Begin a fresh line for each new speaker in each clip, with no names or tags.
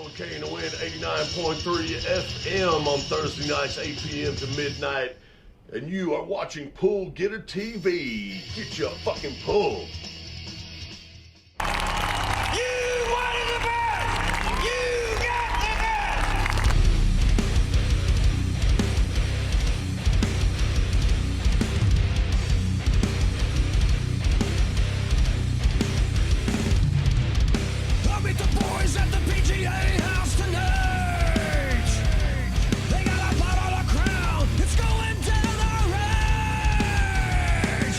Okay, and the win 89.3 FM on Thursday nights, 8 p.m. to midnight. And you are watching PullgetterTV. Get your fucking pull.
You wanted the best! You got the best! I'll meet the boys at the PGA house tonight. They got a pot on a crown. It's going down the range.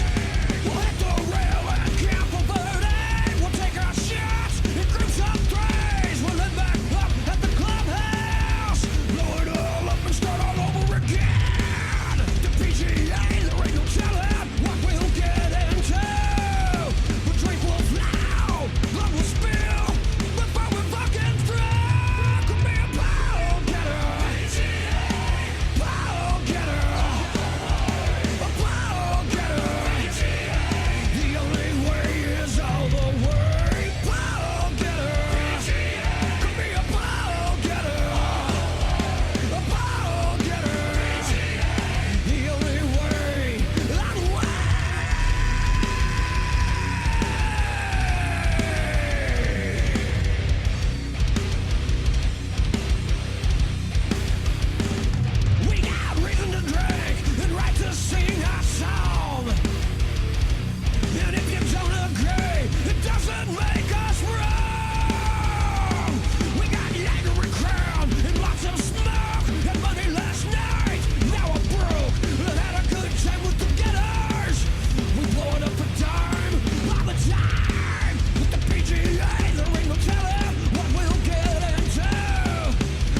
We'll hit the rail and camp for birdie. We'll take our shots in groups of threes. We'll head back up at the clubhouse. Blow it all up and start all over again. The PGA, there ain't no telling what we'll get into. The drink will flow, blood will spill. Before we're fucking through, could be a pile getter. Pile getter. A pile getter. The only way is all the way. Pile getter. Could be a pile getter. A pile getter. The only way. All the way. We got reason to drink and right to sing our song. And if you don't agree, it doesn't make us wrong. We got Jaeger and Crown and lots of smoke and money last night. Now I'm broke and had a good time with the getters. We blow it up for time all the time. With the PGA, there ain't no telling what we'll get into.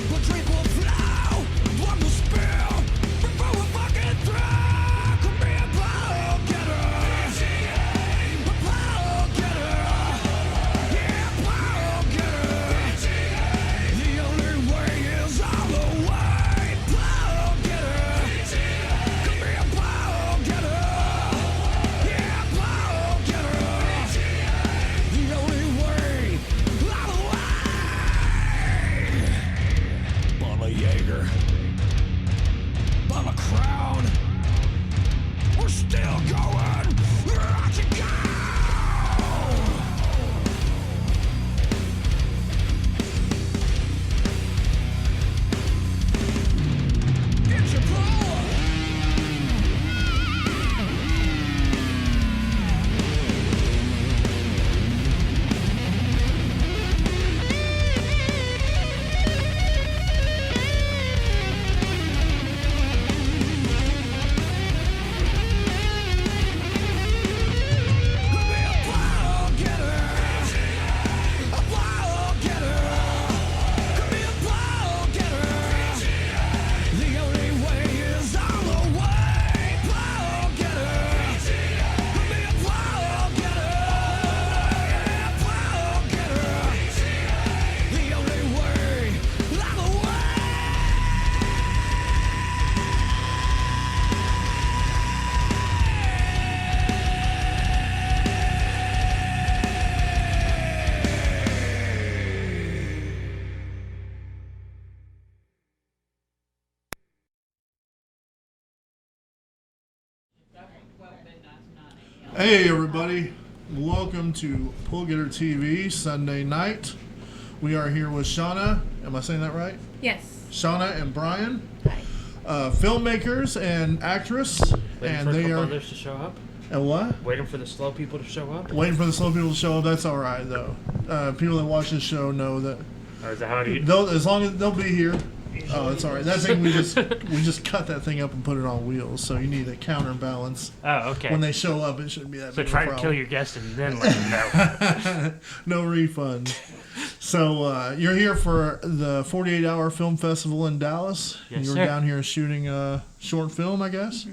The drink will flow, blood will spill. Before we're fucking through, could be a pile getter. A pile getter. Yeah, pile getter. The only way is all the way. Pile getter. Could be a pile getter. Yeah, pile getter. The only way, all the way. Bottle of Jaeger. Bottle of Crown. We're still going. Rock and go. Get your pull. Could be a pile getter. A pile getter. Could be a pile getter. The only way is all the way. Pile getter. Could be a pile getter. Yeah, pile getter. The only way, all the
Hey everybody, welcome to PullgetterTV Sunday night. We are here with Shauna, am I saying that right?
Yes.
Shauna and Bryan,
Hi.
filmmakers and actress,
Waiting
and
for a
they
couple
are
others to show up.
and what?
Waiting for the slow people to show up.
Waiting for the slow people to show up. That's all right though. People that watch this show know that
Or is that how do you?
as long as they'll be here. Oh, that's all right. That thing we just cut that thing up and put it on wheels, so you need a counterbalance.
Oh, okay.
When they show up, it shouldn't be that
So
big of a
try to
problem.
kill your guest and then let them know.
No refund. So you're here for the 48-hour film festival in Dallas.
Yes,
you were
sir.
down here shooting a short film, I guess.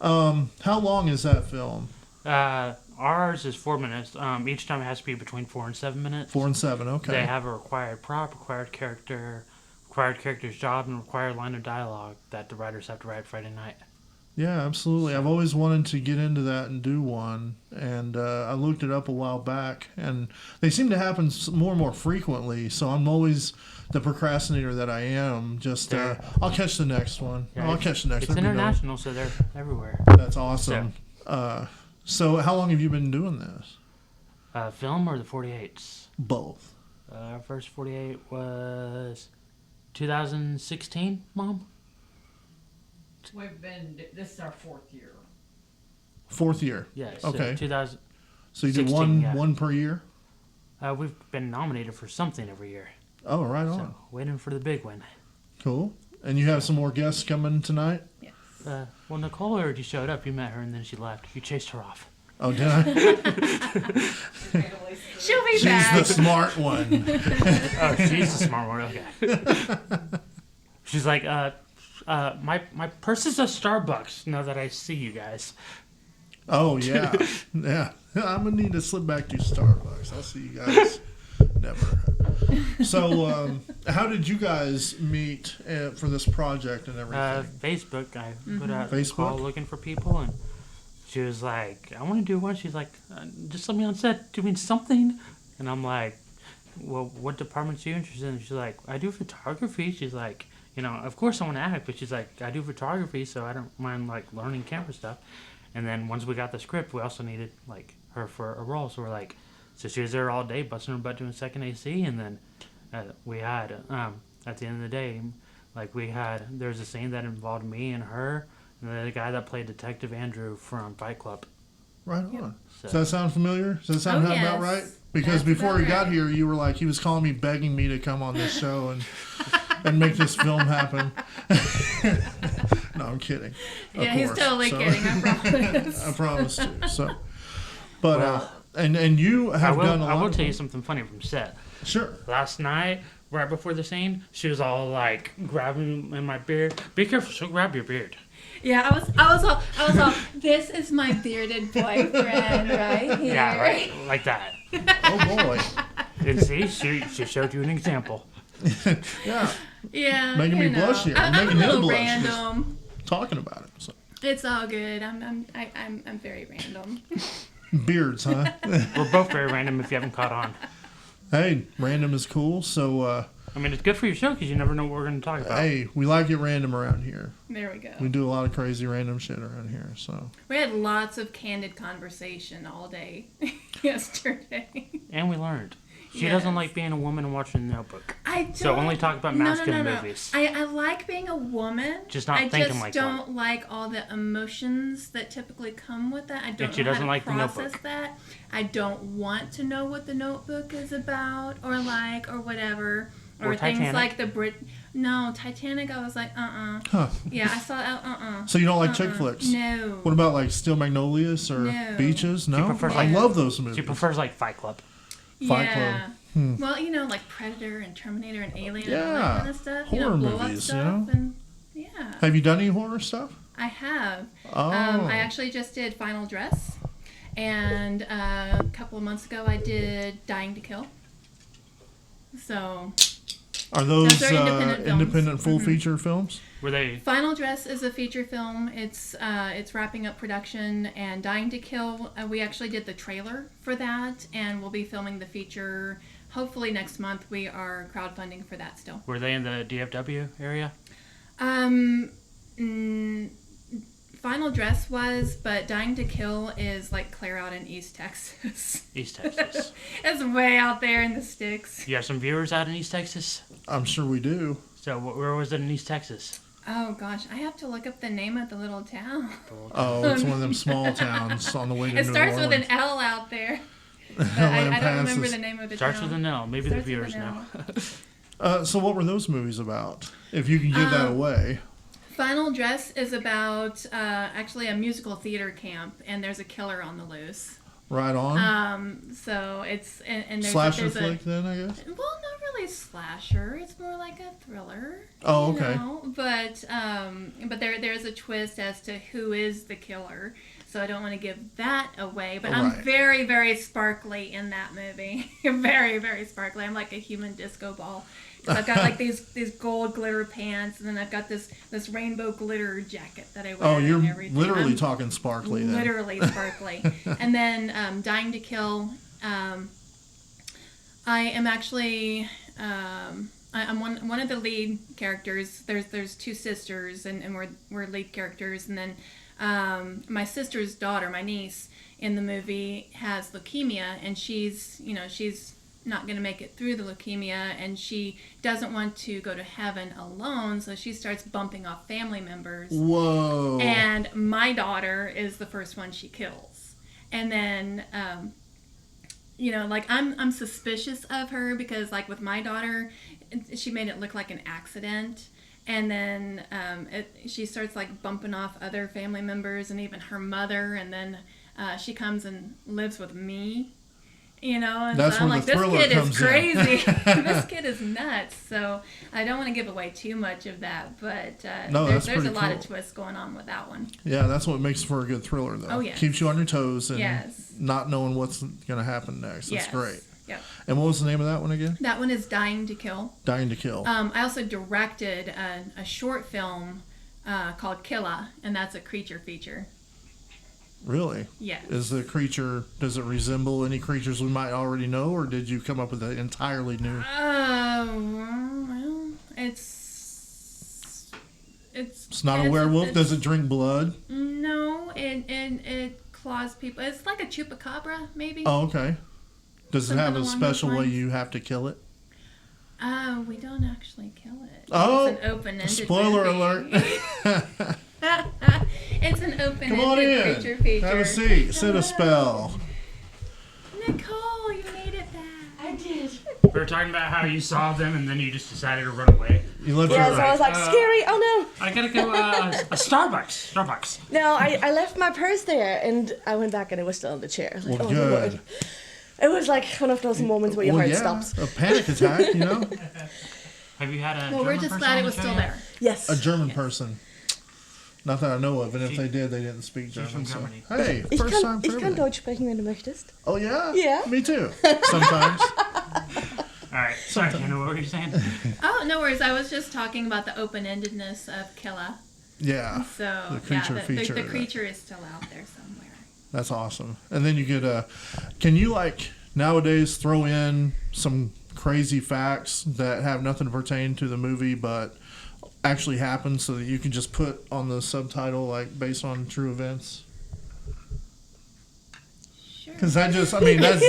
How long is that film?
Ours is 4 minutes. Each time it has to be between 4 and 7 minutes.
4 and 7. Okay.
They have a required prop, required character's job, and required line of dialogue that the writers have to write Friday night.
Yeah, absolutely. I've always wanted to get into that and do one, and I looked it up a while back, and they seem to happen more and more frequently. So I'm always the procrastinator that I am. Just I'll catch the next one.
Yeah,
I'll catch the next.
It's international, so they're everywhere.
That's awesome. So how long have you been doing this?
Film or the 48s?
Both.
Our first 48 was 2016, Mom?
This is our 4th year.
4th year.
Yeah.
Okay.
2000.
So you do one per year?
We've been nominated for something every year.
Oh, right on.
So waiting for the big one.
Cool. And you have some more guests coming tonight?
Yes.
Well, Nicole already showed up. You met her and then she left. You chased her off.
Oh, did I?
She'll be
She's
back.
the smart one.
Oh, she's the smart one. Okay. She's like, my purse is a Starbucks now that I see you guys.
Oh, yeah. Yeah. I'm going to need to slip back to Starbucks. I'll see you guys. Never. So, how did you guys meet for this project and everything?
Facebook. I put out a
Facebook?
call looking for people, and she was like, I want to do one. She's like, just let me on set doing something. And I'm like, well, what departments are you interested in? She's like, I do photography. She's like, of course I want to act, but she's like, I do photography, so I don't mind, like, learning camera stuff. And then once we got the script, we also needed, like, her for a role. So we're like, so she was there all day busting her butt doing second AC. And then we had, at the end of the day, like, there was a scene that involved me and her, and the guy that played Detective Andrew from Fight Club.
Right on.
So,
Does that sound familiar? Does that sound about
yes.
right? Because
That's
before
about
he got
right.
here, you were like, he was calling me, begging me to come on this show and make this film happen. No, I'm kidding. Of
Yeah, he's
course.
totally
So-
kidding. I promise.
I promise to. So, but
Well,
and you have done a lot.
I will
of
tell you
them.
something funny from set.
Sure.
Last night, right before the scene, she was all like grabbing in my beard. Be careful, she'll grab your beard.
Yeah, I was all. This is my bearded boyfriend right here.
Yeah, right, like that.
Oh boy.
And see, she showed you an example.
Yeah.
Yeah,
Making me
you know.
blush here.
I'm
Making
a
him
little
blush.
random.
Talking about it. So.
It's all good. I'm very random.
Beards, huh?
We're both very random if you haven't caught on.
Hey, random is cool. So,
I mean, it's good for your show because you never know what we're going to talk about.
hey, we like it random around here.
There we go.
We do a lot of crazy random shit around here. So.
We had lots of candid conversation all day yesterday.
And we learned. She
Yes.
doesn't like being a woman and watching The Notebook.
I don't.
So only talk about masculine
no.
movies.
I like being a woman.
Just not
I
thinking
just
like
don't like all the emotions that typically come with that. I don't
And she
know
doesn't
how to
like The
process
Notebook.
that. I don't want to know what The Notebook is about or whatever. Or things
Titanic.
like No, Titanic, I was like,
Huh.
Yeah, I saw,
So you don't like chick flicks?
No.
What about like Steel Magnolias or
No.
Beaches? No,
prefers,
I
like-
love those movies.
She prefers like Fight Club.
Fight
Yeah.
Club. Hmm.
Well, like Predator and Terminator and Alien and all
Yeah.
that kind of stuff.
Horror
blow up
movies,
stuff. And, yeah.
Have you done any horror stuff?
I have.
Oh.
I actually just did Final Dress. And a couple of months ago, I did Dying to Kill. So,
Are those
Those are independent films.
independent full feature films?
Were they?
Final Dress is a feature film. It's wrapping up production, and Dying to Kill, we actually did the trailer for that, and we'll be filming the feature. Hopefully next month. We are crowdfunding for that still.
Were they in the DFW area?
Final Dress was, but Dying to Kill is like clear out in East Texas.
East Texas.
It's way out there in the sticks.
You have some viewers out in East Texas?
I'm sure we do.
So where was it in East Texas?
Oh gosh, I have to look up the name of the little town.
Oh, it's one of them small towns on the way to
It
New
starts with
Orleans.
an L out there. But
Ellen
I don't remember
passes.
the name of the
Starts
town.
with an L. Maybe the
Starts with
viewers
an
know.
L.
So what were those movies about? If you can give that away.
Final Dress is about actually a musical theater camp, and there's a killer on the loose.
Right on.
So it's and there's
Slasher
there's
flick then, I guess?
Well, not really slasher. It's more like a thriller.
Oh,
you
okay.
know? But there's a twist as to who is the killer. so I don't want to give that away. But
Right.
I'm very, very sparkly in that movie. Very, very sparkly. I'm like a human disco ball. So I've got like these gold glitter pants, and then I've got this rainbow glitter jacket that I wear.
Oh, you're
and everything.
literally
I'm
talking sparkly then.
literally sparkly. And then Dying to Kill. I am actually. I'm one of the lead characters. There's two sisters, and we're lead characters. And then my sister's daughter, my niece, in the movie has leukemia, and she's not going to make it through the leukemia, and she doesn't want to go to heaven alone, so she starts bumping off family members.
Whoa.
And my daughter is the first one she kills. And then like I'm suspicious of her because like with my daughter, she made it look like an accident, and then she starts like bumping off other family members and even her mother, and then she comes and lives with me, and
That's
so I'm
where
like,
the
this
thriller
kid is
comes in.
crazy. This kid is nuts. So I don't want to give away too much of that, but
No, that's
there's a
pretty
lot of
cool.
twists going on with that one.
Yeah, that's what makes for a good thriller, though.
Oh, yes.
Keeps you on your toes and
Yes.
not knowing what's going to happen next. That's
Yes.
great.
Yep.
And what was the name of that one again?
That one is Dying to Kill.
Dying to Kill.
I also directed a short film called Killa, and that's a creature feature.
Really?
Yes.
Is the creature, does it resemble any creatures we might already know, or did you come up with an entirely new?
Well, it's
It's not a werewolf? Does it drink blood?
No, it claws people. It's like a chupacabra, maybe.
Oh, okay. Does it have a
Something along
special
those
way
lines.
you have to kill it?
We don't actually kill it.
Oh,
It's an open-ended
spoiler
movie.
alert.
It's an open-ended
Come on
creature
in.
feature.
Have a seat. Sit a spell.
Nicole, you made it back.
I did.
We were talking about how you saw them and then you just decided to run away.
You left
Yeah,
your
so I was like, scary, oh
I gotta go, a Starbucks. Starbucks.
no. No, I left my purse there, and I went back, and it was still in the chair. I was like,
Well,
oh, my
good.
word. It was like one of those moments where your
Well,
heart
yeah,
stops.
a panic attack,
Have you had a
Well, we're
German
just
person
glad
on
it
the
was
show
still
yet?
there.
Yes.
A German person. Not that I know of, and if
She-
they did, they didn't speak
she's
German.
from
So.
Germany.
Hey,
Ich
first time
kann,
for
ich kann
everything.
Deutsch sprechen, wenn du möchtest.
Oh, yeah?
Yeah.
Me too. Sometimes.
Alright, sorry, Hannah, what were you saying?
Oh, no worries. I was just talking about the open-endedness of Killa.
Yeah.
So,
The creature
yeah,
feature
the
of that.
creature is still out there somewhere.
That's awesome. And then you could, can you like nowadays throw in some crazy facts that have nothing to pertain to the movie but actually happen so that you can just put on the subtitle like based on true events?
Sure.
Because that just, I mean, that's,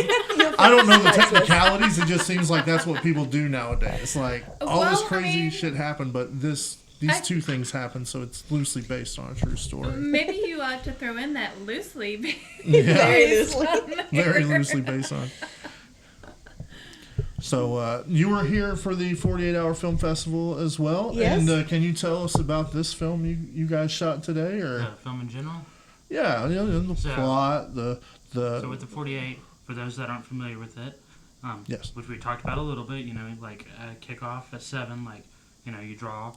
I don't know the technicalities. It just seems like that's what people do nowadays. Like all this
Well, I
crazy
mean,
shit happened, but these two things happen, so it's loosely based on a true story.
Maybe you ought to throw in that loosely.
Yeah.
Very loosely.
Very loosely based on. So you were here for the 48-hour film festival as well.
Yes.
And can you tell us about this film you guys shot today, or
Film in general?
yeah, the
So-
plot, the
So with the 48, for those that aren't familiar with it,
Yes.
which we talked about a little bit, like kickoff at 7, like, you draw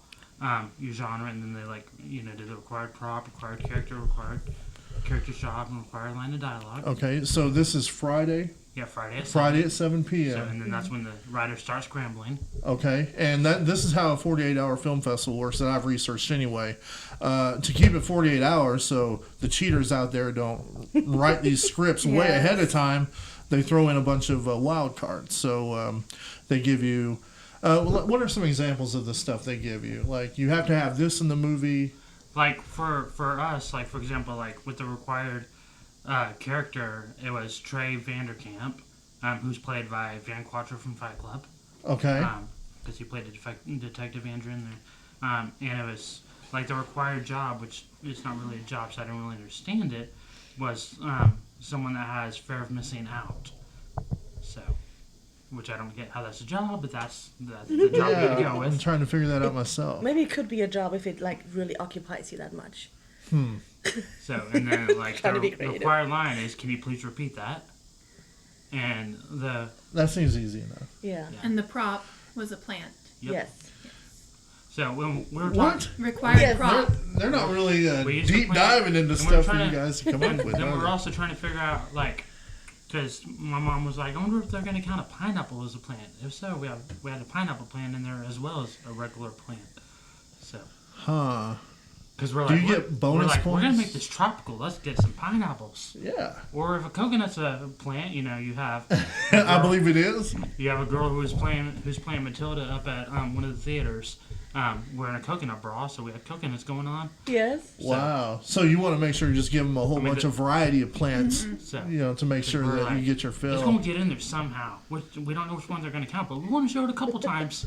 your genre, and then they do the required prop, required character job, and required line of dialogue.
Okay, so this is Friday.
Yeah, Friday at 7.
Friday at 7
So,
p.m.
and then that's when the writers start scrambling.
Okay, and this is how a 48-hour film festival works that I've researched anyway. To keep it 48 hours so the cheaters out there don't write these scripts way
Yes.
ahead of time, they throw in a bunch of wild cards. So they give you, what are some examples of the stuff they give you? Like, you have to have this in the movie.
Like, for us, like, for example, like, with the required character, it was Trey Vanderkamp, who's played by Van Quattro from Fight Club.
Okay.
Because he played Detective Andrew in there. And it was, like, the required job, which is not really a job, so I don't really understand it, was someone that has fear of missing out. So, which I don't get how that's a job, but that's the job we
Yeah,
go
I'm
with.
trying to figure that out myself.
Maybe it could be a job if it like really occupies you that much.
So, and then, like,
Trying to be
the
creative.
required line is, can you please repeat that? And the,
That seems easy enough.
Yeah.
Yeah.
And the prop was a plant.
yep.
Yes.
So when we were
What?
talking,
Required
Yes.
prop.
They're not really
We used to
deep
play-
diving into
and we're
stuff for
trying
you
to-
guys to come up with.
then
are
we're
they?
also trying to figure out like, because my mom was like, I wonder if they're going to count a pineapple as a plant. If so, we had a pineapple plant in there as well as a regular plant. So.
Huh.
Because we're
Do
like,
you
we're,
get bonus
we're like, we're gonna
points?
make this tropical. Let's get some pineapples.
Yeah.
Or if a coconut's a plant, you know, you have
I believe it is.
you have a girl who's playing Matilda up at one of the theaters, wearing a coconut bra. So we had coconuts going on.
Yes.
Wow. So you want to make sure you just give them a whole bunch of variety of plants,
So
you know, to make sure
we're
that
like,
you get your
it's gonna
fill.
get in there somehow. We don't know which ones they're gonna count, but we want to show it a couple times.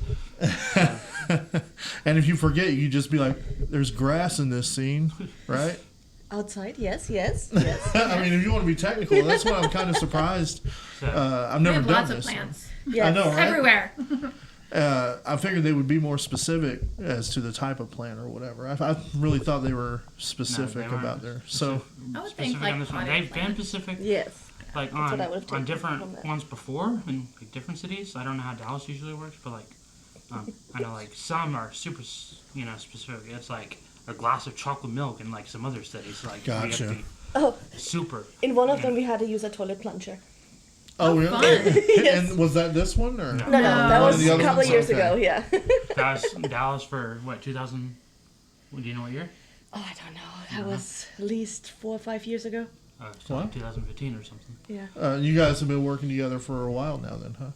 And if you forget, you just be like, "There's grass in this scene," right?
Outside, yes, yes, yes.
I mean, if you want to be technical, that's why I'm kind of surprised.
So
I've
We
never
have
done
lots
this.
of plants.
yes.
I know, right?
Everywhere.
I figured they would be more specific as to the type of plant or whatever. I really thought they were specific
weren't
about there. So,
I would
specific
think like
on this one.
potted
They've been
plants.
Pacific.
Yes.
Like
what
on
I would've taken
different
from that.
ones before in like different cities. I don't know how Dallas usually works, but like I know like some are super, specific. It's like a glass of chocolate milk in like some other cities. Like you have to
Gotcha.
be
Oh,
super.
in one of them we had to use a toilet plunger.
oh, really?
fun.
Yes.
And was that this one or?
No.
No, that
One of
was
the
a
other
couple
ones?
of years
Okay.
ago. Yeah.
That was Dallas for what 2000? Do you know what year?
Oh, I don't know. That was at least 4 or 5 years ago.
So
What?
like 2015 or something.
Yeah.
You guys have been working together for a while now, then, huh?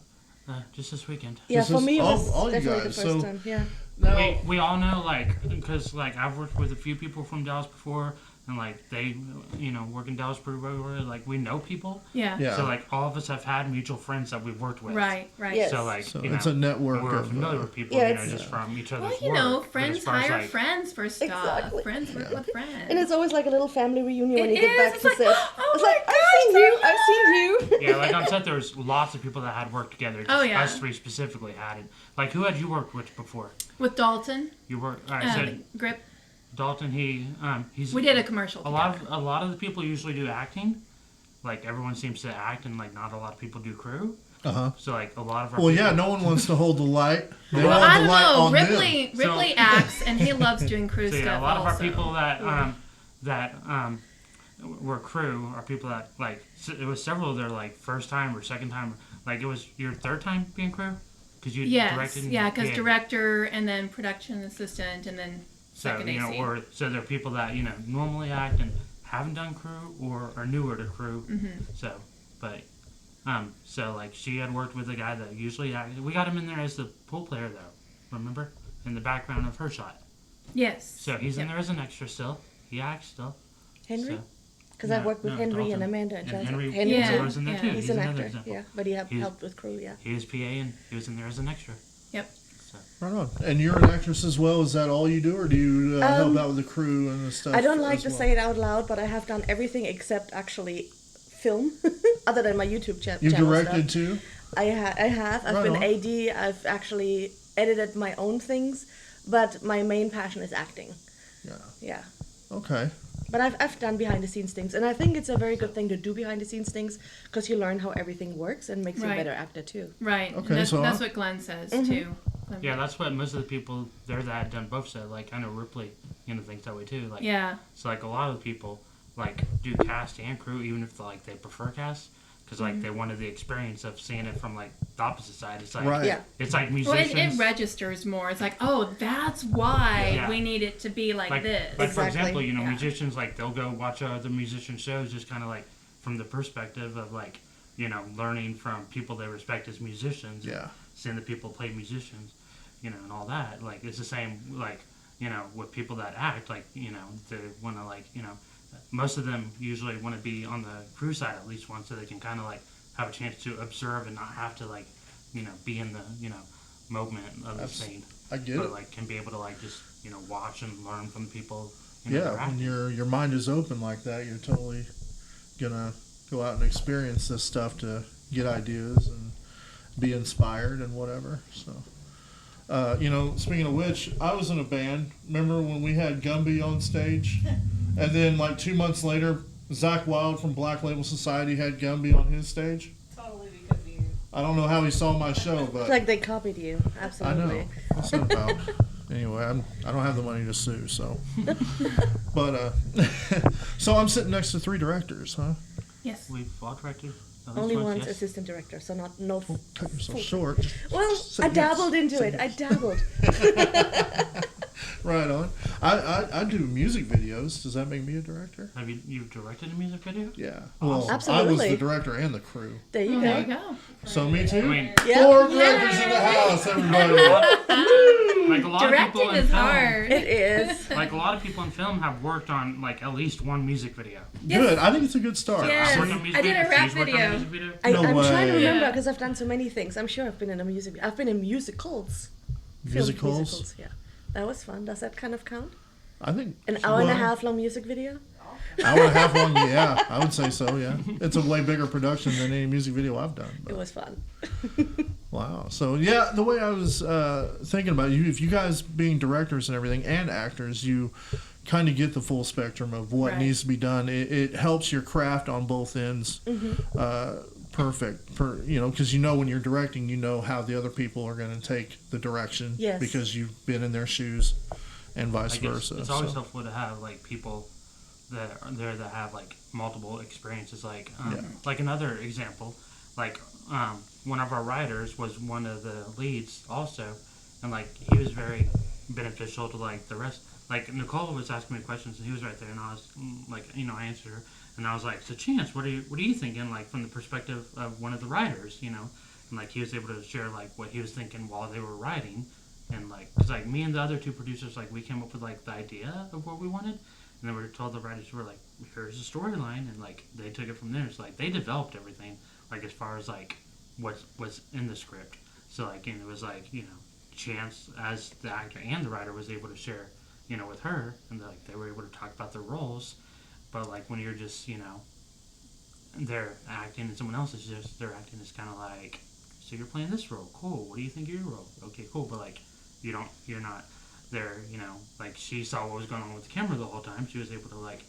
Just this weekend.
Yeah,
Just
for
this-
me it was
all you
definitely
guys,
the first
so-
time. Yeah.
Now,
We all know like because like I've worked with a few people from Dallas before, and like they work in Dallas pretty regularly. Like we know people.
Yeah.
Yeah.
So like all of us have had mutual friends that we've worked with.
Right. Right.
Yes.
So like
So
you
it's
know,
a network
we're
of,
familiar with people,
Yeah,
just from each other's
Well,
work. But
friends
as far as,
hire
like,
friends for stuff.
Exactly.
Friends work with friends.
And it's always like a little family reunion when
It
you get
is.
back
It's
to
like,
set.
oh
It's
my
like,
gosh,
I've seen you.
Yeah, like on set, there was lots of people that had worked together. Just
Oh, yeah.
Us three specifically had it. Like, who had you worked with before?
with Dalton,
You worked. All right, so
the grip.
Dalton, he's.
We did a commercial.
A lot of the people usually do acting. Like everyone seems to act, and like not a lot of people do crew.
uh-huh.
So like a lot of our.
Well,
people,
yeah, no one wants to hold the light. They
Well,
want
I
the
don't
light
know.
on them.
Ripley acts, and he loves doing crew
So
stuff.
yeah, a lot of our
also.
people that were crew are people that like. It was several of their like first time or second time. Like it was your third time being crew, because you
Yes.
directed.
Yeah, because
yeah.
director and then production assistant and then
So
second AC.
or so there are people that normally act and haven't done crew or are newer to crew.
Mm-hmm.
So, but so like she had worked with a guy that usually acted. We got him in there as the pool player though. Remember, in the background of her shot.
Yes.
So he's in
Yep.
there as an extra still. He acts still.
Henry?
So,
Because I
No,
worked with
no,
Henry
Dalton.
and Amanda and
And
Johnson.
Henry
Henry
Yeah.
too.
was in there
Yeah.
too.
He's
He's
an
another
actor.
example.
Yeah, but he
He's-
helped with crew. Yeah.
He was PA and he was in there as an extra.
Yep.
Right on. And you're an actress as well. Is that all you do, or do you help out with the crew and the stuff?
I don't like
as
to
well?
say it out loud, but I have done everything except actually film, other than my YouTube
You've
channel.
directed
stuff.
too.
I have. I've
Right
been
on.
AD. I've actually edited my own things, but my main passion is acting.
Yeah.
Yeah.
Okay.
But I've done behind the scenes things, and I think it's a very good thing to do behind the scenes things because you learn how everything works and makes you a
Right.
better actor too.
Right.
Okay,
That's,
so
that's
I-
what Glenn says
Mm-hmm.
too. Glenn-
Yeah, that's what most of the people there that had done both said. Like I know Ripley, thinks that way too. Like
Yeah.
So like a lot of the people like do cast and crew even if like they prefer cast because like
Mm-hmm.
they wanted the experience of seeing it from like the opposite side. It's like
Right.
Yeah.
it's like
Well,
musicians.
it registers more. It's like, oh, that's why
Yeah.
we need it to be like this.
Like for
Exactly.
example,
Yeah.
musicians like they'll go watch other musician shows just kind of like from the perspective of like learning from people they respect as musicians.
Yeah.
Seeing the people play musicians, and all that. Like it's the same like with people that act like they want to like most of them usually want to be on the crew side at least once so they can kind of like have a chance to observe and not have to like be in the moment of the scene.
I get
But
it.
like can be able to like just watch and learn from the people. that are
Yeah. When
acting.
your mind is open like that, you're totally gonna go out and experience this stuff to get ideas and be inspired and whatever. So. Speaking of which, I was in a band. Remember when we had Gumby on stage? And then, like, 2 months later, Zach Wilde from Black Label Society had Gumby on his stage.
Totally because of you.
I don't know how he saw my show, but
It's like they copied you.
I
Absolutely.
know. What's that about? Anyway, I don't have the money to sue, so. But so I'm sitting next to 3 directors, huh?
Yes.
We've all directed. At least
Only
once,
one's
yes.
assistant director, so no.
Cut yourself short.
Well,
Say
I
yes.
dabbled into
Say
it.
yes.
I dabbled.
Right on. I do music videos. Does that make me a director?
Have you've directed a music video?
Yeah. Well, I was
Absolutely.
the director and the crew.
There you
There
go.
you go.
So me too.
I mean,
Yeah.
4 directors in the house, everybody.
like a lot of
Directing
people in
is
film,
hard.
It is.
like a lot of people in film have worked on like at least one music video.
Good. I think it's a good start.
Yes.
I've worked on music
I did a
videos.
rap
She's worked on
video.
music video.
No
I'm trying to
way.
remember
Yeah.
because I've done so many things. I'm sure I've been in a music. I've been in musicals. Filmed
Musicals?
Yeah, that was fun. Does that kind of count?
I think
An hour and a
well,
half long music video.
Hour and a half long. Yeah, I would say so. Yeah, it's a way bigger production than any music video I've done.
It
But,
was fun.
wow. So yeah, the way I was thinking about you, if you guys being directors and everything and actors, you kind of get the full spectrum of what
Right.
needs to be done. It helps your craft on both ends. Perfect. Because when you're directing, you know how the other people are going to take the direction.
Yes.
Because you've been in their shoes, and vice
Like
versa.
it's always
so.
helpful to have like people that are there that have like multiple experiences. Like like another example, like one of our writers was one of the leads also, and like he was very beneficial to like the rest. Like Nicole was asking me questions and he was right there, and I was like, I answered her, and I was like, so Chance, what are you thinking, like from the perspective of one of the writers, and like he was able to share like what he was thinking while they were writing. And like, cause like me and the other 2 producers, like we came up with like the idea of what we wanted, and then we were told the writers were like, here's the storyline, and like they took it from there. So like they developed everything, like as far as like what was in the script. So like, and it was like Chance as the actor and the writer was able to share, with her, and like they were able to talk about their roles. But like when you're just they're acting and someone else is just their acting is kind of like, so you're playing this role, cool. What do you think of your role? Okay, cool. But like you're not there, like she saw what was going on with the camera the whole time. She was able to like,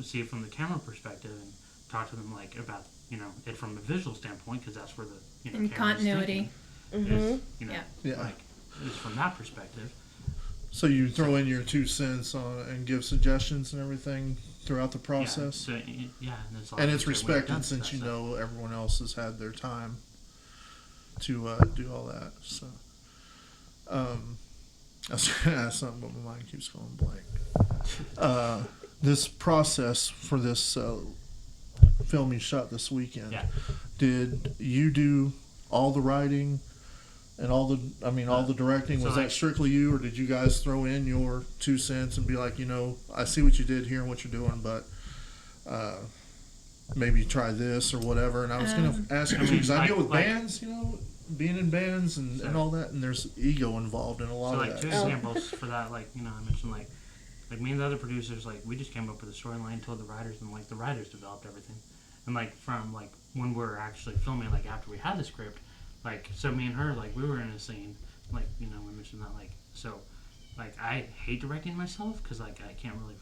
see it from the camera perspective and talk to them like about, it from a visual standpoint, because that's where the,
And
camera's
continuity.
thinking. Is,
Yeah.
like is from that perspective.
So you throw in your 2 cents on and give suggestions and everything throughout the process.
Yeah, so, yeah, and it's, a lot
And it's
easier when you've done
respected since
stuff.
everyone else has had their time to do all that. So, I was going to ask something, but my mind keeps going blank. This process for this film you shot this weekend.
Yeah.
Did you do all the writing and all the directing?
So
Was
like-
that strictly you, or did you guys throw in your 2 cents and be like, I see what you did here and what you're doing, but maybe try this or whatever? And I was going to ask you because I deal with
like-
bands, being in bands and all that, and there's ego involved in a lot
So
of
like
that.
2 examples for that, like I mentioned like me and the other producers, like we just came up with a storyline, told the writers, and like the writers developed everything. And like from like when we were actually filming, like after we had the script, like so me and her, like we were in a scene, like we mentioned that, like so like I hate directing myself because like I can't really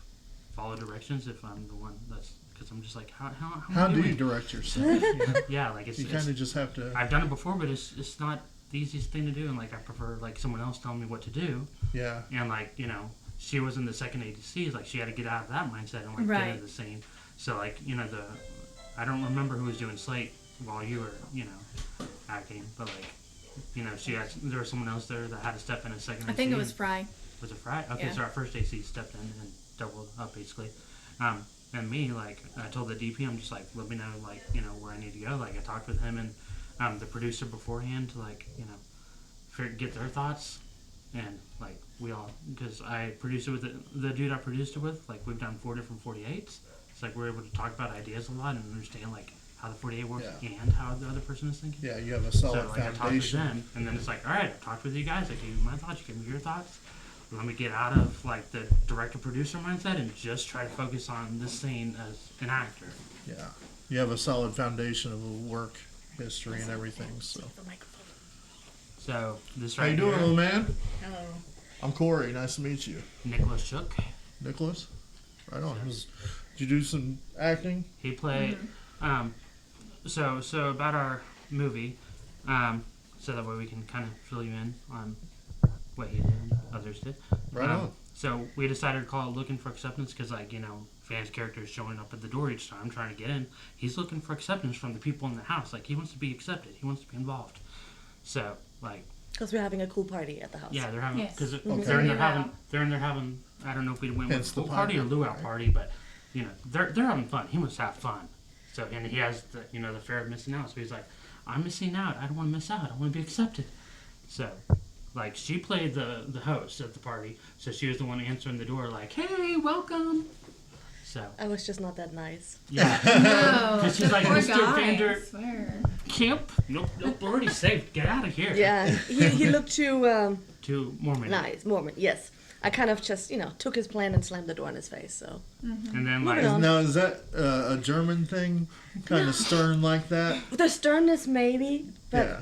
follow directions if I'm the one that's, because I'm just like how
How
am I
do
doing
you direct yourself?
Yeah, like it's
You kind of just have to.
I've done it before, but it's not the easiest thing to do, and like I prefer like someone else telling me what to do.
Yeah.
And like she was in the second ADC, like she had to get out of that mindset and like
Right.
get into the scene. So like I don't remember who was doing Slate while you were acting, but like there was someone else there that had to step in a second.
I think
AC.
it was Fry.
Was it Fry? Okay,
Yeah.
so our first AC stepped in and doubled up basically. And me, like, I told the DP, I'm just like, let me know, like, where I need to go. Like, I talked with him and the producer beforehand to, like, get their thoughts. And, like, we all, because I produced it with the dude I produced it with, like, we've done 4 different 48s. It's like we're able to talk about ideas a lot and understand, like, how the 48 works and how the other person is thinking.
Yeah, you have a solid
So, like, I talked with
foundation.
them, and then it's like, all right, I talked with you guys. I gave you my thoughts, you gave me your thoughts. Let me get out of like the director-producer mindset and just try to focus on this scene as an actor.
Yeah, you have a solid foundation of a work history and everything. So,
So this
how
right
you doing,
here,
little man?
Hello.
I'm Corey. Nice to meet you,
Nicholas Shook.
Nicholas. Right on. Did you do some acting?
He played. So about our movie, so that way we can kind of fill you in on what he did and others did.
Right on.
So we decided to call it Looking for Acceptance because, like, you know, Van's character is showing up at the door each time trying to get in. He's looking for acceptance from the people in the house. Like, he wants to be accepted. He wants to be involved. So, like...
Because we're having a cool party at the house.
Yeah, they're having...
Yes.
Because
Okay.
they're in there having... I don't know if we went with
Hence
a pool
the
party or
party,
luau
right.
party, but, you know, they're having fun. He must have fun. So, and he has the, you know, the fear of missing out. So he's like, I'm missing out. I don't want to miss out. I want to be accepted. So... Like, she played the host at the party, so she was the one answering the door, like, hey, welcome. So,
I was just not that nice.
yeah.
No.
Because she's like,
Poor
Mr.
guy,
Vander
I swear.
Camp? Nope, already saved. Get out of here.
Yeah, he looked too
To Mormon.
nice, Mormon, yes. I kind of just, took his plan and slammed the door in his face, so.
And then,
Moving
like,
on.
Now, is that a German thing? Kind of stern like that?
The sternness, maybe, but
Yeah.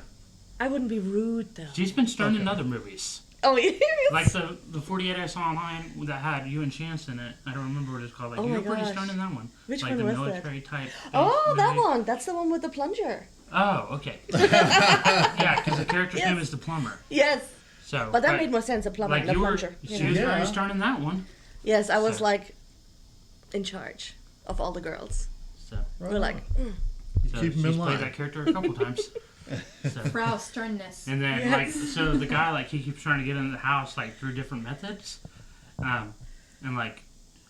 I wouldn't be rude, though.
she's been stern in
Okay.
other movies.
Oh, yes.
Like the 48 I saw online that had you and Chance in it. I don't remember what it's called. Like,
Oh
you
my
were pretty
gosh.
stern in that one.
Which
like
one
the
was that?
military type.
Oh, that
movie.
one. That's the one with the plunger.
Oh, okay. Yeah, because the character's
Yes.
name is the plumber.
Yes.
So,
But that made more sense, a plumber
like
and a
you were,
plunger.
she
know?
was
Yeah.
very stern in that one.
Yes, I was
So-
like in charge of all the girls.
So,
Right
We're like,
on.
so
Keep 'em in
she's
line.
played that character a couple times. So,
Frau sternness.
and then
Yes.
like, so the guy like he keeps trying to get into the house like through different methods, and like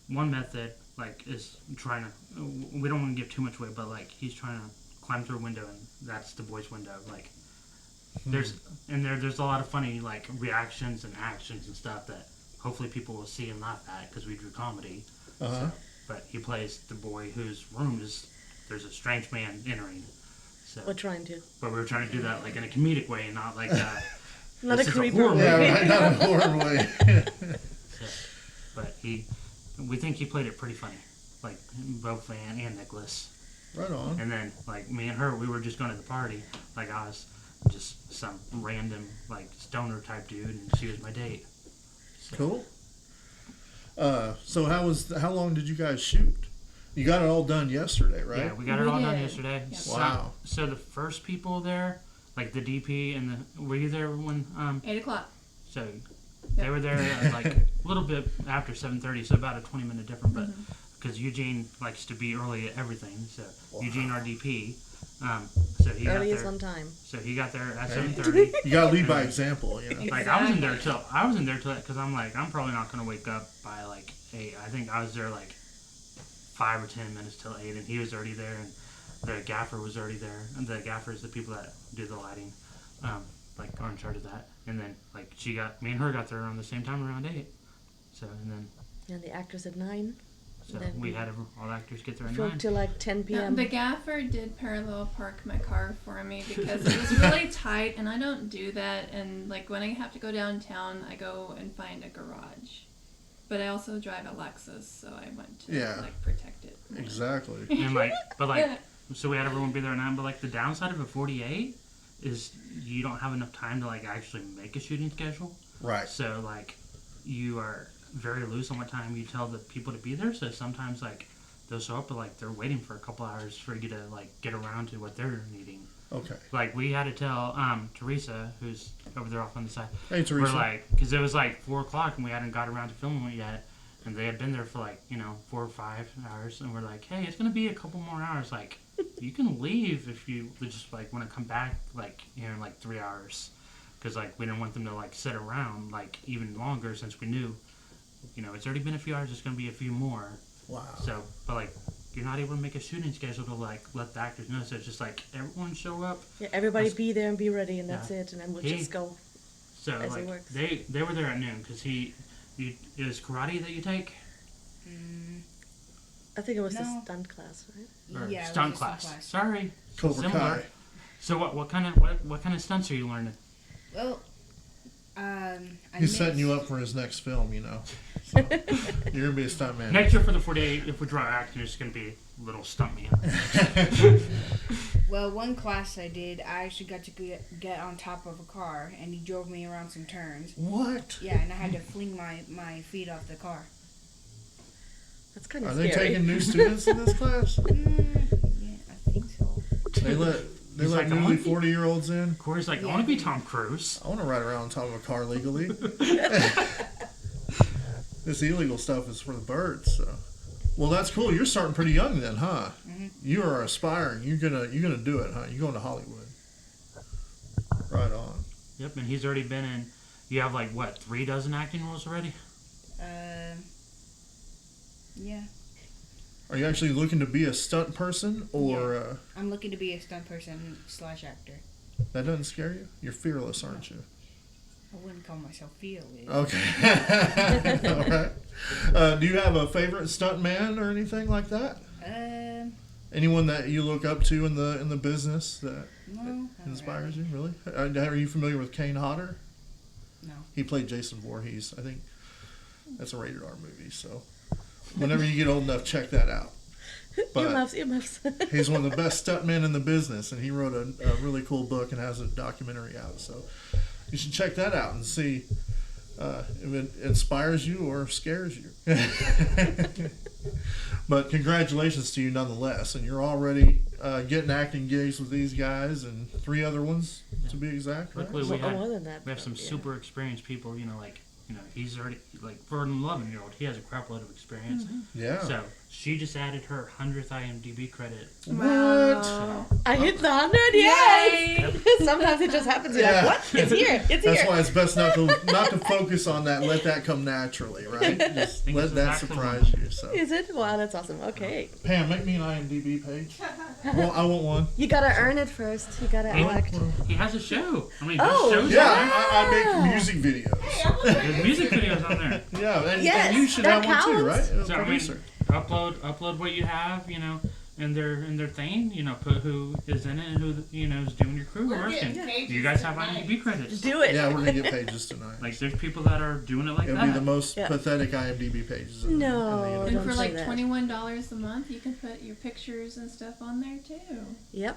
one method like is trying to. We don't want to give too much away, but like he's trying to climb through a window, and that's the boys' window. Like there's a lot of funny like reactions and actions and stuff that hopefully people will see and laugh at because we do comedy.
Uh-huh.
So, but he plays the boy whose room is there's a strange man entering. So,
we're trying to.
but we were trying to do that like in a comedic way and not like
Not
This
a
is a
creeper
horror
movie.
Yeah, right. Not a horror way.
so, but we think he played it pretty funny, like both Van and Nicholas.
Right on.
And then like me and her, we were just going to the party. Like I was just some random like stoner type dude, and she was my date. So,
Cool. So how long did you guys shoot? You got it all done yesterday, right?
Yeah, we got it
We
all done
did.
yesterday.
Yep.
So,
Wow.
So the first people there, like the DP and the, were you there when?
8 o'clock.
So they were there at like a little bit after 7:30, so about a 20-minute difference. But because Eugene likes to be early at everything, so Eugene, our DP, so he
Earliest
got
on
there.
time.
So he got there at
Hey.
7:30.
You got to lead by example, you know.
Like I was in there till because I'm like I'm probably not gonna wake up by like 8. I think I was there like 5 or 10 minutes till 8, and he was already there, and the gaffer was already there. And the gaffer is the people that do the lighting, like are in charge of that. And then like me and her got there around the same time, around 8. So and then
And the actors at 9.
so
Then
we had all the actors get there at
Filmed
9.
till like 10 p.m.
The gaffer did parallel park my car for me because it was really tight, and I don't do that. And like when I have to go downtown, I go and find a garage. But I also drive a Lexus, so I went to
Yeah.
like protect it.
Exactly.
And like, but like, so we had everyone be there at 9. But like the downside of a 48 is you don't have enough time to like actually make a shooting schedule.
Right.
So like you are very loose on what time you tell the people to be there. So sometimes like they'll show up, but like they're waiting for a couple hours for you to like get around to what they're needing.
Okay.
Like we had to tell Teresa, who's over there off on the side.
Hey, Teresa.
We're like, because it was like 4 o'clock and we hadn't got around to filming it yet, and they had been there for like 4 or 5 hours, and we're like, hey, it's gonna be a couple more hours. Like, you can leave if you just like want to come back like here in like 3 hours, because like we didn't want them to like sit around like even longer since we knew, it's already been a few hours. It's gonna be a few more.
Wow.
So, but like. You're not able to make a shooting schedule to like let the actors know. So it's just like everyone show up.
Yeah, everybody be there and be ready, and that's
Yeah.
it. And then we'll
He-
just go.
So
As it
like
works.
they were there at noon because it was karate that you take
I think it was the
No.
stunt class, right?
or
Yeah, it was
stunt
a stunt
class.
class.
Sorry,
Cobra
similar.
Kai.
So what kind of stunts are you learning?
Well, I
He's setting
mixed-
you up for his next film, So, you're gonna be a stuntman.
Next year for the 48, if we draw acting, it's gonna be little stuntman.
Well, one class I did, I actually got to get on top of a car, and he drove me around some turns.
What?
Yeah, and I had to fling my feet off the car.
That's kind
Are
of
they
scary.
taking new students in this class?
Yeah, I think so.
They let They
He's
let
like, I
newly
wanna be-
40-year-olds in.
Corey's like, I want to be Tom Cruise.
I want to ride around on top of a car legally. This illegal stuff is for the birds. So. Well, that's cool. You're starting pretty young then, huh?
Mm-hmm.
You are aspiring. You're gonna do it, huh? You're going to Hollywood. Right on.
Yep, and he's already been in. You have like what, 3 dozen acting roles already?
Yeah.
Are you actually looking to be a stunt person, or
I'm looking to be a stunt person / actor.
that doesn't scare you? You're fearless, aren't you?
I wouldn't call myself fearless.
Okay. All right. Do you have a favorite stunt man or anything like that? Anyone that you look up to in the business that
No.
inspires you? Really? Are you familiar with Kane Hodder?
No.
He played Jason Voorhees. I think that's a rated R movie. So whenever you get old enough, check that out. But
Earmuffs.
he's one of the best stuntmen in the business, and he wrote a really cool book and has a documentary out. So you should check that out and see if it inspires you or scares you. But congratulations to you nonetheless, and you're already getting acting gigs with these guys and 3 other ones to be exact. Right?
Luckily,
More than that.
we have some
yeah.
super experienced people. He's already like for an 11-year-old, he has a crap load of experience.
Yeah.
So she just added her 100th IMDb credit.
Wow.
I hit the 100, yes! Sometimes it just happens. You're
Yeah.
like, what? It's here. It's
That's
here.
why it's best not to focus on that. Let that come naturally, right? Just
think
let
this is
that
actually
surprise
one.
you. So,
Is it? Wow, that's awesome. Okay.
Pam, make me an IMDb page. Well, I want one.
You gotta earn it first. You gotta act.
He has a show. I mean,
Oh,
there's shows
Yeah,
on
I make music videos.
there. There's music videos on there.
Yeah, and
Yes,
you should
that
have one too, right?
counts.
So I mean,
Producer.
upload what you have, in their thing, put who is in it and who is doing your crew work, and you guys have IMDb credits.
Do it.
Yeah, we're gonna get pages tonight.
Like there's people that are doing it like
It'll
that.
be the most
Yeah.
pathetic IMDb pages. In
No,
the
And
universe.
don't
for
say
like
that.
$21 a month, you can put your pictures and stuff on there too.
Yep.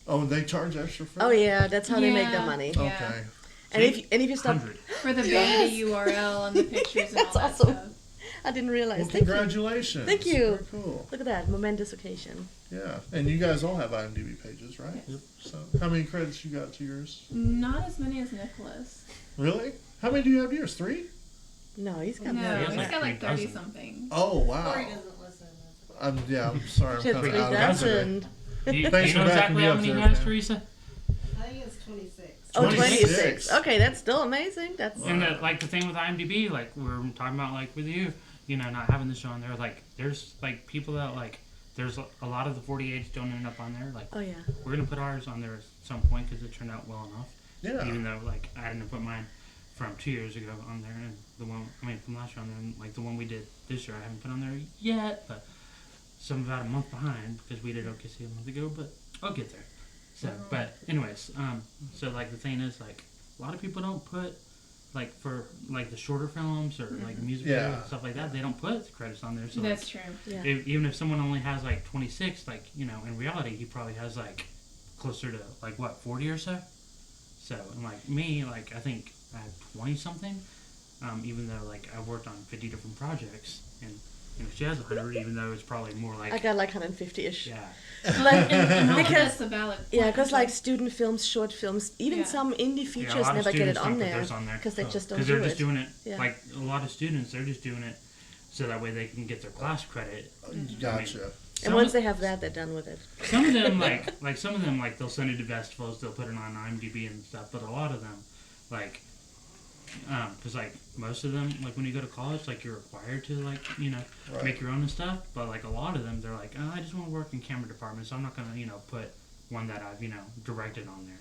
Oh, they charge extra for
Oh
that?
yeah, that's how they make their
Yeah.
money.
Yeah.
Okay.
And if you stop,
100.
For the
Yes.
vanity URL and the pictures and all
That's
that
awesome.
stuff.
I didn't realize.
Well,
Thank you.
congratulations.
Thank you.
Very cool.
Look at that momentous occasion.
Yeah, and you guys all have IMDb pages, right?
Yes.
So, how many credits you got to yours?
Not as many as Nicholas.
Really? How many do you have to yours? 3?
No, he's got
No,
more.
has
he's
like
got like
3
30
dozen.
something.
Oh wow. I'm sorry. I'm
She had
kind of out of it today.
3,000.
Do you
Thanks
know
for backing
exactly
me
how
up
many he
there,
has,
Pam.
Teresa?
I think it's 26.
Oh,
26.
26. Okay, that's still amazing. That's
And the thing with IMDb, like we're talking about, like with you, not having the show on there, like there's like people that like there's a lot of the 48s don't end up on there. Like
oh yeah.
we're gonna put ours on there at some point because it turned out well enough.
Yeah.
Even though like I hadn't put mine from 2 years ago on there, and the one from last year on there, and like the one we did this year I haven't put on there yet, but so I'm about a month behind because we did OKC a month ago, but I'll get there. So, but anyways, so like the thing is like a lot of people don't put like for like the shorter films or like music
Yeah.
videos and stuff like that, they don't put the credits on there. So
That's
like,
true.
Yeah.
even if someone only has like 26, like in reality he probably has like closer to like what 40 or so. So and like me, like I think I have 20 something. Even though like I worked on 50 different projects, and she has 100, even though it's probably more like
I got like 150-ish.
yeah.
Like,
And all of
because
that's a valid point.
yeah, because like student films, short films, even
Yeah.
some indie
Yeah, a
features
lot of
never get it
students
on
don't put
there
theirs on there.
because they just don't
Because
do
they're just
it.
doing it
Yeah.
like a lot of students. They're just doing it so that way they can get their class credit.
Gotcha.
And once they have that, they're done with it.
Some of them like some of them like they'll send it to festivals. They'll put it on IMDb and stuff. But a lot of them like because like most of them like when you go to college like you're required to like
Right.
make your own and stuff. But like a lot of them they're like I just want to work in camera department, so I'm not gonna put one that I've directed on there.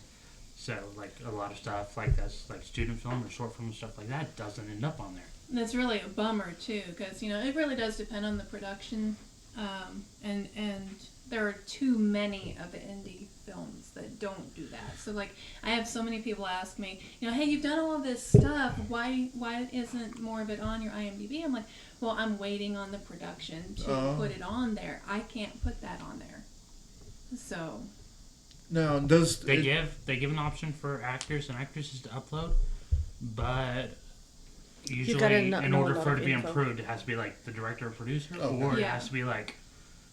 So like a lot of stuff like that's like student film or short film and stuff like that doesn't end up on there.
That's really a bummer too, because it really does depend on the production, and there are too many of the indie films that don't do that. So like I have so many people ask me, hey, you've done all of this stuff. Why isn't more of it on your IMDb? I'm like, well, I'm waiting on the production to put it on there. I can't put that on there. So
Now, does
They give an option for actors and actresses to upload, but usually
gotta
in
know
order
a lot
for it
of
to be
info.
approved, it has to be like the director or producer,
Okay.
or it
Yeah.
has to be like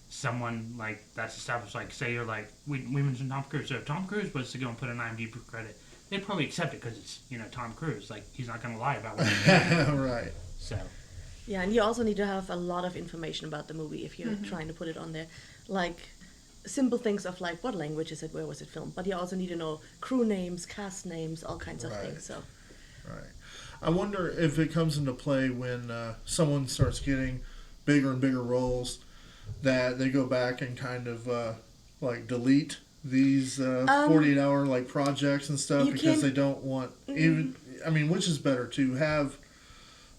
someone like that's established, like say you're like we mentioned Tom Cruise. So if Tom Cruise was to go and put an IMDb credit, they'd probably accept it because it's Tom Cruise. Like he's not gonna lie about what he's doing.
Right.
So
Yeah, and you also need to have a lot of information about the movie if you're trying to put it on there. Like simple things of like what language is it, where was it filmed, but you also need to know crew names, cast names, all kinds of things. So
Right. I wonder if it comes into play when someone starts getting bigger and bigger roles, that they go back and kind of like delete these 48-hour like projects and stuff because they don't want even. I mean, which is better to have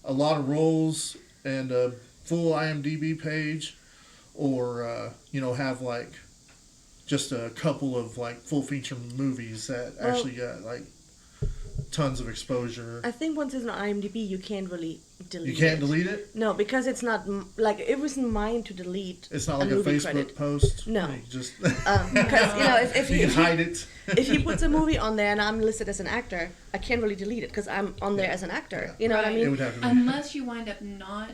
a lot of roles and a full IMDb page, or have like just a couple of like full feature movies that actually got like tons of exposure.
I think once it's on IMDb, you can't really delete it.
You can't delete it?
No, because it's not like it wasn't mine to delete.
It's not like a
movie
Facebook
credit.
post.
No.
You just
Because if
you
you
can hide it.
if he puts a movie on there and I'm listed as an actor, I can't really delete it because I'm on there as an actor. You know what I
Right.
mean?
It would have to be.
Unless you wind up not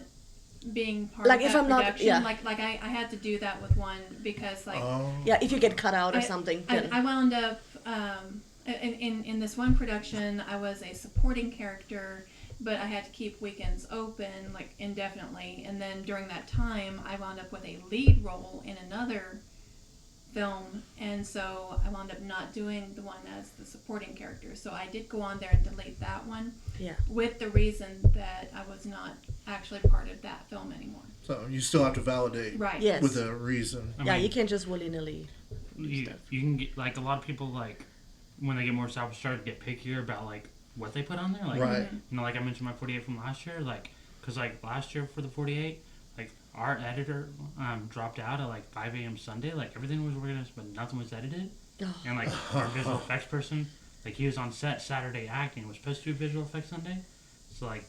being part
Like,
of
if
that
I'm not-
production.
yeah.
Like I had to do that with one because like
Oh.
Yeah, if you get cut out or
I-
something.
I,
then-
I wound up in this one production. I was a supporting character, but I had to keep weekends open like indefinitely. And then during that time, I wound up with a lead role in another film, and so I wound up not doing the one as the supporting character. So I did go on there and delete that one
yeah.
with the reason that I was not actually part of that film anymore.
So you still have to validate
Right.
Yes.
with a reason.
I
Yeah,
mean,
you can't just willy-nilly.
you can get like a lot of people like when they get more established start to get pickier about like what they put on there. Like
Right.
like I mentioned my 48 from last year. Like because like last year for the 48. Like, our editor dropped out at, like, 5 a.m. Sunday. Like, everything was organized, but nothing was edited.
Oh.
And, like, our visual effects person, like, he was on set Saturday acting. Was supposed to do visual effects Sunday. So, like,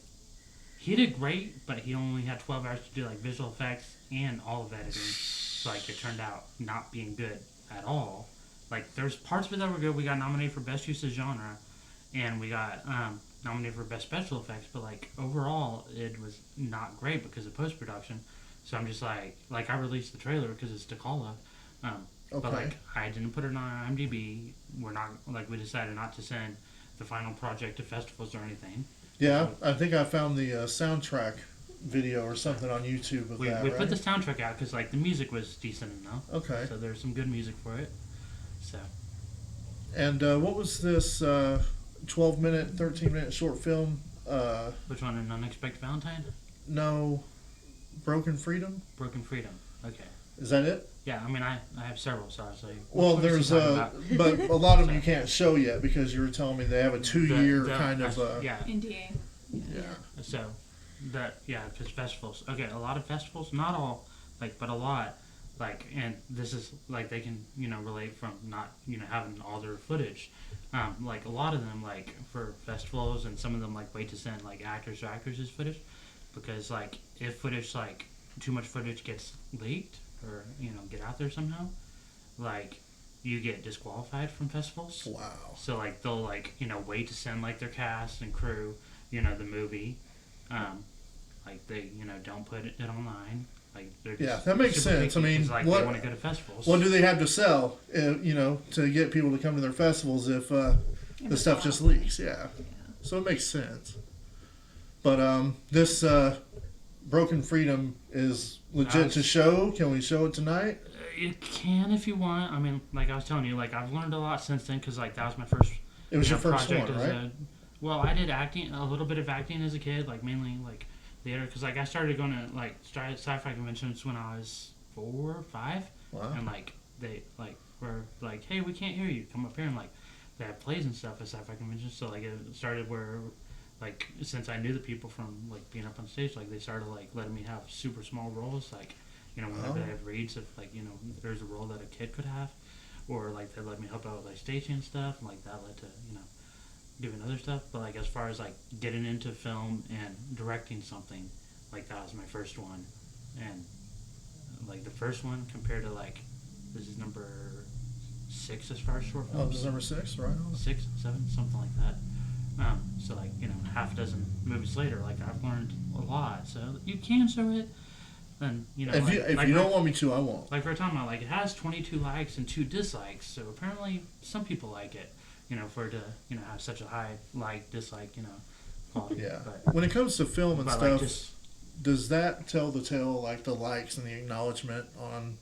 he did great, but he only had 12 hours to do, like, visual effects and all of editing. So, like, it turned out not being good at all. Like, there's parts of it that were good. We got nominated for Best Use of Genre. And we got nominated for Best Special Effects. But, like, overall, it was not great because of post-production. So I'm just like I released the trailer because it's Takala. But, like, I didn't put it on IMDb. We're not, like, we decided not to send the final project to festivals or anything.
Yeah, I think I found the soundtrack video or something on YouTube of
We
that,
put the soundtrack out because, like, the music was decent enough.
Okay.
So there's some good music for it. So.
And what was this 12-minute, 13-minute short film?
Which one? An Unexpected Valentine?
No, Broken Freedom?
Broken Freedom. Okay.
Is that it?
Yeah, I mean, I have several, so I was like...
Well,
what was he
there's
talking about?
but a lot of them you can't show yet because you were telling me they have a 2-year kind of.
Yeah.
NDA.
Yeah.
So, because festivals. Okay, a lot of festivals, not all, like, but a lot, like, and this is, like, they can, relate from not, having all their footage. Like, a lot of them, like, for festivals, and some of them, like, wait to send, like, actors or actresses' footage, because, like, if footage, like, too much footage gets leaked, or, get out there somehow, like, you get disqualified from festivals.
Wow.
So, like, they'll, like, wait to send, like, their cast and crew, the movie. Like, they, don't put it online. Like, they're just
Yeah, that makes
super
sense.
picky
I mean,
'cause, like,
what-
they want to go to festivals.
What do they have to sell, to get people to come to their festivals if the stuff just leaks? Yeah. So it makes sense. But this Broken Freedom is legit to show. Can we show it tonight?
You can if you want. I mean, like I was telling you, like, I've learned a lot since then because, like, that was my first.
It was your first
project
one,
as
right?
Well, I did acting, a little bit of acting as a kid, like mainly like theater, because like I started going to like sci-fi conventions when I was 4 or 5,
Wow.
and like they like were like, hey, we can't hear you, come up here, and like they have plays and stuff at sci-fi conventions. So like it started where like since I knew the people from like being up on stage, like they started like letting me have super small roles, like whenever they have reads of like there's a role that a kid could have, or like they let me help out with like staging and stuff, and like that led to doing other stuff. But like as far as like getting into film and directing something, like that was my first one, and like the first one compared to like this is number 6 as far as short
Oh,
films.
this is number 6, right on.
6, 7, something like that. So like half a dozen movies later, like I've learned a lot. So you can show it, And
If you don't want me to, I won't.
Like we're talking about, like it has 22 likes and 2 dislikes. So apparently some people like it. For it to have such a high dislike quality.
Yeah.
But,
When it comes to film and
but
stuff,
like just
does that tell the tale, like the likes and the acknowledgement on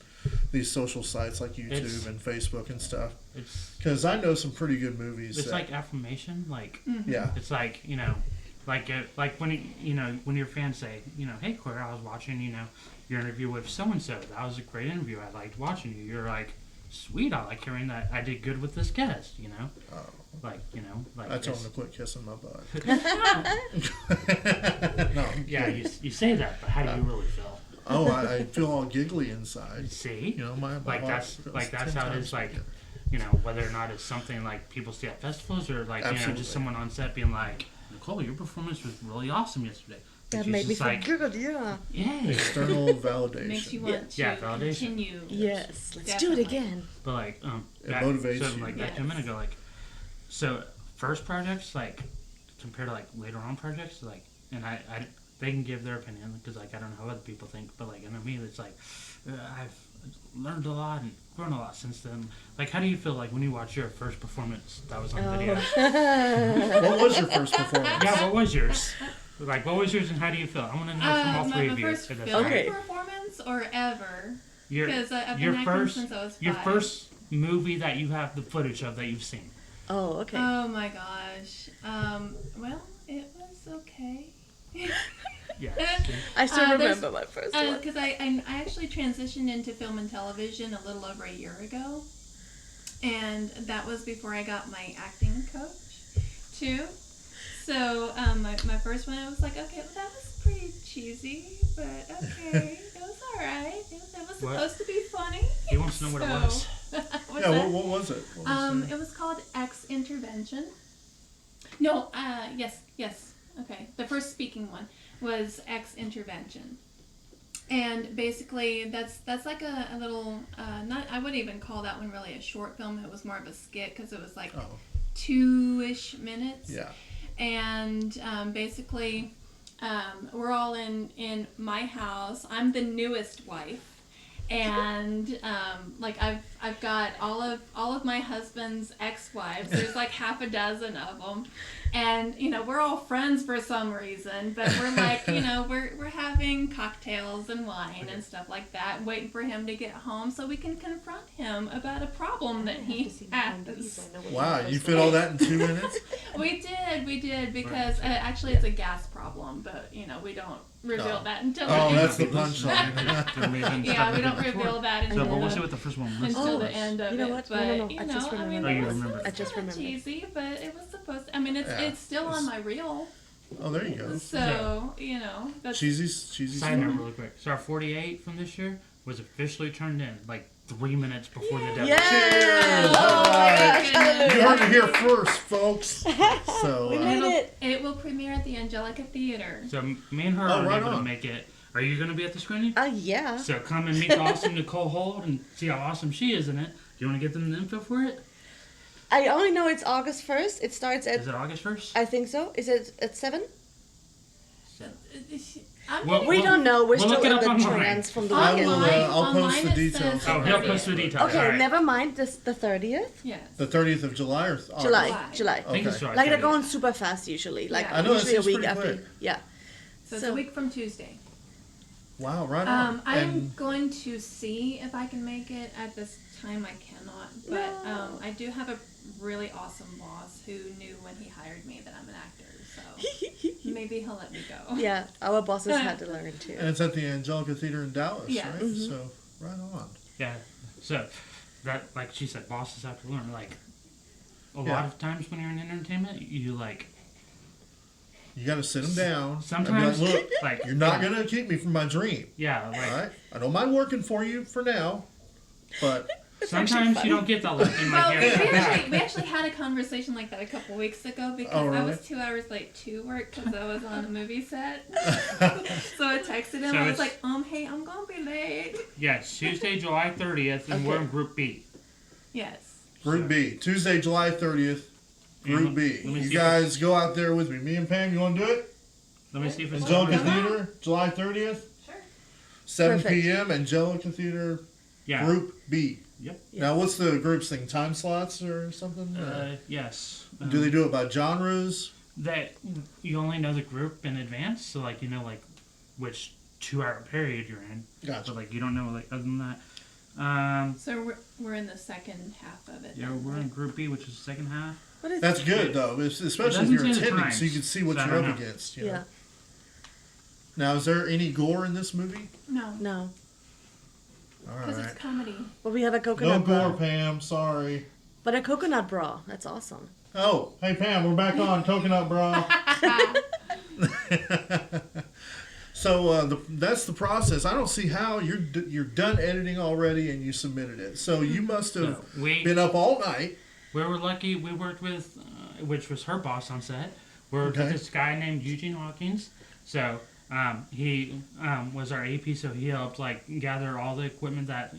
these social sites like YouTube
It's-
and Facebook and stuff?
it's
Because I know some pretty good movies.
it's
that-
like affirmation. Like
yeah.
it's like like when when your fans say hey Claire, I was watching your interview with so and so. That was a great interview. I liked watching you. You're like, sweet. I like hearing that I did good with this guest.
Oh.
Like
I told him to quit kissing my butt. No. I'm
Yeah,
kidding.
you say that, but how do you really feel?
Oh, I feel all giggly inside.
See,
My
like
heart
that's
feels
like that's
10
how it
times
is. Like
bigger.
whether or not it's something like people see at festivals or like
Absolutely.
just someone on set being like, Nicole, your performance was really awesome yesterday.
That
She's
made me
just
feel
like,
good, yeah.
yeah.
External validation.
Makes you want to
Yeah, validation.
continue.
Yes, let's do it
Definitely.
again.
But like,
It motivates
so
you.
like back to a minute ago, like, so first projects like compared to like later on projects, like, and I they can give their opinion because like I don't know how other people think, but like, and I mean, it's like I've learned a lot and grown a lot since then. Like, how do you feel like when you watch your first performance that was on video?
What was your first performance?
Yeah, what was yours? Like, what was yours and how do you feel? I want to know from all three
my
of you.
first
if that's
film
all right.
Okay.
performance or ever?
Your,
Because I've
your
been acting
first,
since I was 5.
your first movie that you have the footage of that you've seen.
Oh, okay.
Oh my gosh. Well, it was okay.
Yeah.
I still
there's-
remember my first one.
Because I actually transitioned into film and television a little over a year ago. And that was before I got my acting coach, too. So my first one, I was like, okay, well, that was pretty cheesy, but okay, it was all right. It was
What?
supposed to be funny.
He wants to know what it was.
What's
Yeah,
that?
what was it? What was
It was called X Intervention. No, yes. Okay, the first speaking one was X Intervention, and basically that's like a little I wouldn't even call that one really a short film. It was more of a skit because it was like
Oh,
2-ish minutes.
yeah.
And basically, we're all in my house. I'm the newest wife, and like I've got all of my husband's ex-wives. There's like half a dozen of them, and we're all friends for some reason. But we're like we're having cocktails and wine and stuff like that, waiting for him to get home so we can confront him about a problem that he has.
Wow, you fit all that in 2 minutes?
We did because actually it's a gas problem, but we don't reveal
Oh.
that until
Oh,
the
that's the
end.
punchline.
Yeah, we don't reveal that
So,
until,
but we'll see what the first one was.
until the end of
You know
it.
what?
But
No, I just
I mean,
remembered.
Oh, you
it was,
remember.
it was
I just
kinda
remembered.
cheesy, but it was supposed to. I mean, it's
Yeah.
it's still on my reel,
Oh, there you go.
so that's
Cheesy
Side note,
story.
really quick. So our 48 from this year was officially turned in like 3 minutes before the deadline.
Yes!
Oh my
You
goodness.
heard it here first, folks. So,
We made it.
It will premiere at the Angelica Theater.
So me and her
Oh,
are
right
able to
on.
make it. Are you going to be at the screening?
Yeah.
So come and meet the awesome Nicole Holt and see how awesome she is in it. Do you want to get them the info for it?
I only know it's August 1st. It starts at,
Is it August 1st?
I think so. Is it at 7?
I'm
Well,
getting-
We don't know. We're
we'll
still
look it
in
up
the
online.
trance from the
I
weekend.
will, I'll post the
it
details.
says
Oh, he'll
30th.
post the details.
Okay,
All right.
never mind. The 30th?
Yes.
the 30th of July or August?
July.
I think it's
Okay.
July
Like they're
30th.
going super fast usually. Like
Yeah.
I know, it
usually a
seems
week
pretty
after.
quick.
Yeah.
So it's
So-
a week from Tuesday.
Wow, right on.
I'm
And
going to see if I can make it. At this time, I cannot. But
No.
I do have a really awesome boss who knew when he hired me that I'm an actor. So maybe he'll let me go.
Yeah, our bosses had to learn too.
and it's at the Angelica Theater in Dallas,
Yeah.
right?
Mm-hmm.
So, right on.
Yeah. So that, like she said, bosses have to learn. Like a
Yeah.
lot of times when you're in entertainment, you like
You got to sit them down.
sometimes
and be like, look,
like
you're not going to keep me from my dream.
Yeah, like
All right? I don't mind working for you for now, but
sometimes you don't get that lucky.
Well,
Like,
we actually had a conversation like that a couple weeks ago because
Oh,
I
really?
was 2 hours late to work because I was on a movie set. So I texted him.
So
I
it's-
was like, hey, I'm gonna be late.
yes, Tuesday, July 30th, and we're in Group B.
Yes.
Group B, Tuesday, July 30th, Group B.
Let me
You
see
guys go out there with me. Me and Pam, you want to do it?
Let me see if it's
Angelica
Come on.
Theater, July 30th.
Sure.
7
Perfect.
p.m. Angelica Theater,
Yeah.
Group B.
Yep.
Now, what's the groups thing? Time slots or something?
Yes.
Do they do it by genres?
That you only know the group in advance, so like you know like which 2-hour period you're in.
Gotcha.
But like you don't know like other than that.
So we're in the second half of it.
Yeah,
then,
we're
right?
in Group B, which is the second half.
What is
That's good, though, especially if
doesn't
you're
say the
attending,
times,
so you can see what
so I
you're
don't
up
know.
against. You know?
Yeah.
Now, is there any gore in this movie?
No,
No.
All
because
right.
it's comedy.
Well, we have a
No
coconut
gore,
bra.
Pam. Sorry.
But a coconut bra. That's awesome.
Oh, hey, Pam, we're back on Coconut Bra. So that's the process. I don't see how you're done editing already and you submitted it. So you must have
So we
been up all night.
we were lucky. We worked with, which was her boss on set. We worked
Okay.
with this guy named Eugene Hawkins. So he was our AP. So he helped like gather all the equipment that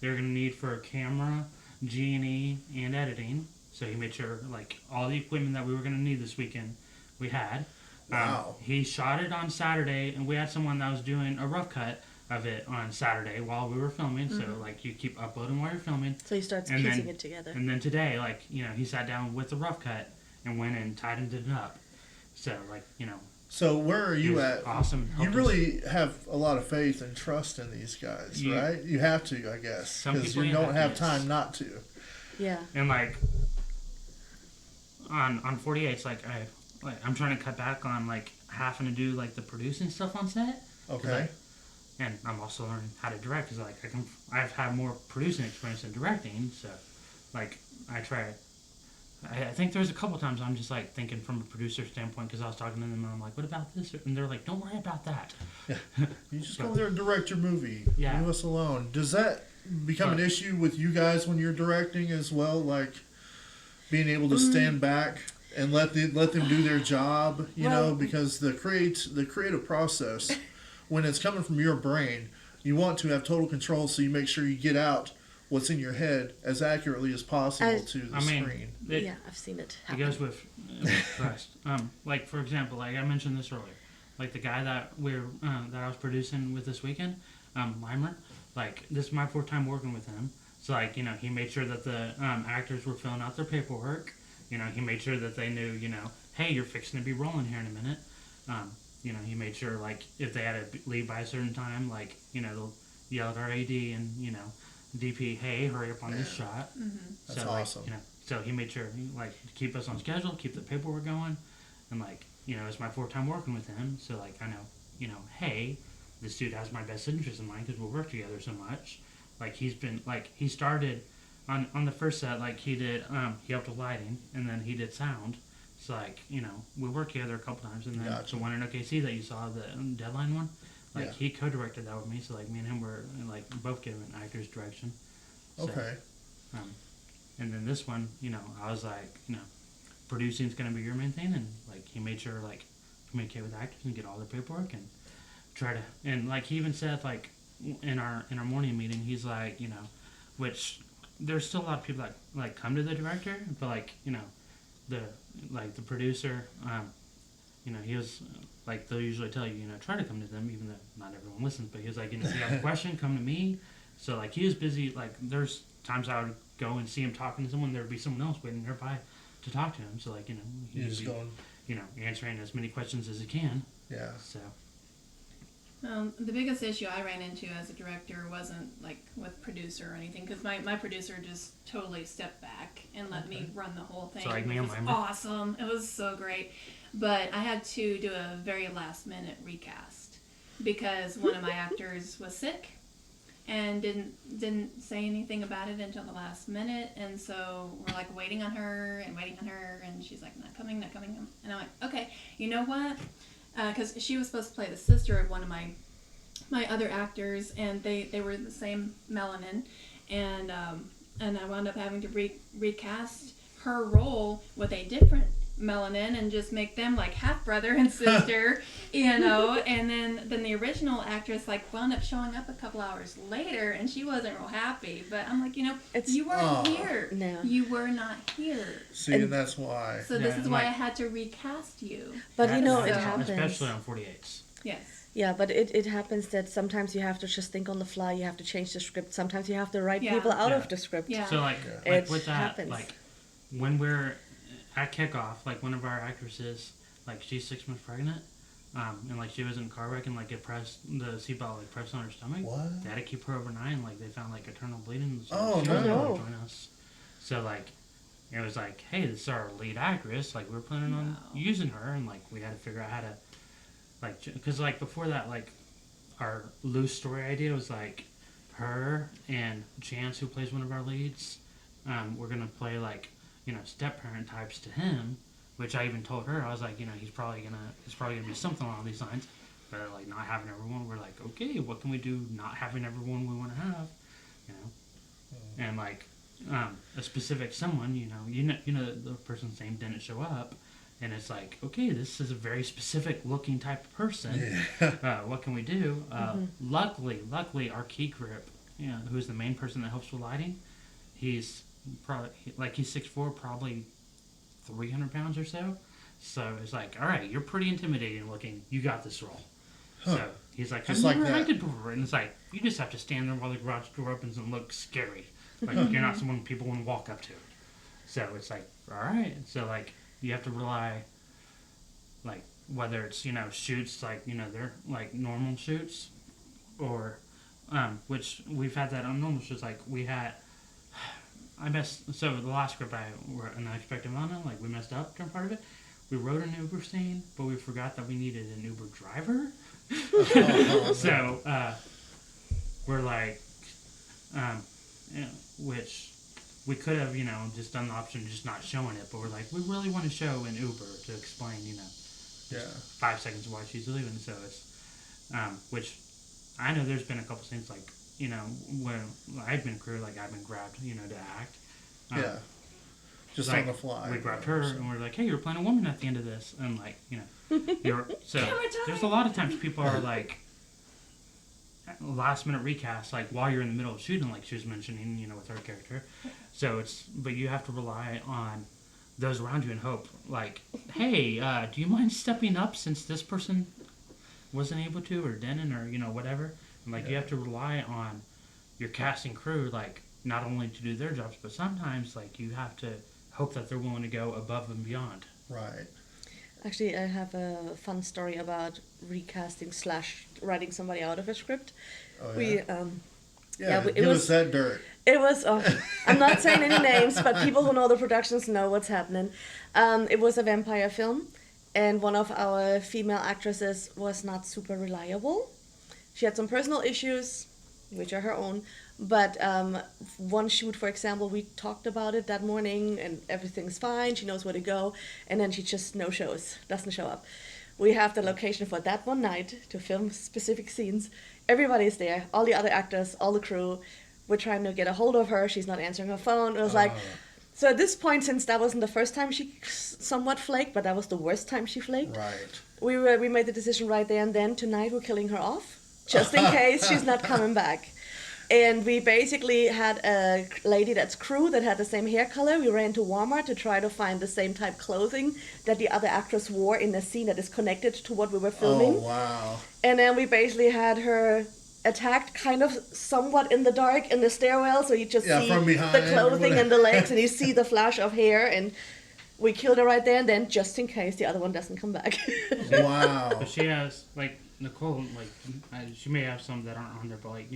they're gonna need for camera, G&E, and editing. So he made sure like all the equipment that we were gonna need this weekend we had.
Wow.
He shot it on Saturday, and we had someone that was doing a rough cut of it on Saturday while we were filming. So like you keep uploading while you're filming.
So he starts
And
piecing
then-
it together.
And then today, like, he sat down with the rough cut and went and tightened it up. So, like,
So where are
he
you
was
at?
awesome.
You
helped us.
really have a lot of faith and trust in these guys,
You-
right? You have to, I guess,
Some
because
people
you
you
don't
have
have
to,
time
yes.
not to.
Yeah.
And, like, on 48's, I'm trying to cut back on, like, having to do, like, the producing stuff on set. 'Cause,
Okay.
like, and I'm also learning how to direct because, like, I've had more producing experience than directing. So, like, I think there's a couple times I'm just, like, thinking from a producer standpoint because I was talking to them and I'm like, what about this? And they're like, don't worry about that.
You just go there and direct your movie.
Yeah.
Leave us alone. Does that become an issue with you guys when you're directing as well? Like being able to stand back and let them do their job, you know, because the creative process, when it's coming from your brain, you want to have total control, so you make sure you get out what's in your head as accurately as possible to the screen.
Yeah, I've seen it
It
happen.
goes with trust. Like for example, like I mentioned this earlier, like the guy that that I was producing with this weekend, Limer. Like this is my 4th time working with him. So like he made sure that the actors were filling out their paperwork. He made sure that they knew hey, you're fixing to be rolling here in a minute. He made sure like if they had to leave by a certain time, like they'll yell at our AD and DP, hey, hurry up on this shot.
That's
so,
awesome.
Like, so he made sure like to keep us on schedule, keep the paperwork going, and like it's my 4th time working with him, so like I know hey, this dude has my best interest in mind because we work together so much. Like he started on the first set, like he did he helped with lighting and then he did sound. So like we worked together a couple times, and then
Gotcha.
the one in OKC that you saw, the Deadline one, like
Yeah.
he co-directed that with me. So like me and him were like both given actors direction. So,
Okay.
And then this one, I was like, producing is going to be your main thing, and like he made sure like communicate with actors and get all their paperwork and try to, and like he even said like in our morning meeting, he's like, which there's still a lot of people that like come to the director, but like the producer, he was like they'll usually tell you, try to come to them, even though not everyone listens. But he was like, if you have a question, come to me. So like he was busy. Like there's times I would go and see him talking to someone. There would be someone else waiting nearby to talk to him. So like he
You're
would
just
be,
going,
answering as many questions as he can.
yeah.
So
The biggest issue I ran into as a director wasn't like with producer or anything, because my producer just totally stepped back and let me run the whole thing.
So like me
it
and
was
Lyman?
awesome. It was so great. But I had to do a very last minute recast because one of my actors was sick and didn't say anything about it until the last minute, and so we're like waiting on her, and she's like not coming, and I'm like, okay, you know what? Because she was supposed to play the sister of one of my other actors, and they were the same melanin, and I wound up having to recast her role with a different melanin and just make them like half brother and sister, and then the original actress like wound up showing up a couple hours later, and she wasn't real happy, but I'm like, you weren't here.
No.
You were not here.
See, and that's why.
So
Yeah,
this is
and
why
like-
I had to recast you.
But it
So-
happens.
especially on 48s.
Yes.
Yeah, but it happens that sometimes you have to just think on the fly. You have to change the script. Sometimes you have to write
Yeah.
people out
Yeah.
of the script.
Yeah.
So like
It
with that,
happens.
like when we're at kickoff, like one of our actresses, like she's 6 months pregnant, and like she was in a car wreck and like it pressed the seatbelt like pressed on her stomach.
What?
They had to keep her overnight and like they found like internal bleeding. So
Oh,
she wasn't
no.
able to join us. So like it was like, hey, this is our lead actress. Like we're planning on using her, and like we had to figure out how to like because like before that like our loose story idea was like her and Chance, who plays one of our leads, we're gonna play like step parent types to him, which I even told her I was like he's probably gonna be something along these lines, but like not having everyone. We're like, okay, what can we do not having everyone we want to have, and like a specific someone, the person's name didn't show up. And it's like, okay, this is a very specific looking type of person. What can we do? Luckily, our key grip, who's the main person that helps with lighting, he's probably he's 6'4", probably 300 pounds or so. So it's like, all right, you're pretty intimidating looking. You got this role.
Huh.
So he's like,
Just
I've
like
never
that.
acted before, and it's like you just have to stand there while the garage door opens and look scary. Like you're not someone people want to walk up to. So it's like, all right. So like you have to rely, like whether it's shoots like they're like normal shoots, or which we've had that on normal shoots. Like we had, so the last script I wrote an Unexpected Mana, like we messed up during part of it. We wrote an Uber scene, but we forgot that we needed an Uber driver. So we're like, which we could have, just done the option of just not showing it, but we're like, we really want to show an Uber to explain,
Yeah.
5 seconds why she's leaving. So it's, which I know there's been a couple scenes like, when I've been crew, like I've been grabbed, to act.
Yeah. Just
like,
on the fly.
We grabbed her and we're like, hey, you're playing a woman at the end of this, and like, so there's a lot of times people are like, last minute recast, like while you're in the middle of shooting, like she was mentioning, with her character. So but you have to rely on those around you and hope, like, hey, do you mind stepping up since this person wasn't able to or didn't or whatever. And like you have to rely on your casting crew, like not only to do their jobs, but sometimes like you have to hope that they're willing to go above and beyond.
Right.
Actually, I have a fun story about recasting / writing somebody out of a script.
Oh, yeah?
We
Yeah,
it
give
was
us that dirt.
It was, I'm not saying any names, but people who know the productions know what's happening. It was a vampire film, and one of our female actresses was not super reliable. She had some personal issues, which are her own, but one shoot, for example, we talked about it that morning, and everything's fine, she knows where to go, and then she just no-shows, doesn't show up. We have the location for that one night to film specific scenes. Everybody's there, all the other actors, all the crew. We're trying to get a hold of her. She's not answering her phone. It was like, so at this point, since that wasn't the first time she somewhat flaked, but that was the worst time she flaked.
Right.
We made the decision right there and then. Tonight we're killing her off, just in case she's not coming back. And we basically had a lady that's crew that had the same hair color. We ran to Walmart to try to find the same type clothing that the other actress wore in the scene that is connected to what we were filming.
Oh, wow.
And then we basically had her attacked kind of somewhat in the dark in the stairwell, so you just see
from behind,
the clothing and the legs, and you see the flash of hair, and we killed her right there and then, just in case the other one doesn't come back.
Wow.
But she has, like, Nicole, like, she may have some that aren't on there, but, like,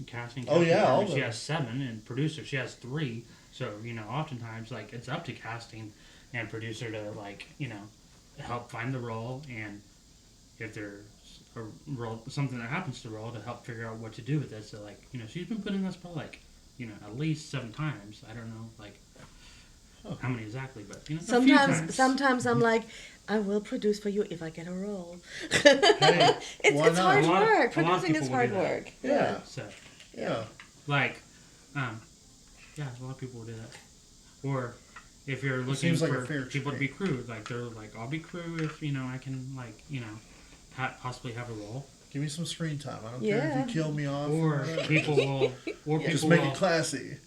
casting.
Oh, yeah, all
she
of them.
has 7, and producer, she has 3. So, oftentimes, like, it's up to casting and producer to, like, help find the role, and if there's a role, something that happens to the role, to help figure out what to do with it. So, like, she's been put in this spot, like, at least 7 times. I don't know, like, how many exactly, but, a few times.
Sometimes I'm like, I will produce for you if I get a role.
Hey, why
it's hard
not?
work.
A lot of
Producing is
people
hard
do that.
work.
Yeah.
So,
Yeah.
like, yeah, a lot of people will do that. Or if you're looking
seems like a
for
fair
people to
trade.
be crew, like, they're like, I'll be crew if, I can, like, possibly have a role.
Give me some screen time. I don't care
Yeah.
if you kill me off.
Or
whatever.
people will, or
Just
people
make
will,
it classy.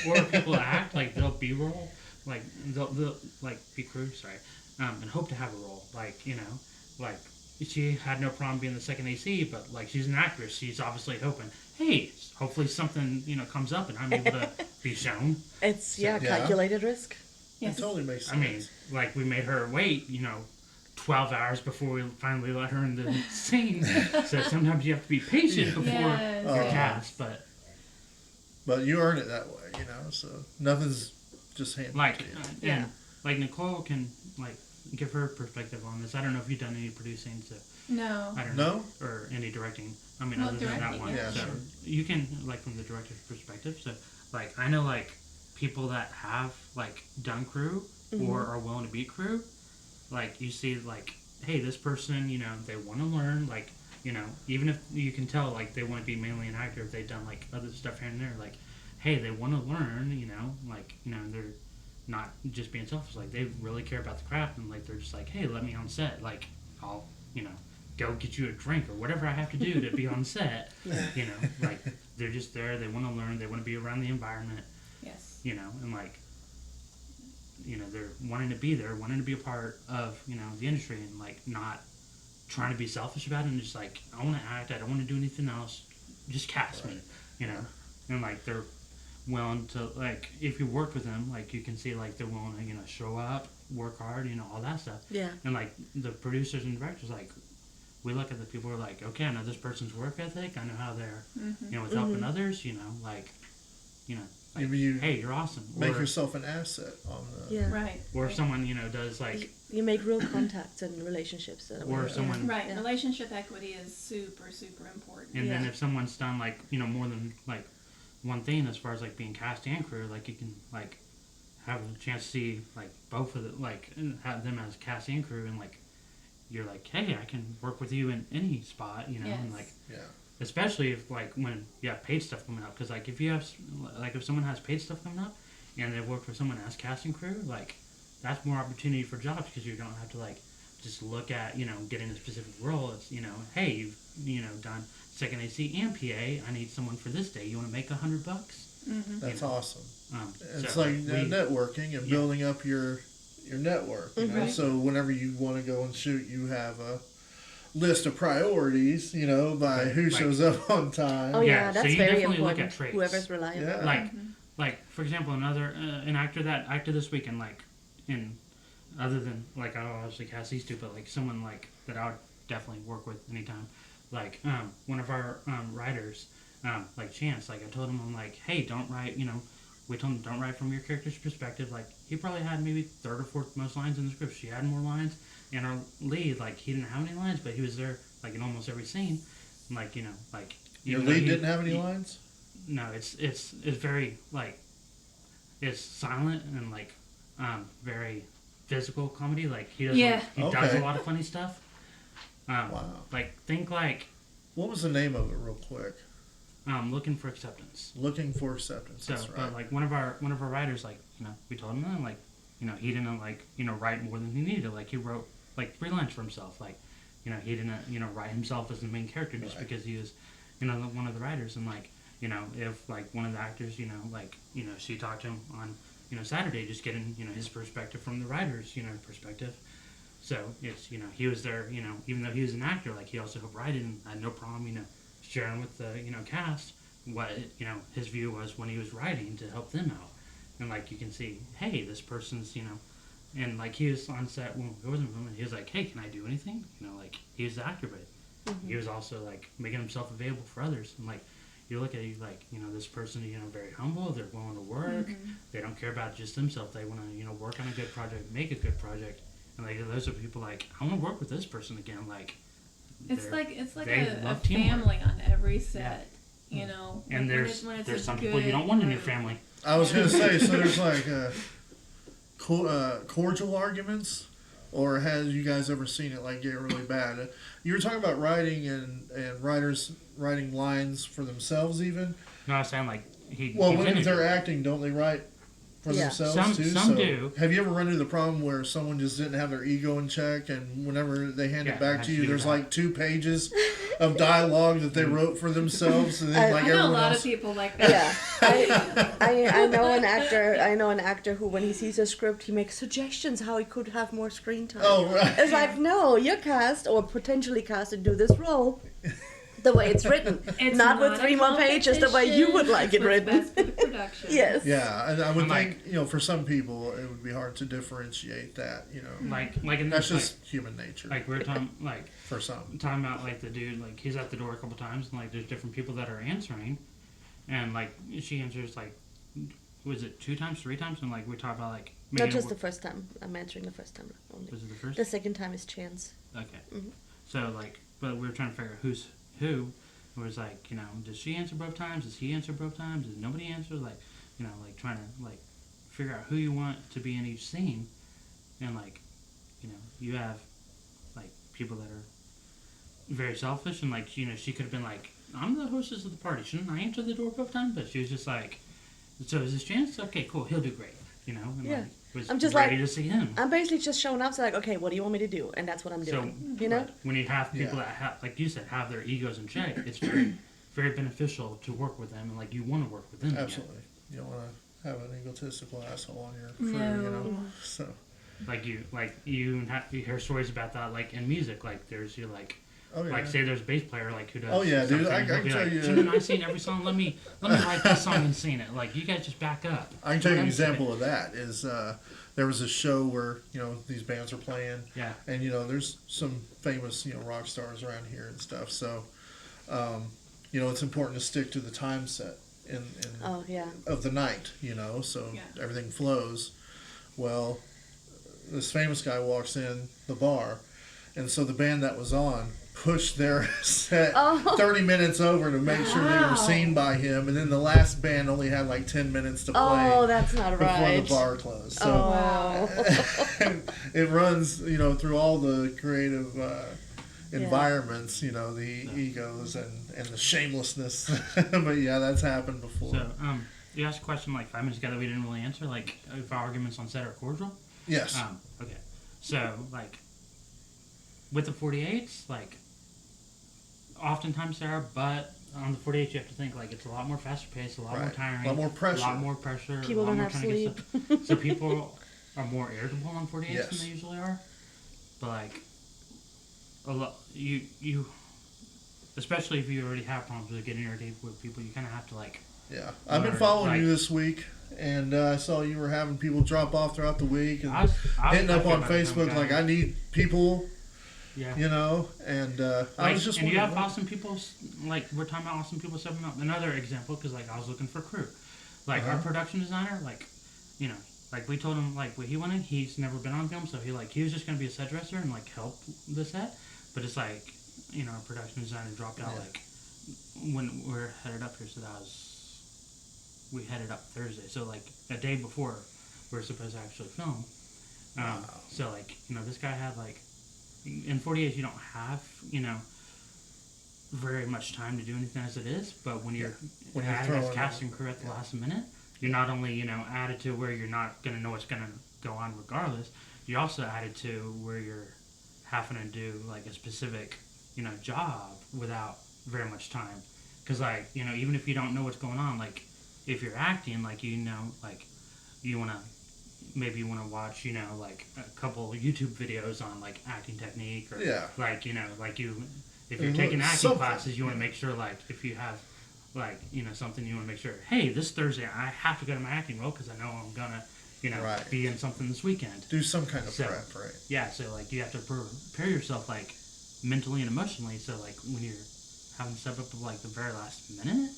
or people act like they'll B-roll, like they'll like be crew, sorry, and hope to have a role, like like she had no problem being the second AC, but like she's an actress, she's obviously hoping, hey, hopefully something comes up and I'm able to be shown.
It's
Yeah.
calculated risk.
Yes.
It totally makes
I
sense.
mean, like we made her wait, 12 hours before we finally let her in the scene. So sometimes you have to be patient before
Yes.
you're
Oh.
cast, but.
But you earn it that way, so nothing's just handed
Like,
to you.
and like Nicole can give her perspective on this. I don't know if you've done any producing, so
No.
I don't
No?
know, or any directing. I mean,
Well,
other than that
directing,
one,
yeah.
so
Sure.
you can from the director's perspective. So I know people that have done crew or are willing to be crew. You see hey, this person, they want to learn. Even if you can tell they want to be mainly an actor, if they've done other stuff here and there, hey, they want to learn. They're not just being selfish. They really care about the craft, and they're just hey, let me on set. I'll go get you a drink or whatever I have to do to be on set. They're just there. They want to learn. They want to be around the environment.
Yes.
And they're wanting to be there, wanting to be a part of the industry, and not trying to be selfish about it, and just I want to act. I don't want to do anything else. Just cast me. And they're willing to if you work with them, you can see they're willing to show up, work hard, all that stuff.
Yeah.
And the producers and directors we look at the people who are okay, I know this person's work ethic, I know how they're with helping others,
Maybe you
hey, you're awesome.
make
or,
yourself an asset on the.
Yeah.
Right.
or if
right.
someone does
You make real contacts and relationships.
or if someone
Right.
Yeah.
Relationship equity is super, super important.
and then
Yeah.
if someone's done more than one thing as far as being cast and crew, you can have a chance to see both of the and have them as cast and crew, and you're hey, I can work with you in any spot, and
Yes.
Yeah.
especially if when you have paid stuff coming up, because if you have if someone has paid stuff coming up and they've worked with someone as casting crew, that's more opportunity for jobs, because you don't have to just look at getting a specific role. It's hey, you've done second AC and PA, I need someone for this day, you want to make $100?
That's awesome. It's
So,
networking and building up your network.
Right.
So whenever you want to go and shoot, you have a list of priorities. By who shows up on time.
Oh
Yeah,
yeah,
so
that's
you
very
definitely look
important.
at traits.
Whoever's reliable.
Yeah.
For example, an actor that acted this weekend, in other than I'll obviously cast these two, but someone that I would definitely work with anytime, one of our writers, Chance, I told him, I'm hey, don't write, we told him don't write from your character's perspective. He probably had maybe third or fourth most lines in the script. She had more lines, and our lead, he didn't have any lines, but he was there in almost every scene,
Your
even though
lead
he-
didn't have any
he-
lines.
No, it's very it's silent and very physical comedy. He does
Yeah.
he does
Okay.
a lot of funny stuff.
Wow.
Think
What was the name of it, real quick?
Looking for acceptance.
Looking for acceptance.
So,
That's right.
but one of our writers, we told him that he didn't write more than he needed. He wrote 3 lines for himself. He didn't write himself as the main character just
Right.
because he was one of the writers. And if one of the actors she talked to him on Saturday, just getting his perspective from the writer's perspective. So it's he was there, even though he was an actor, he also helped write it, and had no problem sharing with the cast what his view was when he was writing to help them out. And you can see, hey, this person's and he was on set when it wasn't filming, he was hey, can I do anything? He was the actor, but he was also making himself available for others. And you look at it this person, very humble, they're willing to work, they don't care about just themselves, they want to work on a good project, make a good project. And those are people I want to work with this person again.
It's
they're-
like
they
a
love teamwork.
family on every set.
And
when
there's
it's
there's
a
some people you don't
good
want in your
group.
family.
I was gonna say, so there's cordial arguments, or has you guys ever seen it get really bad? You were talking about writing and writers writing lines for themselves even.
No, I was saying
Well,
he
when
didn't
they're
do it.
acting, don't they write for
Yeah.
themselves too.
Some
so
do.
Have you ever run into the problem where someone just didn't have their ego in check, and whenever they hand it
Yeah,
back
I
to you,
do
there's
that.
like 2 pages of dialogue that they wrote for themselves, and then like
I know a
everyone
lot
else.
of people like that.
Yeah, I know an actor. I know an actor who, when he sees a script, he makes suggestions how he could have more screen time.
Oh right.
It's like, no, you're cast or potentially cast to do this role the way it's written,
It's
not with
a
3 more pages the way you would like it
competition.
written.
It's what's best for the production.
Yes.
Yeah, and I would
I'm
think for some people it would be hard to differentiate that.
Like in
That's
this,
just human nature
like we're talking
for some.
talking about like the dude, like he's at the door a couple times, and like there's different people that are answering, and like she answers like, was it 2 times, 3 times, and like we talk about like
Not
making it
just the
work-
first time. I'm answering the first time only.
was it the first?
The second time is chance.
Okay.
Mhm.
So like, but we were trying to figure out who's who. It was like, does she answer both times? Does he answer both times? Does nobody answer? Like, like trying to like figure out who you want to be in each scene, and like, you have like people that are very selfish, and like, she could have been like, I'm the hostess of the party. Shouldn't I answer the door both times? But she was just like, so is this Chance? Okay, cool. He'll do great. And
Yeah.
like, was
I'm just
ready
like-
to see him.
I'm basically just showing up, so like, okay, what do you want me to do? And that's what I'm
So,
doing. You know?
but when you have people
Yeah.
that have, like you said, have their egos in check, it's very, very beneficial to work with them, and like you want to work with them.
Absolutely, you don't want to have an egotistical asshole on your crew.
No.
So
Again. Like you hear stories about that, like in music. Like there's
oh yeah.
like say there's a bass player like who does.
Oh, yeah, dude,
something,
I
he'll
can
be
tell
like,
you-
Shouldn't I sing every song? Let me write this song and sing it. Like you guys just back up.
I can tell you an
What I'm
example of that is there was a show where these bands are playing,
Yeah.
and there's some famous rock stars around here and stuff. So it's important to stick to the time set in
Oh, yeah.
of the night, so
Yeah.
everything flows. Well, this famous guy walks in the bar, and so the band that was on pushed their set
Oh.
30 minutes over to make sure they
Wow.
were seen by him, and then the last band only had like 10 minutes to play
Oh, that's not
before
right.
the bar closed. So
Oh.
it runs, through all the creative environments, the egos and the shamelessness. But yeah, that's happened before.
So you asked a question like 5 minutes ago that we didn't really answer. Like if arguments on set are cordial.
Yes.
Okay. So like with the 48s, like oftentimes there are, but on the 48s you have to think like it's a lot more faster paced, a lot more
Right.
tiring,
A lot more pressure.
a lot more pressure.
People
a lot
don't
more
have
trying to get stuff. So people are more irritable on 48s
Yes.
than they usually are. But like a lot, you especially if you already have problems with getting irritated with people, you kind of have to like.
Yeah, I've been
Or,
following
like-
you this week, and I saw you were having people drop off throughout the week and
I was
hitting up
talking
on
about it,
Facebook
some
like,
guy.
I need people,
Yeah.
and I
Like,
was just
and you have
wondering.
awesome people, like we're talking about awesome people stepping up. Another example, because like I was looking for crew, like our
Uh-huh.
production designer, like like we told him like when he went in, he's never been on film, so he was just gonna be a set dresser and like help the set, but it's like our production designer dropped out
Yeah.
like when we're headed up here, so we headed up Thursday, so like a day before we're supposed to actually film.
Wow.
So like this guy had like in 48 you don't have very much time to do anything as it is, but when you're
When you're
added as
throwing
cast
in-
and crew at the
yeah.
last minute, you're not only added to where you're not going to know what's going to go on regardless, you're also added to where you're having to do like a specific job without very much time, because like even if you don't know what's going on, like if you're acting, like like you want to maybe you want to watch like a couple YouTube videos on like acting technique, or
Yeah.
like like you if you're
Mhm.
taking acting
Something,
classes, you want to
yeah.
make sure like if you have like something, you want to make sure, hey, this Thursday I have to go to my acting role because I know I'm gonna
Right.
be in something this weekend.
Do some kind of
So-
prep, right?
Yeah, so like you have to prepare yourself like mentally and emotionally, so like when you're having to step up to like the very last minute,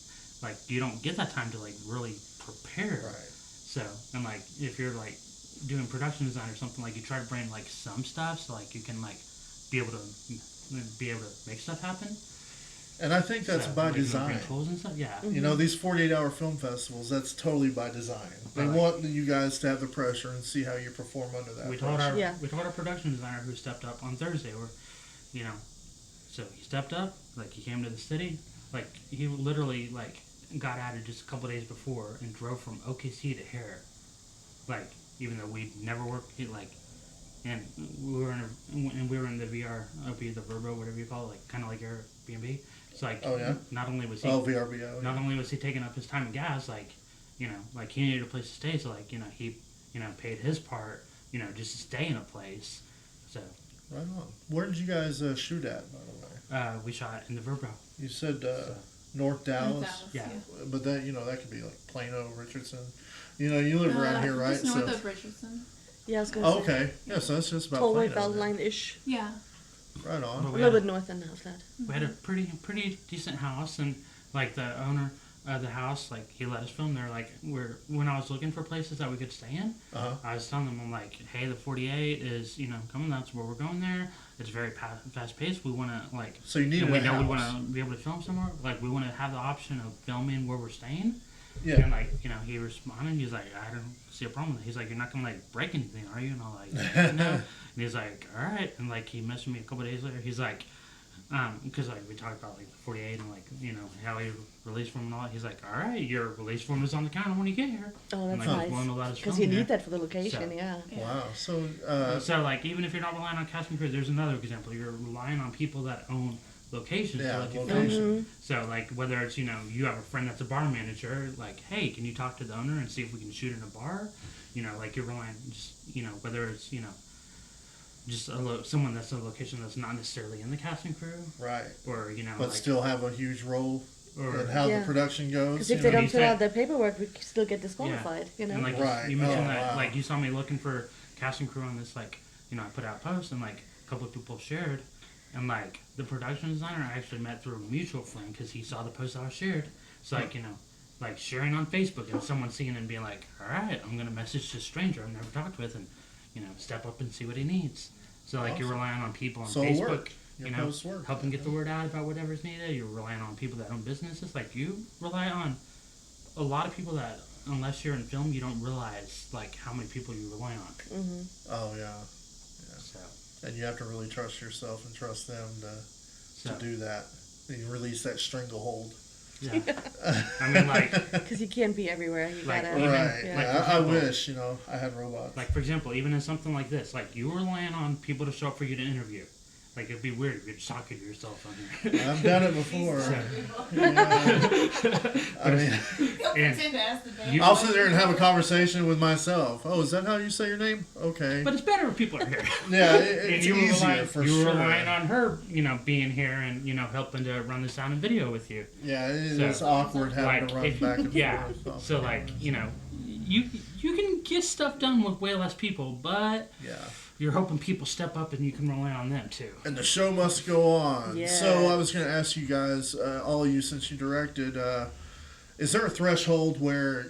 like you don't get that time to like really prepare.
Right.
So, and like if you're like doing production design or something, like you try to bring like some stuff so like you can like be able to make stuff happen.
And I think that's
So,
by
like, you
design.
bring tools and stuff. Yeah.
These 48-hour film festivals, that's totally by design. They
Right.
want you guys to have the pressure and see how you perform under that
We
pressure.
told our
Yeah.
production designer who stepped up on Thursday, where so he stepped up, like he came to the city, like he literally like got added just a couple days before and drove from OKC to here like even though we never worked, and we were in the VRBO, the Verbo, whatever you call it, like kind of like Airbnb. So like,
Oh, yeah?
not only was he
VRBO.
not only was he taking up his time and gas, like, like he needed a place to stay, so like, he, paid his part, just to stay in a place. So
Right on. Where did you guys shoot at, by the way?
we shot in the Verbo.
You said North Dallas.
Yeah.
But that that could be like Plano, Richardson. You live around here, right?
Just north of Richardson.
Yeah, I was going to
Oh, okay. Yeah, so that's just about
Tollway
Plano. then.
Beltline-ish.
Yeah.
Right on.
But
A
we
little
had
bit north end of that.
We had a pretty decent house, and like the owner of the house, like he let us film there. Like when I was looking for places that we could stay in, I was telling them, I'm like, hey, the 48 is coming. That's where we're going there. It's very fast paced. We want to like.
So you need
we
a
know we
house.
want to be able to film somewhere. Like we want to have the option of filming where we're staying.
Yeah.
And like he responded. He's like, I don't see a problem with it. He's like, you're not gonna like break anything, are you? And I'm like, no. And he's like, all right. And like he messaged me a couple days later. He's like, because like we talked about like the 48 and like how he released form and all that. He's like, all right, your release form is on the counter when you get here.
Oh, that's
and, like, he's willing to let
nice.
us
Because
film
you
here.
need that for the location,
So-
yeah.
Wow. So,
So like even if you're not relying on casting crew, there's another example. You're relying on people that own locations
Yeah,
to let you
location.
film. So like whether it's you have a friend that's a bar manager, like hey, can you talk to the owner and see if we can shoot in a bar? Like you're relying just whether it's just someone that's a location that's not necessarily in the casting crew,
right.
or
But
like,
still have a huge role
or
in how
Yeah.
the production goes.
Because if
you
they
know?
don't
He's
fill
like-
out their paperwork, we still get disqualified,
and like
Right.
you mentioned
Oh,
that
wow.
like you saw me looking for casting crew on this like I put out posts and like a couple of people shared, and like the production designer I actually met through a mutual friend because he saw the post I was shared. So like like sharing on Facebook and someone seeing it and being like, all right, I'm gonna message this stranger I've never talked with and step up and see what he needs. So like you're relying on people on
So it
Facebook,
worked. Your posts work.
helping get the word out about whatever's needed. You're relying on people that own businesses. Like you rely on a lot of people that, unless you're in film, you don't realize like how many people you rely on.
Mm-hmm.
Oh, yeah.
So,
And you have to really trust yourself and trust them
so
to do that. And you release that stranglehold.
yeah. I mean, like,
Because you can't be everywhere. You
Like,
gotta.
even-
Right.
yeah.
like,
Yeah,
for
I
example-
wish, I had robots.
like for example, even in something like this, like you relying on people to show up for you to interview. Like it'd be weird if you're just talking to yourself on here.
I've done it before.
So,
I mean,
and you,
I'll sit there and have a conversation with myself. Oh, is that how you say your name? Okay.
but it's better if people are here.
Yeah,
And
it's
you were
easier
relying,
for
you were
sure.
relying on her, being here and helping to run the sound and video with you.
Yeah, it
So,
is awkward having to run
if-
back and
yeah.
forth.
So like you can get stuff done with way less people, but
Yeah.
you're hoping people step up and you can rely on them too.
And the show must go on.
Yeah.
So I was going to ask you guys, all of you, since you directed, is there a threshold where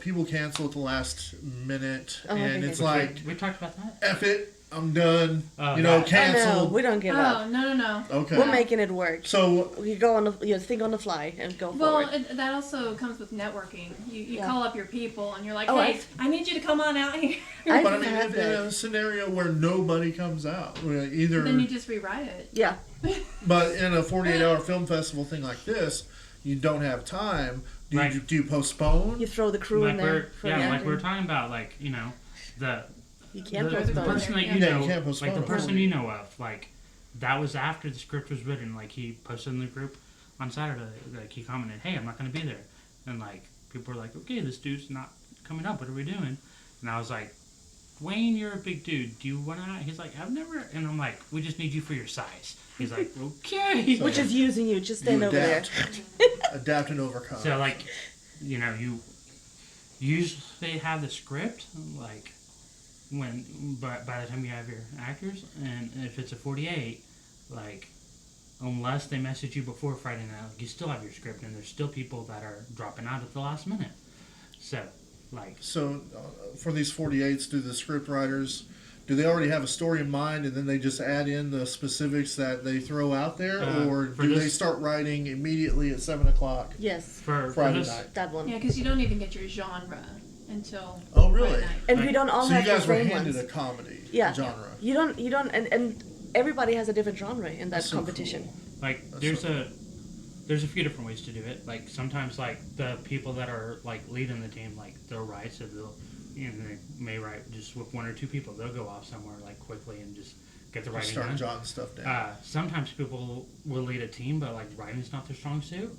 people cancel at the last minute,
Oh,
and
okay.
it's like,
We talked about that.
F it, I'm done.
Oh,
you
no.
know,
Oh,
canceled.
no, we don't give up.
Oh, no.
Okay.
We're making it work.
So
You go on the, think on the fly and go
Well,
forward.
that also comes with networking. You
Yeah.
call up your people and you're like,
Oh,
hey, I need you to come on out here.
I've
but I mean,
had
in a
that.
scenario where nobody comes out, where either.
Then you just rewrite it.
Yeah.
But in a 48-hour film festival thing like this, you don't have time. Do
Right.
you postpone?
You throw the crew
Like
in there. For the
like
acting.
we were talking about, like the
You can't
the
postpone.
person that you
Yeah, you
know,
can't postpone
like the
it.
person you know of, like that was after the script was written. Like he posted in the group on Saturday, like he commented, "Hey, I'm not going to be there," and like people were like, "Okay, this dude's not coming up. What are we doing?" And I was like, "Wayne, you're a big dude. Do you want to?" He's like, "I've never," and I'm like, "We just need you for your size." He's like, "Okay."
Which is using you. Just stand
You
over there.
adapt. Adapt and overcome.
So like, you usually have the script like by the time you have your actors, and if it's a 48, like unless they message you before Friday night, like, you still have your script, and there's still people that are dropping out at the last minute. So like,
So, for these 48s, do the script writers, do they already have a story in mind and then they just add in the specifics that they throw out there? Or
for
do they
this-
start writing immediately at 7 o'clock
Yes.
for
Friday
this,
night?
That one.
Yeah, because you don't even get your genre until
Oh, really?
Friday night.
And
Like-
we don't all
So you
have
guys
the
were
same
handed
ones.
a comedy
Yeah.
genre.
You don't, and everybody has a different genre in that
That's so
competition.
cool.
like
That's so
there's a few different ways to do it. Like sometimes like the people that are like leading the team, like they'll write, so they'll they may write just with 1 or 2 people. They'll go off somewhere like quickly and just get the writing
Start
done.
jotting stuff down.
Sometimes people will lead a team, but like writing's not their strong suit.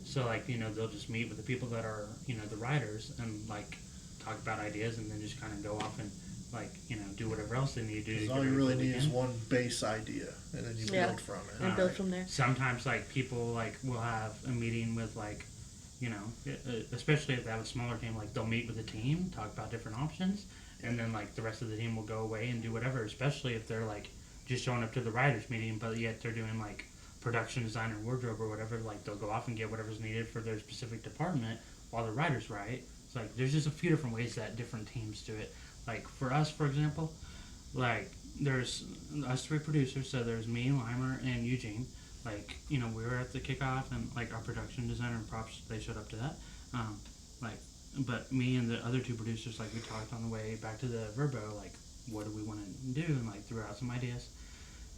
So like they'll just meet with the people that are the writers and like talk about ideas, and then just kind of go off and like do whatever else they need to do.
All you really need is one base idea, and then you build from it.
And build from there.
Sometimes like people like will have a meeting with like especially if they have a smaller team, like they'll meet with the team, talk about different options, and then like the rest of the team will go away and do whatever. Especially if they're like just showing up to the writers meeting, but yet they're doing like production design or wardrobe or whatever. Like they'll go off and get whatever's needed for their specific department while the writers write. It's like there's just a few different ways that different teams do it. Like for us, for example, like there's us 3 producers. So there's me, Limer, and Eugene. Like we were at the kickoff, and like our production designer and props, they showed up to that. But me and the other 2 producers, like we talked on the way back to the Verbo, like what do we want to do, and like threw out some ideas.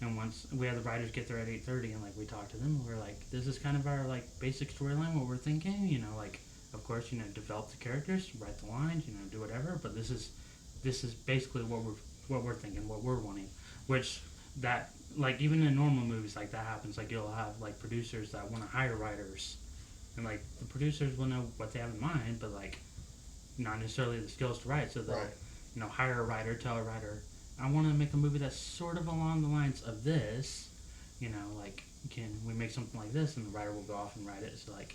And once we had the writers get there at 8:30, and like we talked to them, we were like, this is kind of our like basic storyline, what we're thinking. Like of course develop the characters, write the lines, do whatever. But this is basically what we're thinking, what we're wanting. Which that like even in normal movies like that happens. Like you'll have like producers that want to hire writers, and like the producers will know what they have in mind, but like not necessarily the skills to write. So they'll hire a writer, tell a writer, I want to make a movie that's sort of along the lines of this. Like can we make something like this? And the writer will go off and write it. So like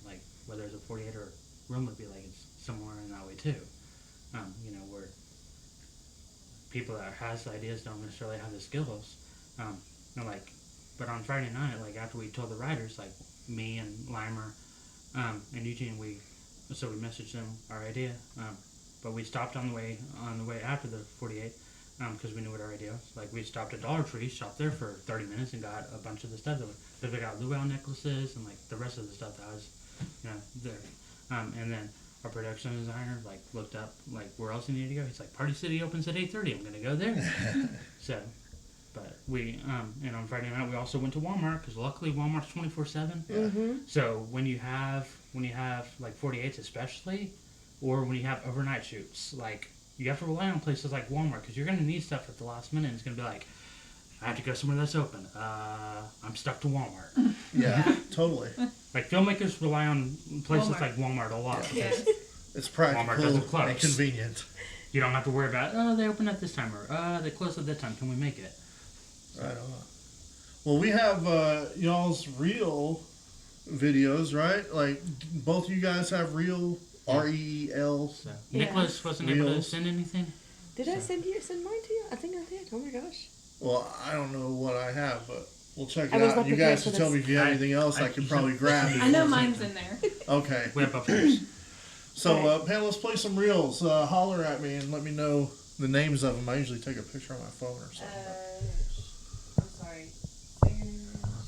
like whether it's a 48 or room would be like it's somewhere in that way too. Where people that has ideas don't necessarily have the skills. But on Friday night, like after we told the writers, like me and Limer, and Eugene, we messaged them our idea. But we stopped on the way after the 48, because we knew what our idea was. Like we stopped at Dollar Tree, shopped there for 30 minutes, and got a bunch of the stuff that we got luau necklaces and like the rest of the stuff that was, there. And then our production designer like looked up like where else he needed to go. He's like, Party City opens at 8:30. I'm gonna go there. So, but we and on Friday night we also went to Walmart, because luckily Walmart's 24/7. So when you have like 48s especially, or when you have overnight shoots, like you have to rely on places like Walmart, because you're gonna need stuff at the last minute. And it's gonna be like, I have to go somewhere that's open. I'm stuck to Walmart.
Yeah, totally.
Like filmmakers rely on places like Walmart a lot, because
It's
Walmart doesn't
practical
close.
and convenient.
You don't have to worry about, they open at this time, or they close at that time. Can we make it?
Right on. Well, we have y'all's reel videos, right? Like both of you guys have reel, REEL.
So Nicholas wasn't able to
Reels.
send anything.
Did I send mine to you? I think I did. Oh my gosh.
Well, I don't know what I have, but we'll check
I
it
was
out.
not
You
prepared
guys
for
can tell
this.
me if you have anything else I can probably grab.
I know mine's in there.
Okay.
We have upstairs.
So, panelists, play some reels. Holler at me and let me know the names of them. I usually take a picture on my phone or something.
I'm sorry.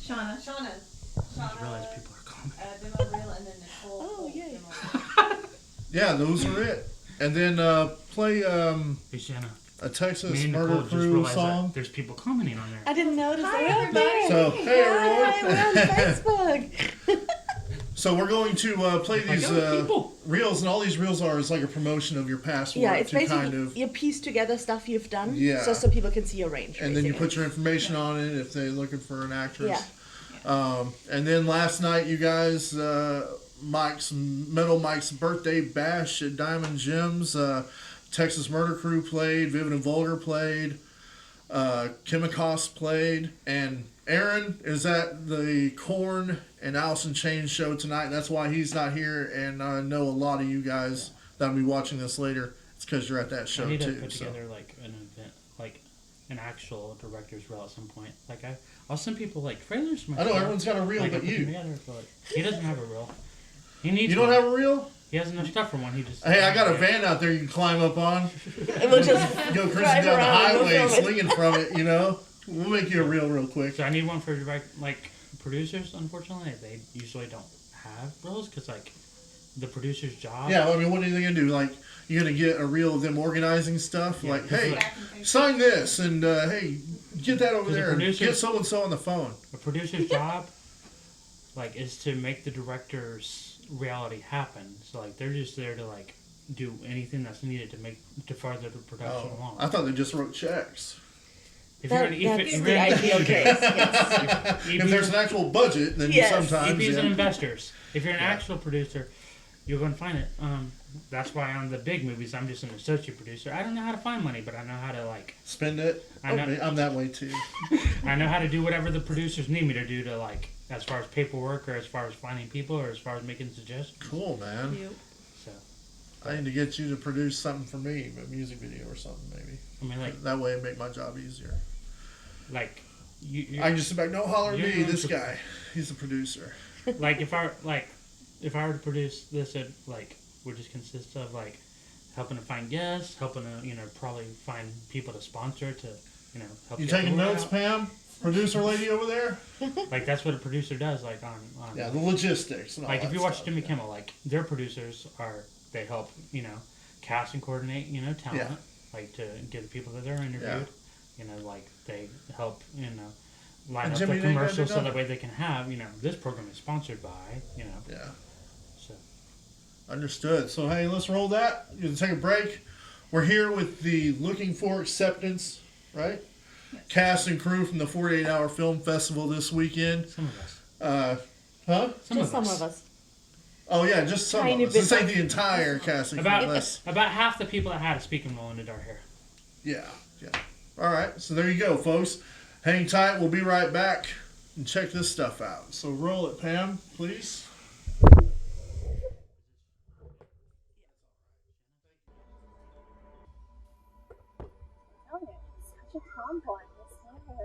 Shauna.
I just realized people are calling.
Demo reel, and then Nicole.
Oh, yay.
Yeah, those are it. And then play
Hey, Shanna.
a Texas
Me and
Murder
Nicole just
Crew
realized
song.
that there's people commenting on there.
I didn't notice
Hi,
they were out there.
So, hey everyone.
Hi, we're on Facebook.
So we're going to play these
people.
reels, and all these reels are is like a promotion of your past work
Yeah, it's
to
basically
kind of,
you piece together stuff you've done,
Yeah.
so people can see your range.
and then you
basically.
put your information on it if they're looking for an actress.
Yeah.
And then last night, you guys, Metal Mike's birthday bash at Diamond Gems. Texas Murder Crew played. Vivid and Vulgar played. Chemicos played. And Aaron is at the Korn and Alice in Chains show tonight. That's why he's not here. And I know a lot of you guys that'll be watching this later. It's because you're at that show
I need to
too.
put
So.
together like an event, like an actual director's reel at some point. Like I'll send people like trailers. For my
I know
show.
everyone's got a reel
Like, I
but
put them
you.
together, but like, he doesn't have a reel. He needs.
You don't
one.
have a reel?
He has enough stuff for one. He just.
Hey, I got a van out there you can climb up on.
And we'll just
Go cruising
drive
down the
around, we'll
highway
film it.
swinging from it, you know? We'll make you a reel real quick.
So I need one for like producers. Unfortunately, they usually don't have reels because like the producer's job.
Yeah, I mean, what are they going to do? Like, you're going to get a reel of them organizing stuff?
Yeah,
like,
this is
hey,
like-
sign this, and hey, get that over
'Cause the
there. And
producer-
get so-and-so on the phone.
A producer's job, like, is to make the director's reality happen. So like they're just there to like do anything that's needed to further the production along.
I thought they just wrote checks.
If
That's the ideal case. Yes.
If there's an actual budget, then
Yes.
sometimes.
If you're
yeah.
an investors, if you're an actual producer, you're going to find it. That's why on the big movies, I'm just an associate producer. I don't know how to find money, but I know how to like
Spend it.
I know-
I'm that way too.
I know how to do whatever the producers need me to do to like, as far as paperwork or as far as finding people or as far as making suggestions.
Cool, man.
So,
I need to get you to produce something for me, a music video or something, maybe.
I mean, like,
That way, it'd make my job easier.
you
I can just be like, no, holler at
you're
me.
going
This
to-
guy, he's a producer.
like if I were to produce this, it like would just consist of like helping to find guests, helping to probably find people to sponsor to help.
You
get
taking
the word
notes,
out.
Pam? Producer lady over there.
Like that's what a producer does. Like on
Yeah, the logistics. And all
like if
that
you watch
stuff,
Jimmy
yeah.
Kimmel, like their producers they help cast and coordinate talent,
Yeah.
like to get the people that they're interviewed. Like they help line
And
up
Jimmy,
the
they
commercials so
done-
that way they can have this program is sponsored by
Yeah.
so.
Understood. So hey, let's roll that. You can take a break. We're here with the Looking for Acceptance, right? Cast and crew from the 48-hour film festival this weekend.
Some of us.
Huh?
Just some of us.
Oh yeah, just some
Tiny
of us. This
bit
ain't the entire cast and crew.
About
unless-
about half the people that had a speaking role ended our hair.
Yeah. All right. So there you go, folks. Hang tight. We'll be right back and check this stuff out. So roll it, Pam, please.
Such a tomboy. It's never.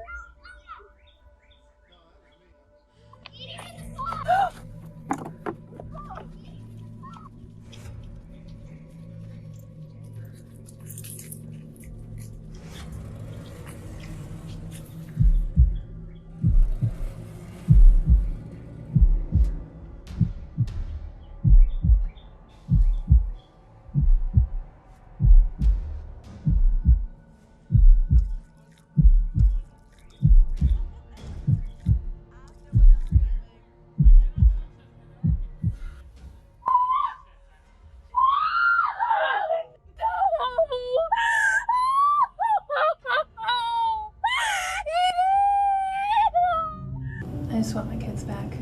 I just want my kids back.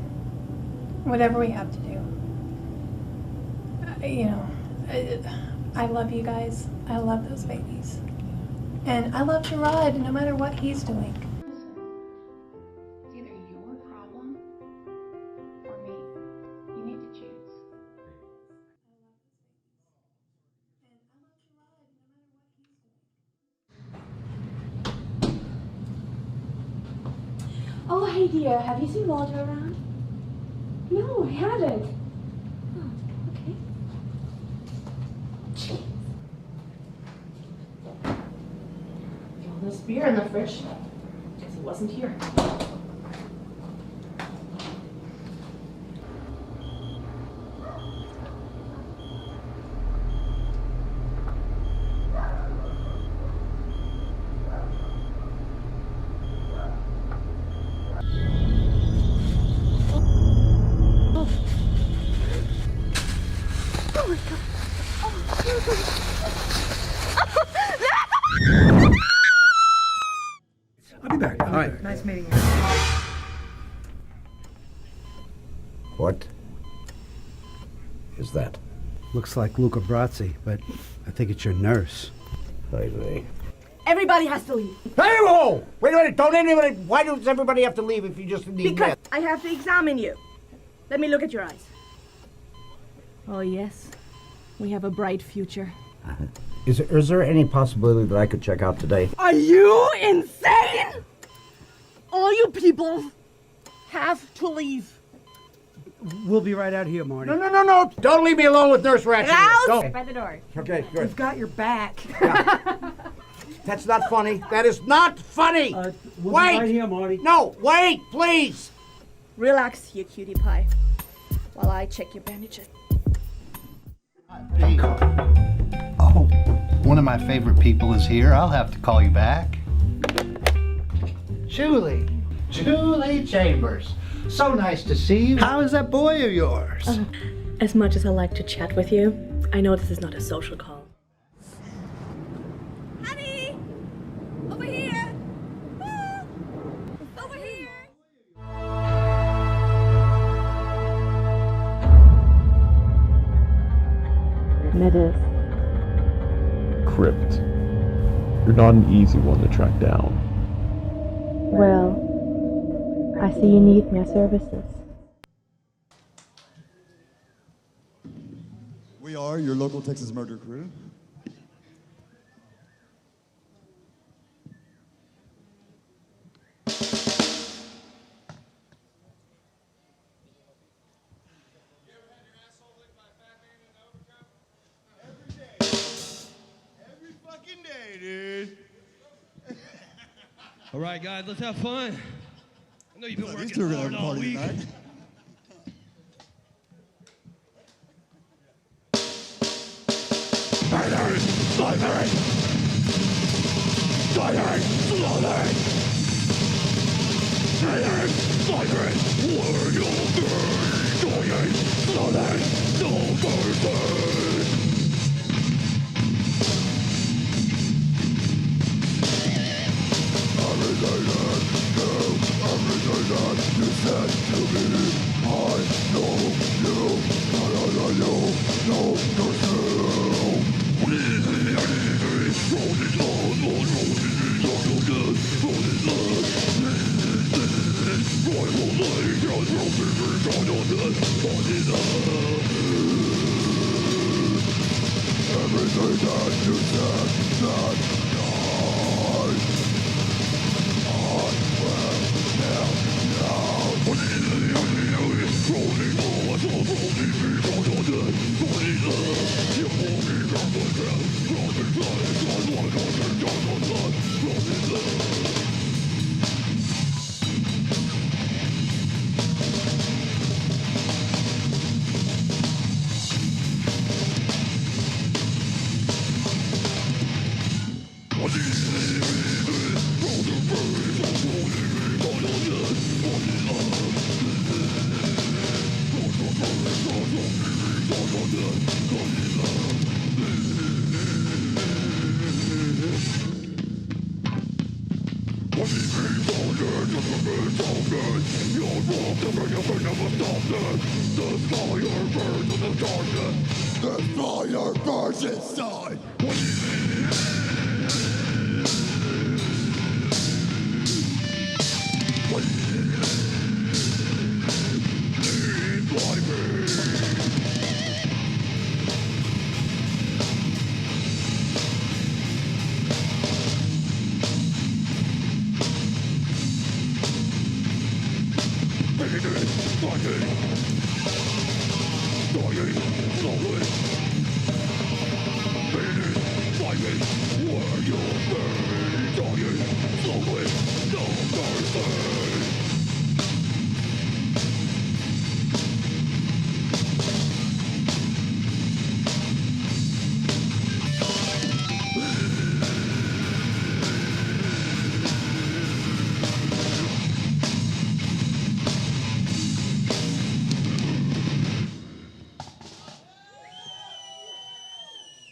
Whatever we have to do. I love you guys. I love those babies. And I love Gerard no matter what he's doing. It's either your problem or me. You need to choose. And I love Gerard no matter what he's doing.
Oh, hey dear, have you seen Walter around? No, I haven't. Oh, okay. Well, there's beer in the fridge. Guess he wasn't here.
I'll be back. All right.
Nice meeting you.
What is that?
Looks like Luca Brazzi, but I think it's your nurse.
Hey.
Everybody has to leave.
Hey, whoa! Wait a minute, don't anybody... Why does everybody have to leave if you just need
Because
rest?
I have to examine you. Let me look at your eyes. Oh, yes. We have a bright future.
Is there any possibility that I could check out today?
Are you insane? All you people have to leave.
We'll be right out here, Marty.
No! Don't leave me alone with Nurse Ratchet.
Out!
Don't.
By the door.
Okay, good.
We've got your back.
That's not funny. That is not funny!
We'll
Wait!
be right here, Marty.
No, wait, please!
Relax, you cutie pie, while I check your bandages.
Oh, one of my favorite people is here. I'll have to call you back. Julie Chambers. So nice to see you. How is that boy of yours?
As much as I like to chat with you, I know this is not a social call.
Honey! Over here! Ah! Over here!
It is.
Crypt. You're not an easy one to track down.
Well, I see you need my services.
We are your local Texas murder crew.
Every fucking day, dude.
All right, guys, let's have fun. I know you've been
These two are
working
gonna have
hard
a
all
party
week.
tonight.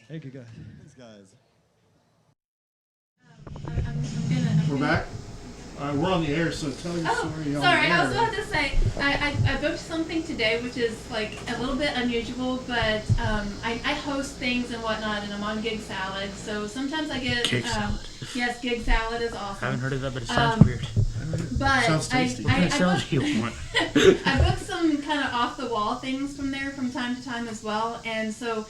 Thank you, guys.
Thanks, guys.
We're back. All right, we're on the air, so tell your story on the
Sorry,
air.
I also have to say, I booked something today, which is like a little bit unusual, but I host things and whatnot, and I'm on Gig Salad, so sometimes I get
Gig Salad.
Yes, Gig Salad is awesome.
I haven't heard of that, but it sounds weird.
But
Sounds tasty.
What kind of salad do you want?
I booked some kind of off the wall things from there from time to time as well, and so.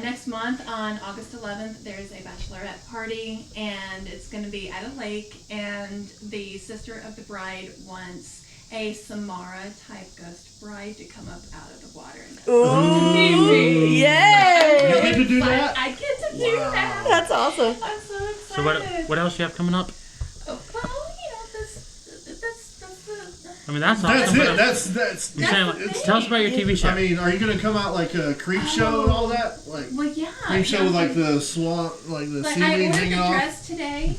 Next month on August 11th, there's a bachelorette party, and it's going to be at a lake, and the sister of the bride wants a Samara-type ghost bride to come up out of the water.
Ooh, yay!
You get to do that?
I get to do that.
That's awesome.
I'm so excited.
So what else do you have coming up?
Oh, well, you know, that's the...
I mean, that's
That's
awesome.
it.
but
That's
I'm saying, like, tell us about your TV show.
I mean, are you gonna come out like a creep show and all that? Like
Well, yeah.
creep show with like the swan, like the
Like, I
seaweed
ordered
hanging
the
off.
dress today.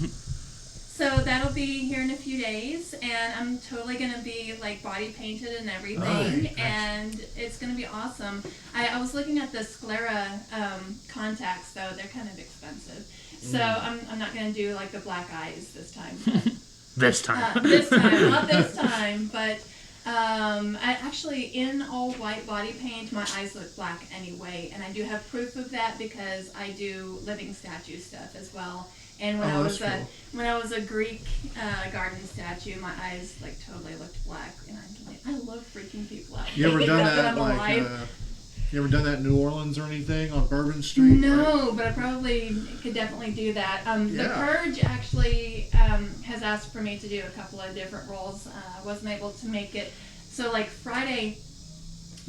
So that'll be here in a few days, and I'm totally gonna be like body painted and everything,
Nice.
and it's gonna be awesome. I was looking at the sclera contacts, though they're kind of expensive, so I'm not gonna do like the black eyes this time.
This time.
This time, not this time, but I actually in all white body paint, my eyes look black anyway, and I do have proof of that because I do living statue stuff as well. And when when I was a Greek garden statue, my eyes like totally looked black, and I love freaking people out.
You ever done that?
I'm alive.
You ever done that in New Orleans or anything on Bourbon Street?
No, but I probably could definitely do that. The Purge actually has asked for me to do a couple of different roles. I wasn't able to make it. So like Friday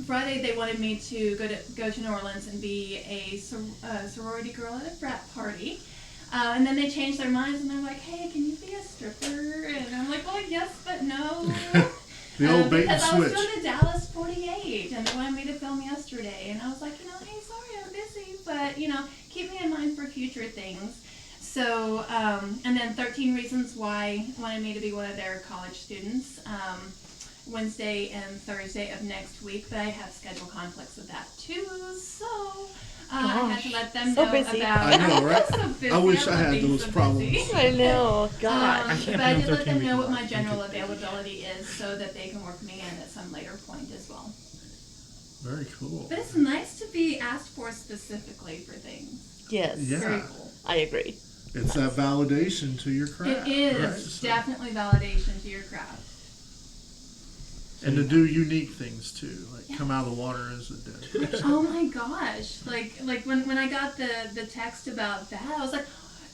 they wanted me to go to New Orleans and be a sorority girl at a frat party. And then they changed their minds and they're like, hey, can you be a stripper? And I'm like, well, yes, but no.
The old bait and
because I was
switch.
doing the Dallas 48 and they wanted me to film yesterday. And I was like, hey, sorry, I'm busy. But, keep me in mind for future things. So, and then 13 Reasons Why wanted me to be one of their college students. Wednesday and Thursday of next week. But I have schedule conflicts with that too. So... I had to let them know
busy.
about.
I know, right?
So busy.
I wish I
love
had
being
those
so
problems.
busy.
I know, God.
But I did let them know what my general availability is, so that they can work me in at some later point as well.
Very cool.
But it's nice to be asked for specifically for things.
Yes.
Yeah.
Very cool.
I agree.
It's that validation to your craft.
It is
right? So-
definitely validation to your craft.
And to do unique things too, like come out of the water as a dead fish.
Oh my gosh! Like when I got the text about that, I was like,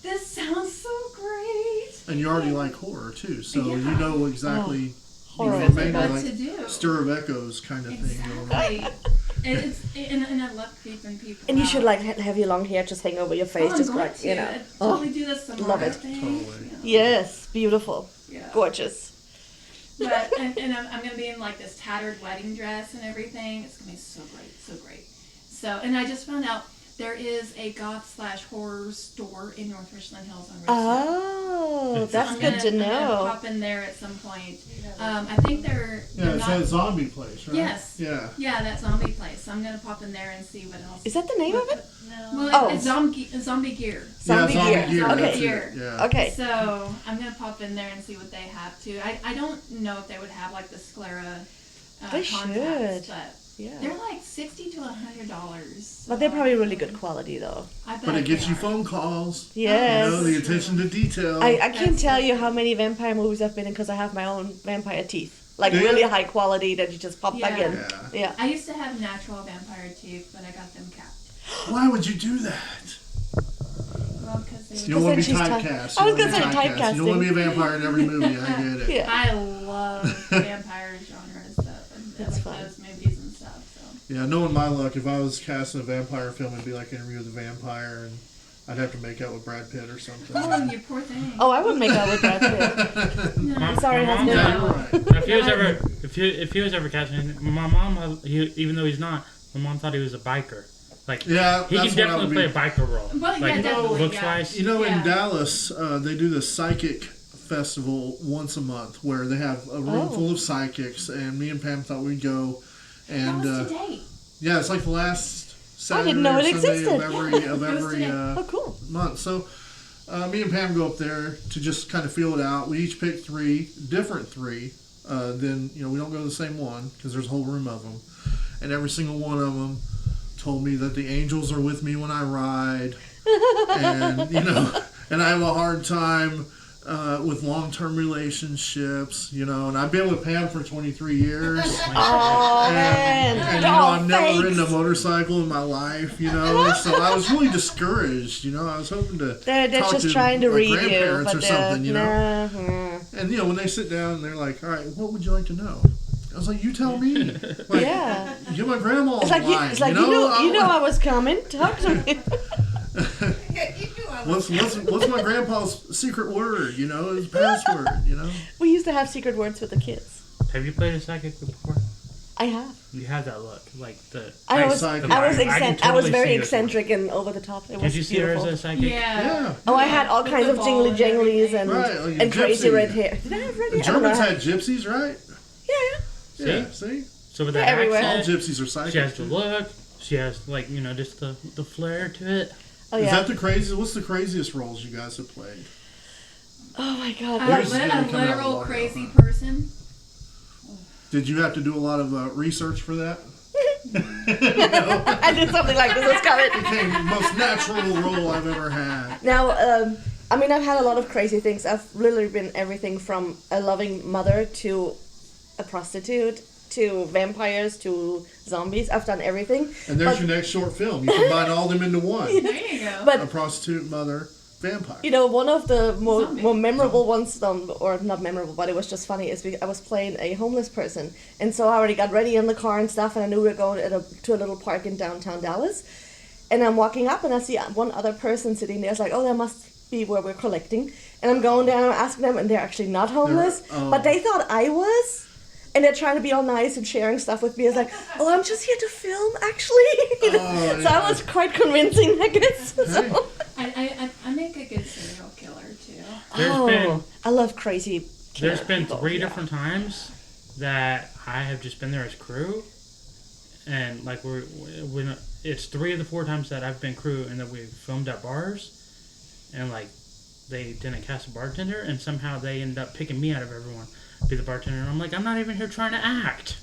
this sounds so great.
And you already like horror too, so you
Yeah.
know exactly.
Horror
You
is
maybe
what
like
to do.
stir of echoes kind of thing going on.
Exactly. And I love creeping people.
And you
out.
should like have your long hair just hang over your face,
I'm
just
going
like
to. I'd totally do this some
love
more,
it.
I think,
Totally.
Yes, beautiful,
Yeah.
gorgeous.
But and I'm gonna be in like this tattered wedding dress and everything. It's gonna be so great, so great. So and I just found out there is a goth/horror store in North Richland Hills on Richmond.
Oh, that's
I'm
good to
I'm gonna
know.
pop in there at some point. I think they're
Yeah, it's
not.
that zombie place, right?
Yes.
Yeah.
Yeah, that zombie place. So I'm gonna pop in there and see what else.
Is that the name of it?
Well,
Oh.
it's zombie gear.
Zombie
yeah,
gear.
gear.
Okay.
That's it,
Gear.
Yeah.
Okay.
So I'm gonna pop in there and see what they have too. I don't know if they would have like the sclera
They
contacts,
should.
but
Yeah.
they're like $60 to $100.
But they're probably really good quality though.
I bet
But it gets
they
you
are.
phone calls.
Yes.
You know, the attention to detail.
I can't
That's
tell
so
you
true.
how many vampire movies I've been in because I have my own vampire teeth. Like
Do you?
really high quality that you just pop back in.
Yeah.
Yeah.
I used to have natural vampire teeth, but I got them capped.
Why would you do that?
Well, because they
You don't want to be
she's
typecast.
I was
You don't
gonna
wanna
say
be typecast. You don't want to be a vampire in every movie. I get it.
Yeah.
I love vampire genre and stuff, and
That's
like
fun.
those movies and stuff. So.
Yeah, knowing my luck, if I was casting a vampire film, it'd be like Interview with the Vampire, and I'd have to make out with Brad Pitt or something.
Oh, you poor thing.
Oh, I wouldn't make out with Brad Pitt.
No.
I'm sorry,
My
husband.
mom-
Yeah, you're right.
If he was ever casting, my mom, even though he's not, my mom thought he was a biker. Like
Yeah,
he
that's
can
what I would
definitely play
be.
a biker role.
Well, yeah,
like
definitely,
looks
yeah.
wise.
You know,
Yeah.
in Dallas, they do the psychic festival once a month where they have a room full of psychics, and me and Pam thought we'd go. And
That was today.
yeah, it's like the last Saturday
didn't know
or
it
Sunday
existed.
of every
It was today.
Oh, cool.
month. So me and Pam go up there to just kind of feel it out. We each pick different three. Then we don't go to the same one because there's a whole room of them, and every single one of them told me that the angels are with me when I ride, and and I have a hard time with long-term relationships, and I've been with Pam for 23 years.
Oh, man.
And
Oh,
I've never
thanks.
ridden a motorcycle in my life, so I was really discouraged, I was hoping to
They're
talk
just
to
trying to
my
read you,
grandparents
but
or
they're
something,
nah.
And when they sit down and they're like, all right, what would you like to know? I was like, you tell me. Like,
Yeah.
Get my grandma
It's like
online,
you know I was coming. Talk to me.
What's my grandpa's secret word? His password.
We used to have secret words with the kids.
Have you played a psychic before?
I have.
You have that look, like the.
I was
totally
very
see it.
eccentric and over the top. It was
Did you see her
beautiful.
as a psychic?
Yeah.
Oh, I had all
With
kinds
the
of
ball
jingly
and
janglies and
Right, like
and crazy
gypsy.
red hair. Did I have red
The
hair? I don't know.
Germans had gypsies, right?
Yeah.
Yeah, see?
So with
They're
that
everywhere.
All
accent,
gypsies are psychic.
she has the look. She has like just the flair to it.
Oh,
Is
yeah.
that the craziest? What's the craziest roles you guys have played?
Oh my god.
A
Yours is gonna come out
literal
water,
crazy
huh?
person.
Did you have to do a lot of research for that?
I did something like this. Let's cover it.
Became the most natural role I've ever had.
Now, I mean, I've had a lot of crazy things. I've literally been everything from a loving mother to a prostitute to vampires to zombies. I've done everything.
And there's your next short film. You combine all them into one.
There you go.
But
a prostitute, mother, vampire.
you know, one of the more memorable ones, or not memorable, but it was just funny, is I was playing a homeless person. And so I already got ready in the car and stuff, and I knew we were going to a little park in downtown Dallas. And I'm walking up, and I see one other person sitting there. It's like, oh, that must be where we're collecting. And I'm going down and I'm asking them, and they're actually not homeless. But they thought I was. And they're trying to be all nice and sharing stuff with me. It's like, oh, I'm just here to film, actually. You know? So I was quite convincing, I guess. So.
I make a good serial killer too.
I love crazy.
There's been 3 different times that I have just been there as crew, and like it's 3 of the 4 times that I've been crew and that we filmed at bars, and like they didn't cast a bartender, and somehow they ended up picking me out of everyone to be the bartender, and I'm like, I'm not even here trying to act.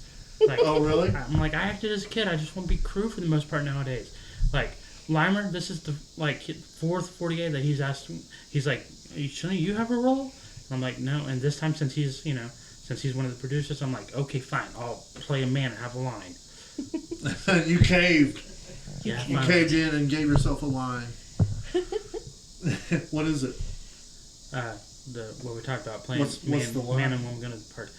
Like,
oh really?
I'm like, I acted as a kid. I just want to be crew for the most part nowadays. Like Limer, this is the 4th 48 that he's asked. He's like, shouldn't you have a role? And I'm like, no. And this time, since he's one of the producers, I'm like, okay, fine, I'll play a man and have a line.
You caved.
Yeah,
you caved in and gave yourself a line. What is it?
What we talked about, playing
what's the line?
man and woman going to the party.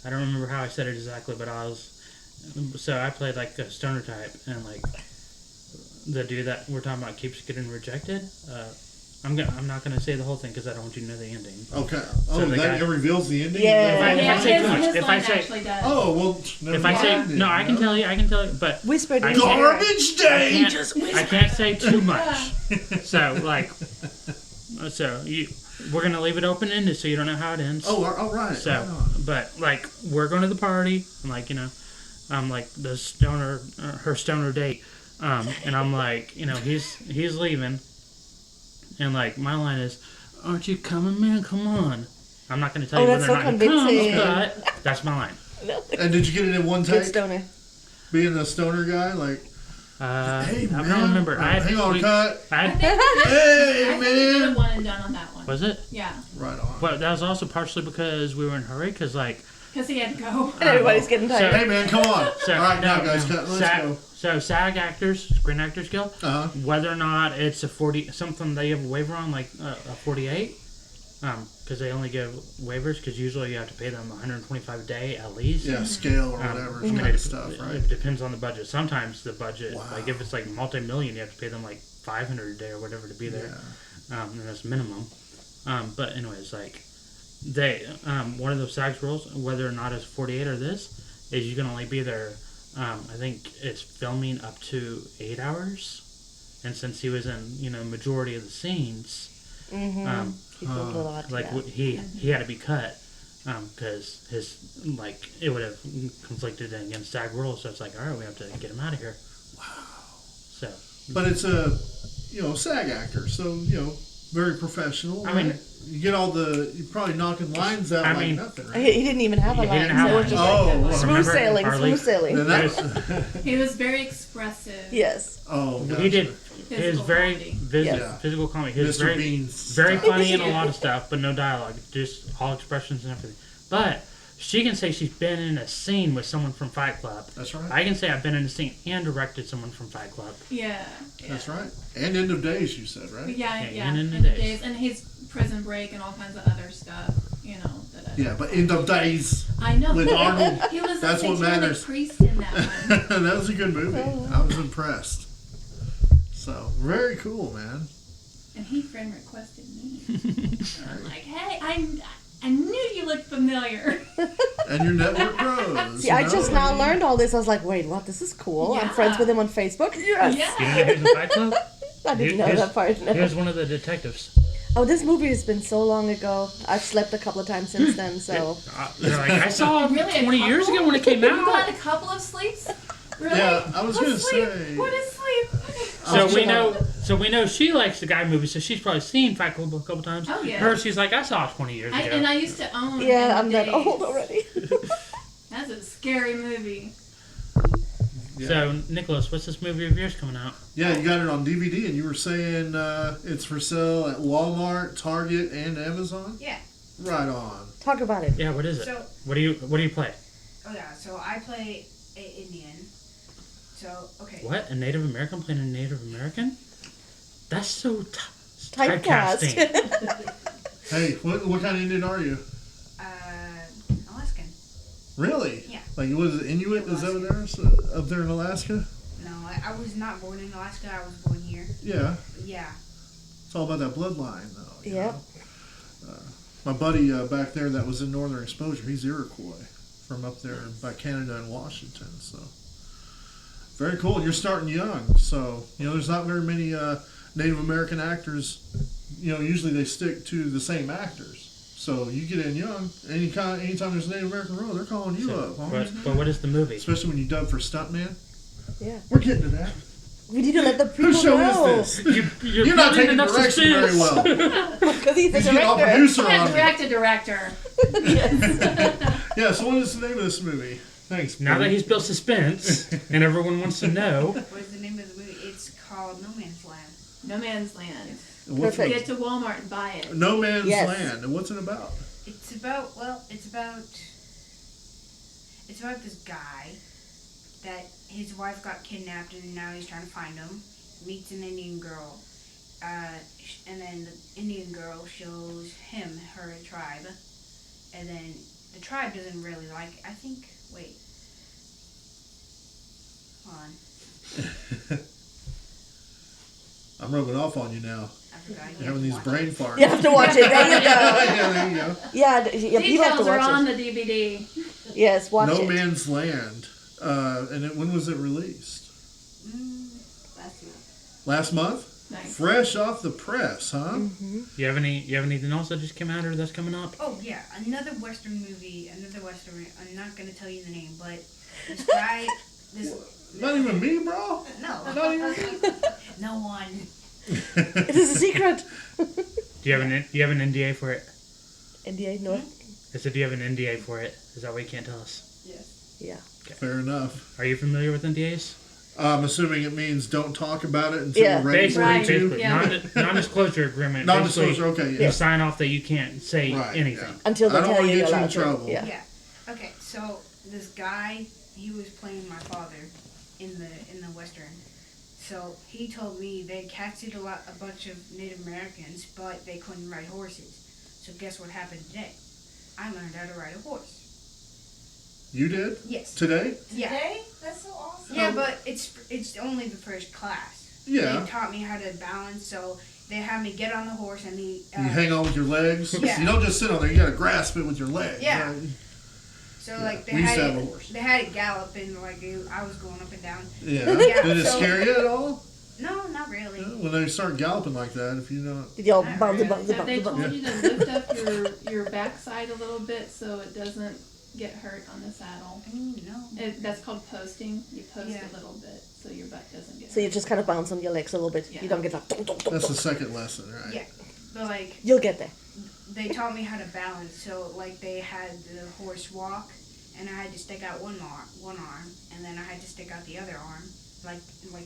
I don't remember how I said it exactly, but I played like a stoner type, and like the dude that we're talking about keeps getting rejected. I'm not gonna say the whole thing because I don't want you to know the ending.
Okay.
So
It reveals the ending.
Yeah.
If I say,
oh well.
If I say no, I can tell you, but
whispered in
garbage day.
I can't say too much. So like, we're gonna leave it open ended so you don't know how it ends.
Oh, all right.
So, but like we're going to the party, and like I'm like the stoner, her stoner date, and I'm like he's leaving, and like my line is, "Aren't you coming, man? Come on." I'm not gonna tell you whether or not he comes, but that's my line.
And did you get it in one take?
Good stoner.
Being the stoner guy, like.
Hey, I don't remember.
Hang on, cut.
I think
Hey,
we did
man.
a one and done on that one.
Was it?
Yeah.
Right on.
But that was also partially because we were in a hurry, because
he had to go.
And everybody's getting tired.
Hey, man, come on.
So,
all right, now, guys, let's go.
So SAG actors, Screen Actors Guild, whether or not it's a 40, something they have a waiver on, like a 48, because they only give waivers, because usually you have to pay them $125 a day at least.
Yeah, scale or whatever kind of stuff, right?
It depends on the budget. Sometimes the budget, like if it's like multi-million, you have to pay them like $500 a day or whatever to be there. And that's minimum. But anyways, like they, one of those SAG rules, whether or not it's 48 or this, is you can only be there. I think it's filming up to 8 hours, and since he was in majority of the scenes,
he filmed a lot.
Like he had to be cut because his it would have conflicted against SAG rules. So it's like, all right, we have to get him out of here. Wow. So.
But it's a SAG actor, so very professional.
I mean,
you get all you're probably knocking lines out like nothing, right?
He didn't even have a line. So it was just smooth sailing.
He was very expressive.
Yes.
Oh, gotcha.
He did. His very physical comedy. His very funny and a lot of stuff, but no dialogue, just all expressions and everything. But she can say she's been in a scene with someone from Fight Club.
That's right.
I can say I've been in a scene and directed someone from Fight Club.
Yeah.
That's right. And End of Days, you said, right?
Yeah.
And
End of Days, and he's Prison Break and all kinds of other stuff.
But End of Days.
I know.
With Arnold.
He was
that's what matters.
Priest in that one.
That was a good movie. I was impressed. So very cool, man.
And he friend requested me. I'm like, hey, I knew you looked familiar.
And your network grows. was.
See, I just now learned all this. I was like, wait, what? This is cool. I'm
Yeah.
friends with him on Facebook. Yes.
You know here's the Fight Club?
I didn't know that part. No.
Here's one of the detectives.
Oh, this movie has been so long ago. I've slept a couple of times since then, so.
I saw it
Really, a
20 years
couple?
ago when it came
You've
out.
got a couple of sleeps? Really?
Yeah, I was
What's
gonna
sleep?
say.
What is sleep?
So we know she likes the guy movies, so she's probably seen Fight Club a couple times.
Oh, yeah.
Her, she's like, I saw it 20 years ago.
And I used to own.
Yeah, I'm that
DVDs.
old already.
That's a scary movie.
So, Nicholas, what's this movie of yours coming out?
Yeah, you got it on DVD, and you were saying it's for sale at Walmart, Target, and Amazon.
Yeah.
Right on.
Talk about it.
Yeah, what is it?
So-
What do you play?
Oh yeah, so I play an Indian. So okay.
What? A Native American playing a Native American? That's so
Typecast.
typecasting.
Hey, what kind of Indian are you?
Alaskan.
Really?
Yeah.
Like, what is it, Inuit? Is that what there is up there in Alaska?
No, I was not born in Alaska. I was born here.
Yeah.
Yeah.
It's all about that bloodline, though. you
Yep.
know? My buddy back there that was in Northern Exposure, he's Iroquois from up there by Canada and Washington. So very cool. And you're starting young, so there's not very many Native American actors. Usually they stick to the same actors. So you get in young. Anytime there's a Native American role, they're calling you up.
But what is the movie?
Especially when you dub for stuntman.
Yeah.
We're getting to that.
We need to let the people
Whose show
know.
is this? You're not taking direction very well.
Because he's a
He's getting all
director.
producer
Yeah,
on me.
direct a director.
Yeah, so what is the name of this movie? Thanks.
Now that
buddy.
he's built suspense and everyone wants to know.
What is the name of the movie? It's called No Man's Land.
No Man's Land.
What's
Perfect.
Get to Walmart and buy it.
No Man's
Yes.
Land. And what's it about?
It's about this guy that his wife got kidnapped and now he's trying to find him. Meets an Indian girl, and then the Indian girl shows him her tribe, and then the tribe doesn't really like. I think. Wait. Hold on.
I'm rubbing off on you now.
I forgot.
You're having these brain farts.
You have to watch it. There you go.
Yeah, there you go.
Yeah, you have to
Details are
watch
on
it.
the DVD.
Yes, watch
No
it.
Man's Land. And when was it released?
Last year.
Last month?
Nice.
Fresh off the press, huh?
Mm-hmm.
You have anything else that just came out or that's coming up?
Oh yeah, another Western movie. I'm not gonna tell you the name, but this guy.
Not even me, bro.
No.
Not even me.
No one.
It is a secret.
Do you have an NDA for it?
NDA, no?
I said, do you have an NDA for it? Is that why you can't tell us?
Yes.
Yeah.
Fair enough.
Are you familiar with NDAs?
I'm assuming it means don't talk about it until
Yeah.
we're ready for you to.
Basically, non-disclosure agreement.
Non-disclosure,
Basically,
okay,
You
yeah.
sign off that you can't say
Right,
anything.
yeah.
Until they
I don't
tell
want to
you
get
you're
you in
allowed to.
trouble.
Yeah.
Yeah. Okay, so this guy, he was playing my father in the Western. So he told me they casted a bunch of Native Americans, but they couldn't ride horses. So guess what happened today? I learned how to ride a horse.
You did?
Yes.
Today?
Yeah.
Today? That's so awesome.
Yeah, but it's only the first class.
Yeah.
They taught me how to balance, so they had me get on the horse and
You hang on with your legs.
Yeah.
You don't just sit on there. You got to grasp it with your legs.
Yeah.
Right?
So like
We used to have a horse.
they had it gallop and like I was going up and down.
Yeah.
Yeah,
Did it
so-
scare you at all?
No, not really.
When they start galloping like that, if you don't.
Did y'all
Not
bounce,
really.
bounce,
Have
bounce,
they
bounce?
told you to lift up your backside a little bit so it doesn't get hurt on the saddle?
No.
That's called posting. You post
Yeah.
a little bit so your butt doesn't get
So you
hurt.
just kind of bounce on your legs a little bit.
Yeah.
You don't get like. Dunk, dunk, dunk,
That's the
dunk.
second lesson, right?
Yeah, but like
You'll get there.
they taught me how to balance. So like they had the horse walk, and I had to stick out one arm, and then I had to stick out the other arm, like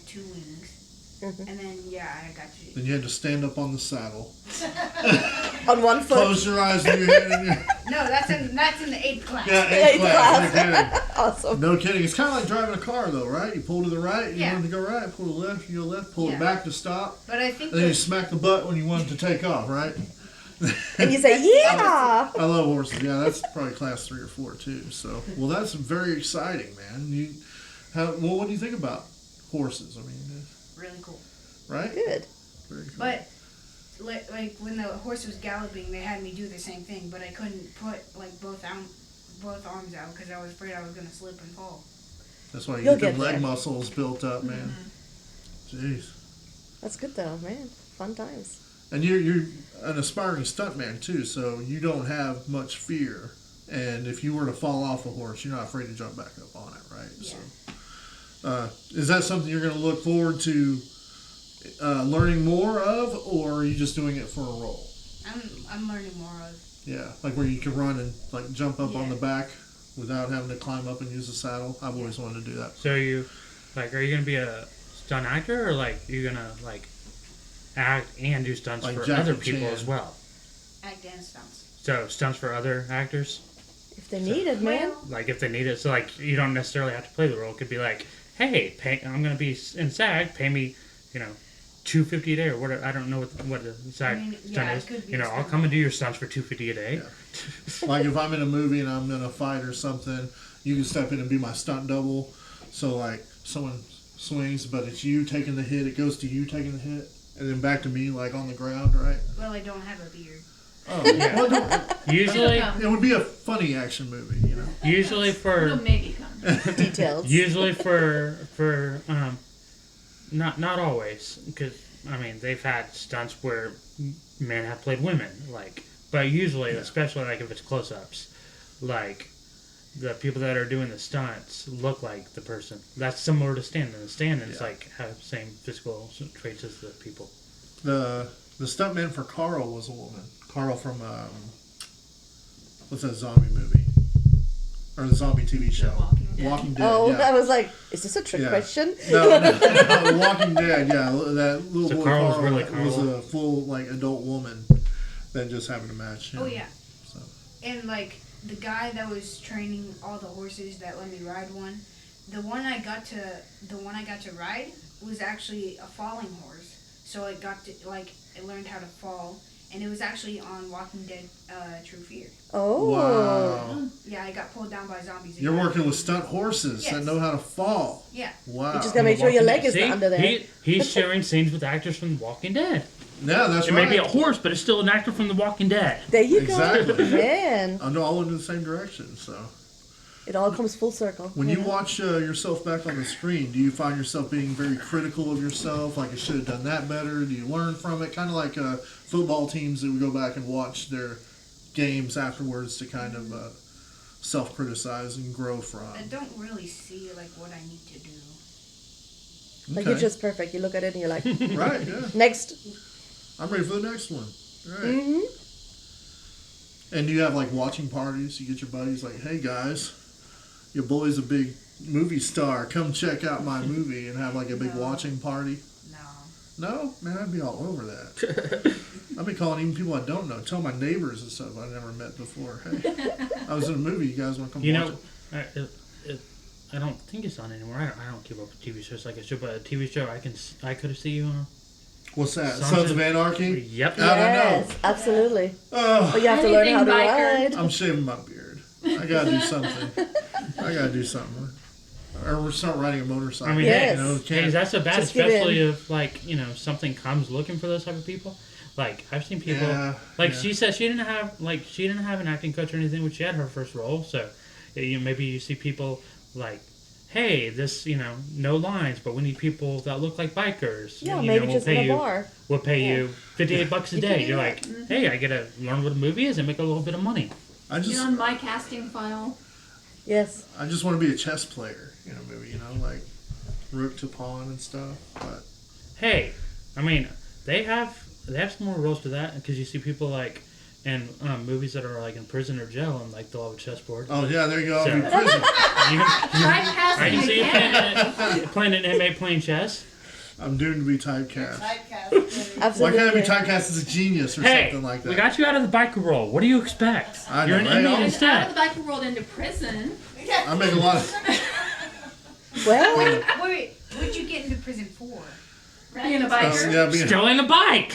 two wings,
Mhm.
and then I got to.
Then you had to stand up on the saddle.
On one foot.
Close your eyes and your head in your.
No, that's in the 8th class.
Yeah,
Eighth
eighth class.
class.
No kidding.
Awesome.
No kidding. It's kind of like driving a car, though, right? You pull to the right, you
Yeah.
want it to go right. Pull to the left, you go left. Pull
Yeah.
it back to stop.
But I think
And then you
that-
smack the butt when you want it to take off, right?
And you say, yeah!
I love horses. Yeah, that's probably class 3 or 4 too. So, well, that's very exciting, man. What do you think about horses? I mean,
really cool.
right?
Good.
Very cool.
But like when the horse was galloping, they had me do the same thing, but I couldn't put like both both arms out because I was afraid I was gonna slip and fall.
That's why you
You'll
get them
get
leg
there.
muscles built up, man. Jeez.
That's good though, man. Fun times.
And you're an aspiring stuntman too, so you don't have much fear. And if you were to fall off a horse, you're not afraid to jump back up on it, right?
Yeah.
So, is that something you're going to look forward to learning more of, or are you just doing it for a role?
I'm learning more of.
Yeah, like where you can run and like jump up on
Yeah.
the back without having to climb up and use the saddle. I've always wanted to do that.
So are you gonna be a stunt actor, or like you're gonna like act and do stunts
Like
for
Jackie
other people
Chan.
as well?
Act and stunts.
So stunts for other actors,
If they need it, man.
like if they need it. So like you don't necessarily have to play the role. It could be like, hey, I'm gonna be in SAG. Pay me, $250 a day or whatever. I don't know what the SAG stunt
it
is.
could be a
I'll
stunt.
come and do your stunts for $250 a day.
Like if I'm in a movie and I'm in a fight or something, you can step in and be my stunt double. So like someone swings, but it's you taking the hit. It goes to you taking the hit, and then back to me like on the ground, right?
Well, I don't have a beard.
Oh,
Yeah.
well,
Usually,
it would be a funny action movie, you know.
usually for
It'll maybe come.
Details.
Usually for not always, because I mean they've had stunts where men have played women, like, but usually, especially like if it's close-ups, like the people that are doing the stunts look like the person. That's similar to stand-in. The stand-ins like have the same physical traits as the people.
The stuntman for Carl was a woman. Carl from what's that zombie movie or the zombie TV show? Walking Dead.
Oh,
yeah.
I was like, is this a trick question?
No, Walking Dead. Yeah, that little
So
boy
Carl was
Carl
really
was
Carl.
a full like adult woman that just happened to match him.
Oh yeah.
So.
And like the guy that was training all the horses that let me ride one, the one I got to ride was actually a falling horse. So I learned how to fall, and it was actually on Walking Dead True Fear.
Oh.
Wow.
Yeah, I got pulled down by zombies.
You're working with stunt horses that
Yes.
know how to fall.
Yeah.
Wow.
You just gotta make sure your leg is
See?
under there.
He's sharing scenes with actors from The Walking Dead.
Yeah, that's
It
right.
may be a horse, but it's still an actor from The Walking Dead.
There you
Exactly.
go. Man.
I'm all in the same direction. So
It all comes full circle.
when you watch yourself back on the screen, do you find yourself being very critical of yourself? Like, I should have done that better? Do you learn from it? Kind of like football teams that would go back and watch their games afterwards to kind of self-criticize and grow from.
I don't really see like what I need to do.
Like
Okay.
you're just perfect. You look at it and you're like,
Right, yeah.
next.
I'm ready for the next one. Right.
Mm-hmm.
And do you have like watching parties? You get your buddies like, hey guys, your boy's a big movie star. Come check out my movie and have like a big watching party. No, man, I'd be all over that. I'd be calling even people I don't know. Tell my neighbors and stuff I never met before. Hey, I was in a movie. You guys want to come watch it?
I don't think it's on anymore. I don't keep up with TV shows like I should, but a TV show I could have seen you on.
What's that? Sons of Anarchy?
Yep.
I don't know.
Yes, absolutely.
Oh,
But you have to learn how to ride.
I'm shaving my beard. I gotta do something. Or start riding a motorcycle.
I mean,
Yes.
hey, that's so bad,
Just give
especially
in.
if like something comes looking for those type of people. Like I've seen people,
Yeah.
she said she didn't have an acting coach or anything, when she had her first role. So maybe you see people like, hey, this no lines, but we need people that look like bikers.
Yeah, maybe
we'll
just
pay
in a
you,
bar.
We'll pay
Yeah.
you $58 a
You can
day.
do
You're
that.
like, hey, I get to learn what a movie is and make a little bit of money.
Get on my casting file.
Yes.
I just want to be a chess player in a movie, like rook to pawn and stuff. But
Hey, I mean, they have some more roles to that, because you see people like in movies that are like in prison or jail, and like they'll have a chessboard.
oh yeah, there you go.
So-
I'll be in prison.
I can see you
again.
playing an inmate playing chess.
I'm doomed to be typecast.
Absolutely.
Why can't I be typecast as a genius or
Hey,
something like that?
we got you out of the biker role. What do you expect?
I
You're
know,
an
right?
inmate
I'll-
Out
instead.
of the biker world into prison.
I make a lot of.
Well,
Wait, what'd you get into prison for?
Being a biker.
Yeah, being
Stealing a bike.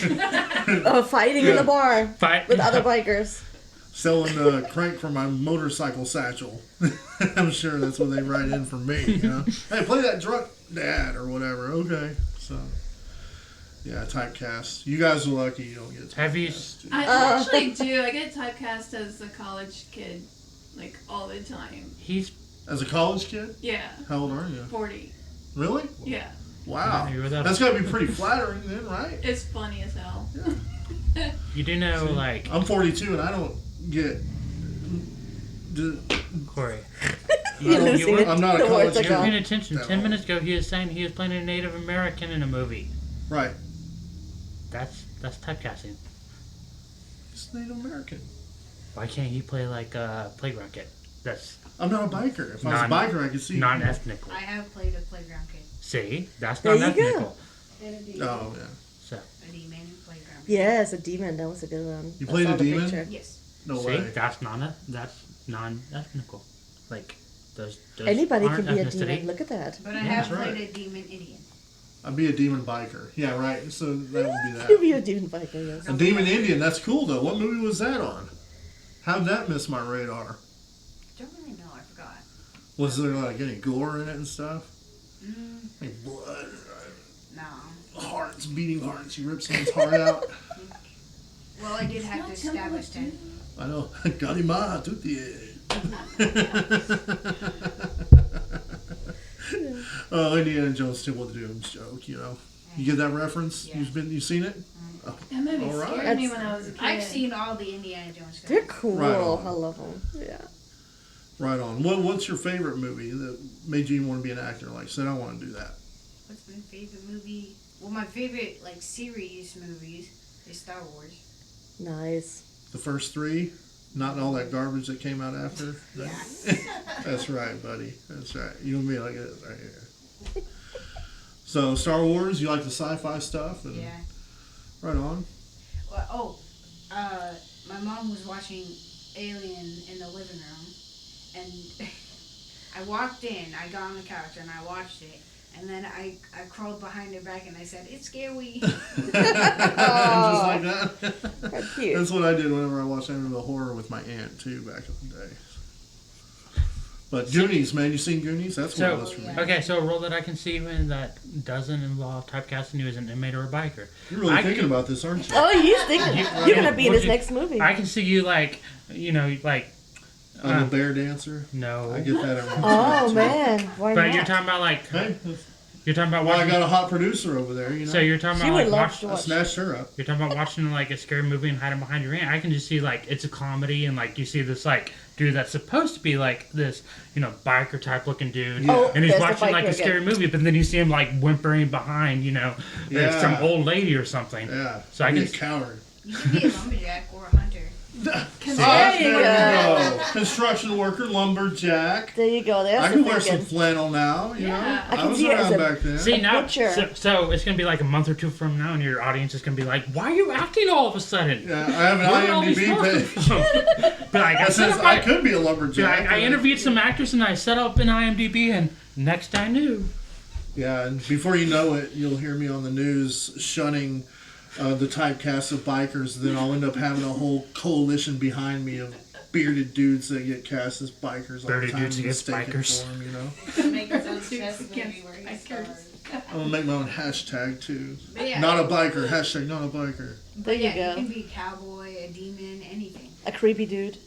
fighting in the bar
Fight
with other bikers.
selling the crank for my motorcycle satchel. I'm sure that's what they write in for me. Hey, play that drunk dad or whatever. Okay, so yeah, typecast. You guys are lucky you don't get typecast.
Have you?
I actually do. I get typecast as a college kid like all the time.
He's
As a college kid?
Yeah.
How old are you?
40.
Really?
Yeah.
Wow.
You're without
That's got to be pretty flattering then, right?
It's funny as hell.
You do know, like...
I'm 42 and I don't get...
Corey.
I'm not a college kid.
You're paying attention. 10 minutes ago, he was saying he was playing a Native American in a movie.
Right.
That's typecasting.
He's Native American.
Why can't he play like a playground kid? That's...
I'm not a biker. If I was a biker, I could see.
Non-ethnical.
I have played a playground kid.
See? That's
There you
non-ethnical.
Oh, yeah.
So.
A demon playground.
Yes, a demon. That was a good one.
You played
I saw
a
the
demon?
picture.
Yes.
No
See?
way.
That's non-ethnical. Like, those
Anybody
aren't
can be a
ethnicity.
demon. Look at that.
But I
Yeah,
have
that's
played
right.
a demon Indian.
I'd be a demon biker. Yeah, right. So that would be that.
You'd be a demon biker, yes.
A demon Indian. That's cool, though. What movie was that on? How'd that miss my radar?
Don't really know. I forgot.
Was there like any gore in it and stuff?
Mm,
Like blood?
no.
Hearts, beating hearts. He rips someone's heart out.
Well, I did have to establish that.
I know. Galima, tutti. Oh, Indiana Jones Temple of Doom's joke, you know. You get that reference?
Yeah.
You've seen it?
Mm-hmm.
Oh,
That movie
all
scared
right.
me when I was a kid.
I've seen all the Indiana Jones films.
They're cool.
Right on.
I love them. Yeah.
Right on. What's your favorite movie that made you want to be an actor? Like, said, I want to do that.
What's my favorite movie? Well, my favorite like series movies is Star Wars.
Nice.
The first three, not all that garbage that came out after.
Yeah.
That's right, buddy. That's right. You and me like it right here. So, Star Wars, you like the sci-fi stuff? And
Yeah.
Right on.
Well, my mom was watching Alien in the living room, and I walked in. I got on the couch and I watched it. And then I crawled behind her back and I said, "It's scary."
Just like that.
How cute.
That's what I did whenever I watched Amityville Horror with my aunt too back in the day. But Goonies, man, you seen Goonies? That's what it was for me.
Okay, so a role that I can see you in that doesn't involve typecasting you as an inmate or a biker.
You're really thinking about this, aren't you?
Oh, he's thinking. You're going to be in his next movie.
I can see you like, you know, like...
I'm a bear dancer?
No.
I get that every once in a
Oh,
while, too.
man. Why
But
not?
you're talking about like...
Hey.
You're talking about
Well, I
watching...
got a hot producer over there, you know.
So you're talking
She
about
would
like
love
watch,
to
I
watch.
snatched her up.
You're talking about watching like a scary movie and hiding behind your aunt. I can just see like it's a comedy and like you see this like dude that's supposed to be like this, you know, biker type looking dude,
Yeah.
Oh,
and he's
there's the
watching like
biker
a scary
again.
movie, but then you see him like whimpering behind, you know,
Yeah.
some old lady or something.
Yeah.
So I
Be
can
a coward.
You could be a lumberjack or a hunter.
There you go. Construction worker, lumberjack.
There you go. There's
I
the
can wear some
thinking.
flannel now, you know.
I
I
can
was
see it as
around
a-
back then.
See now,
butcher.
so it's gonna be like a month or two from now, and your audience is gonna be like, "Why are you acting all of a sudden?"
Yeah, I have
Where did all
an
these
IMDb
roles
page
come from? But like, I
that
set
says
up
I
my-
could be a
Yeah,
lumberjack.
I interviewed some actors and I set up an IMDb, and next I knew.
Yeah, and before you know it, you'll hear me on the news shunning the typecast of bikers. Then I'll end up having a whole coalition behind me of bearded dudes that get cast as bikers all the
Bearded
time.
dudes against
mistaken
bikers.
for 'em, you know.
Make his own chess movie where he stars.
I'm gonna make my own hashtag too.
But yeah.
Not a biker. Hashtag not a biker.
There you
Yeah,
go.
you can be a cowboy, a demon, anything.
A creepy dude.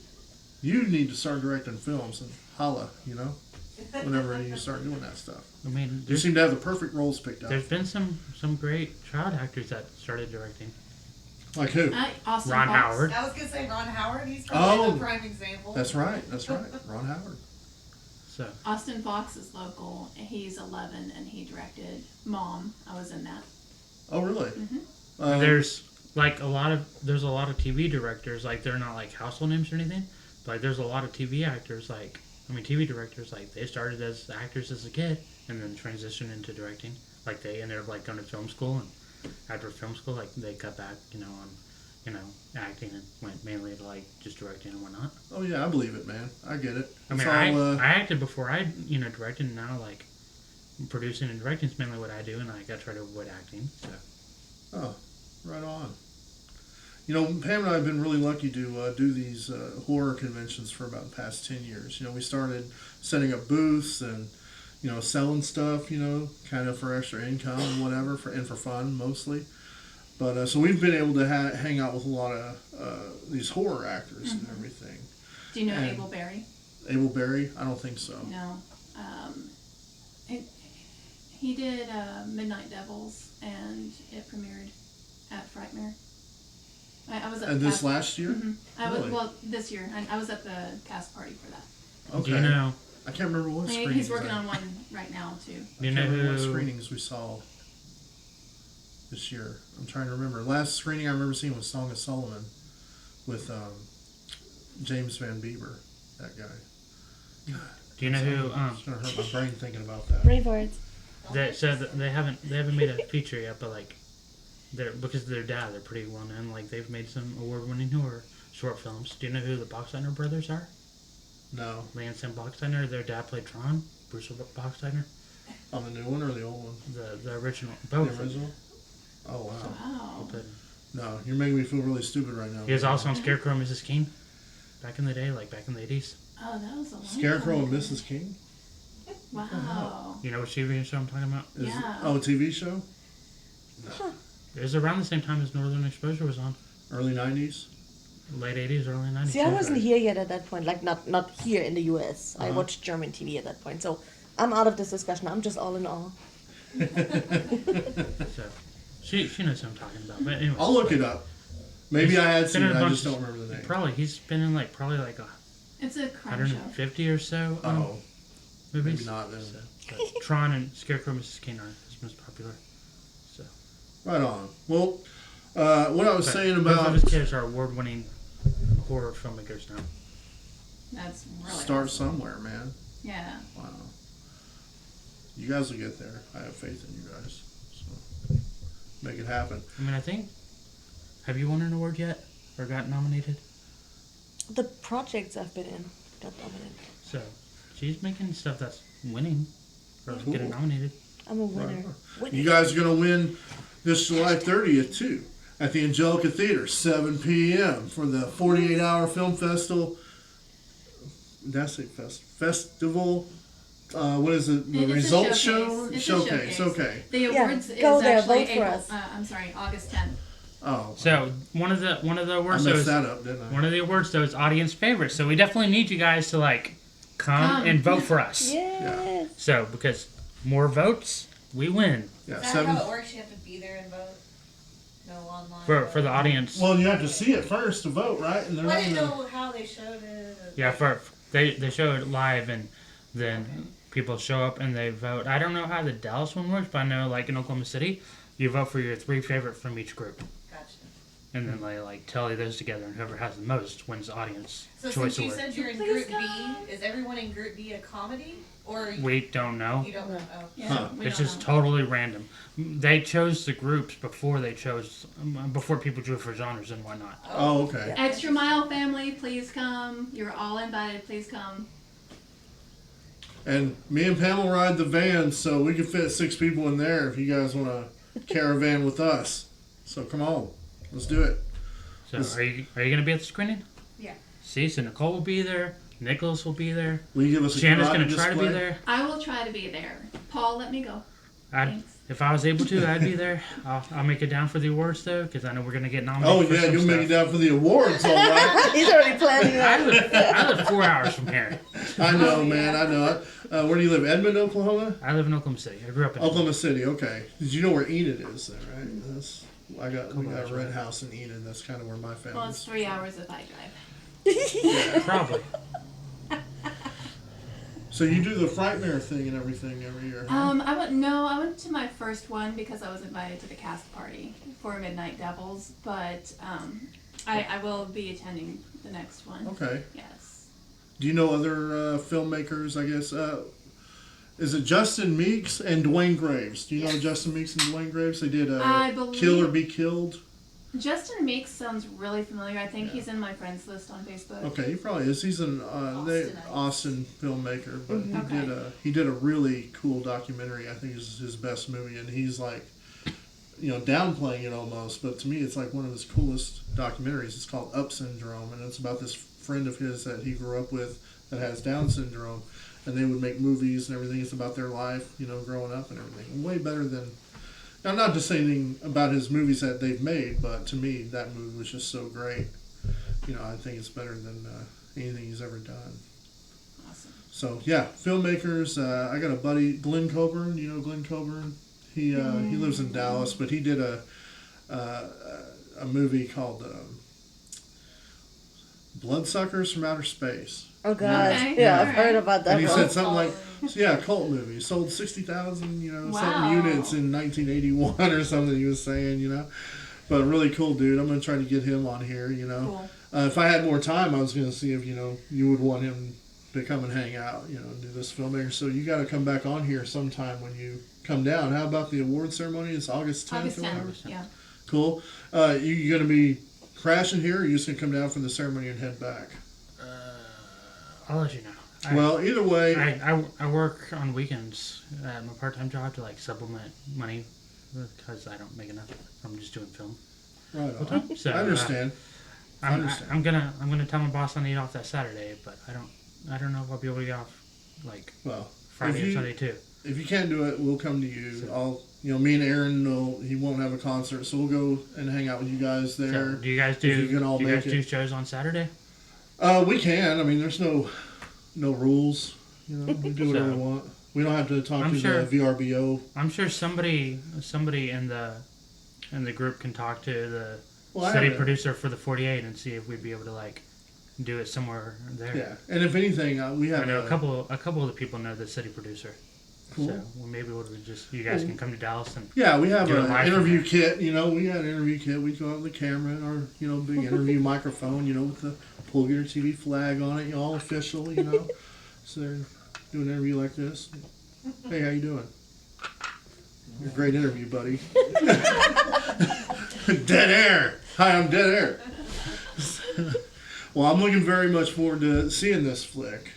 You need to start directing films and holla, you know, whenever you start doing that stuff.
I mean,
You
there's,
seem to have the perfect roles picked out.
there's been some great child actors that started directing.
Like who?
Austin
Ron
Fox.
Howard.
I was gonna say Ron Howard. He's probably
Oh,
the prime example.
That's right. That's right. Ron Howard.
So
Austin Fox is local. He's 11 and he directed Mom. I was in that.
Oh, really?
there's like there's a lot of TV directors, like they're not like household names or anything, but like, there's a lot of TV actors, like TV directors, like they started as actors as a kid and then transitioned into directing. Like they ended up like going to film school, and after film school, like they cut back, on acting and went mainly to like just directing and whatnot.
Oh yeah, I believe it, man. I get it.
I mean, I acted before I directed, and now like producing and directing is mainly what I do, and like I try to avoid acting. So.
Oh, right on. You know, Pam and I have been really lucky to do these horror conventions for about the past 10 years. You know, we started setting up booths and, selling stuff, kind of for extra income and whatever, and for fun mostly. But so we've been able to hang out with a lot of these horror actors and everything.
Do you know
And-
Abel Berry?
Abel Berry? I don't think so.
No. He did Midnight Devils, and it premiered at Frightmare. I was at
And
the
this
cast-
last year?
Mhm. I was,
Really?
well, this year. I was at the cast party for that.
Okay.
Do you know?
I can't remember what screenings.
He's working on one right now, too.
Do you
I
know
can't remember what
who?
screenings we saw this year. I'm trying to remember. Last screening I remember seeing was Song of Solomon with James Van Bieber. That guy.
Do you know who?
It's gonna hurt my brain thinking about that.
Braveheart.
They haven't made a feature yet, but like, they're because of their dad, they're pretty well known. Like they've made some award-winning horror short films. Do you know who the Boxsteiner brothers are?
No.
Lance and Boxsteiner. Their dad played Tron. Bruce Boxsteiner.
On the new one or the old one?
The original. Both.
The original? Oh wow.
Wow.
No, you're making me feel really stupid right now.
He was also on Scarecrow and Mrs. King. Back in the day, like back in the 80s.
Oh, that was a long
Scarecrow
time
and
ago.
Mrs. King?
Wow.
You know what TV show I'm talking about?
Oh, a TV show?
It was around the same time as Northern Exposure was on.
Early 90s?
Late 80s, early 90s.
See, I wasn't here yet at that point. Like, not here in the US. I
Uh-huh.
watched German TV at that point. So I'm out of this discussion. I'm just all in awe.
So, she knows what I'm talking about. But anyway.
I'll look it up. Maybe I had seen
been
it,
in a
I
bunch
just
of-
don't remember the name.
Probably. He's been in probably a
It's a crime show.
150 or so movies.
Maybe not then.
But Tron and Scarecrow and Mrs. King are his most popular. So.
Right on. Well, what I was
But
saying
both
about...
of his kids are award-winning horror filmmakers now.
That's really
Start
awesome.
somewhere, man.
Yeah.
Wow. You guys will get there. I have faith in you guys. So, make it happen.
I mean, I think... Have you won an award yet? Or got nominated?
The projects I've been in got nominated.
So, she's making stuff that's winning. Or
Cool.
getting nominated.
I'm a winner.
You guys are going to win this July 30th, too, at the Angelica Theater, 7 p.m. for the 48-hour film festival. That's it, festival. What is it? The
It's a
results
showcase.
show?
It's a
Showcase,
showcase.
okay.
The
Yeah,
awards
go
is
there,
actually
vote for
April,
us.
August 10th.
Oh.
So one of the awards
I messed
shows,
that up, didn't I?
One of the awards though is audience favorite. So we definitely need you guys to come and vote for us.
Yeah.
So because more votes, we win.
Yeah,
Is that how it works? You have to be there and vote? No online?
For the audience.
Well, you have to see it first to vote, right? And they're
Well, I
not
didn't
gonna-
know how they showed it.
Yeah, they show it live and then people show up and they vote. I don't know how the Dallas one works, but I know in Oklahoma City, you vote for your 3 favorite from each group.
Gotcha.
And then they tally those together, and whoever has the most wins the audience
So
choice
since you
award.
said you're in Group B, is everyone in Group B a comedy? Or
We don't know.
you don't know? Oh.
Yeah, we
It's
don't
just
know.
totally random. They chose the groups before before people drew for genres and whatnot.
Oh, okay.
Extra Mile family, please come. You're all invited. Please come.
And me and Pam will ride the van, so we can fit 6 people in there if you guys want to caravan with us. So come on, let's do it.
So are you gonna be at the screening?
Yeah.
See, so Nicole will be there. Nicholas will be there.
Will you give us a
Shanna's
karate
gonna try to be
display?
there.
I will try to be there. Paul, let me go.
If I was able to, I'd be there. I'll make it down for the awards though, because I know we're gonna get
Oh
nominated. for
yeah,
some
you'll make it
stuff.
down for the awards, all right.
He's already planning that.
I live 4 hours from here.
I know, man. I know. Where do you live? Edmond, Oklahoma?
I live in Oklahoma City. I grew up in
Oklahoma City. Okay. Did you know where Enid is? Then, right? We got a red house in Enid. That's kind of where my family
Well, it's
is.
3 hours if I drive.
Probably.
So you do the Frightmare thing and everything every year? Huh?
I went to my first one because I was invited to the cast party for Midnight Devils, but I will be attending the next one.
Okay.
Yes.
Do you know other filmmakers? I guess. Is it Justin Meeks and Dwayne Graves? Do you know Justin Meeks and Dwayne Graves? They did
I believe-
Kill or Be Killed.
Justin Meeks sounds really familiar. I think he's in my friends list on Facebook.
Okay, he probably is. He's an Austin filmmaker, but
Okay.
he did a really cool documentary. I think it's his best movie, and he's downplaying it almost. But to me, it's like one of his coolest documentaries. It's called Up Syndrome, and it's about this friend of his that he grew up with that has Down syndrome, and they would make movies and everything. It's about their life, growing up and everything. Way better than. Now, not to say anything about his movies that they've made, but to me, that movie was just so great. I think it's better than anything he's ever done.
Awesome.
So yeah, filmmakers. I got a buddy, Glenn Coburn. You know Glenn Coburn? He lives in Dallas, but he did a movie called Bloodsuckers from Outer Space.
Oh God!
Okay.
Yeah, I've heard about that.
And he
one.
said something like, cult movie. Sold 60,000,
Wow.
something units in 1981 or something. He was saying, but really cool dude. I'm gonna try to get him on here.
Cool.
If I had more time, I was gonna see if you would want him to come and hang out. Do this filmmaker. So you got to come back on here sometime when you come down. How about the award ceremony? It's August 10th.
August
or whatever.
10th. Yeah.
Cool. You gonna be crashing here, or you just gonna come down for the ceremony and head back?
I'll let you know.
Well, either way,
I work on weekends at my part-time job to supplement money because I don't make enough from just doing film.
Right
full
on.
time. So,
I understand.
I'm gonna tell my boss I need off that Saturday, but I don't know if I'll be able to get off Friday or Sunday too.
If you can't do it, we'll come to you. Me and Aaron he won't have a concert, so we'll go and hang out with you guys there.
So, do you guys do shows on Saturday?
We can. I mean, there's no rules. We do whatever we want. We don't have to talk the VRBO.
I'm sure somebody in the group can talk to the city producer for the 48 and see if we'd be able to do it somewhere there.
Yeah, and if anything, we have.
I know a couple of the people know the city producer.
Cool.
So maybe you guys can come to Dallas and
we have an interview
kit.
We got an interview kit. We go out with the camera and our big interview microphone. With the PullgetterTV flag on it. All official. So they're doing an interview like this. Hey, how you doing? You're a great interview, buddy. Dead air. Hi, I'm Dead Air. Well, I'm looking very much forward to seeing this flick.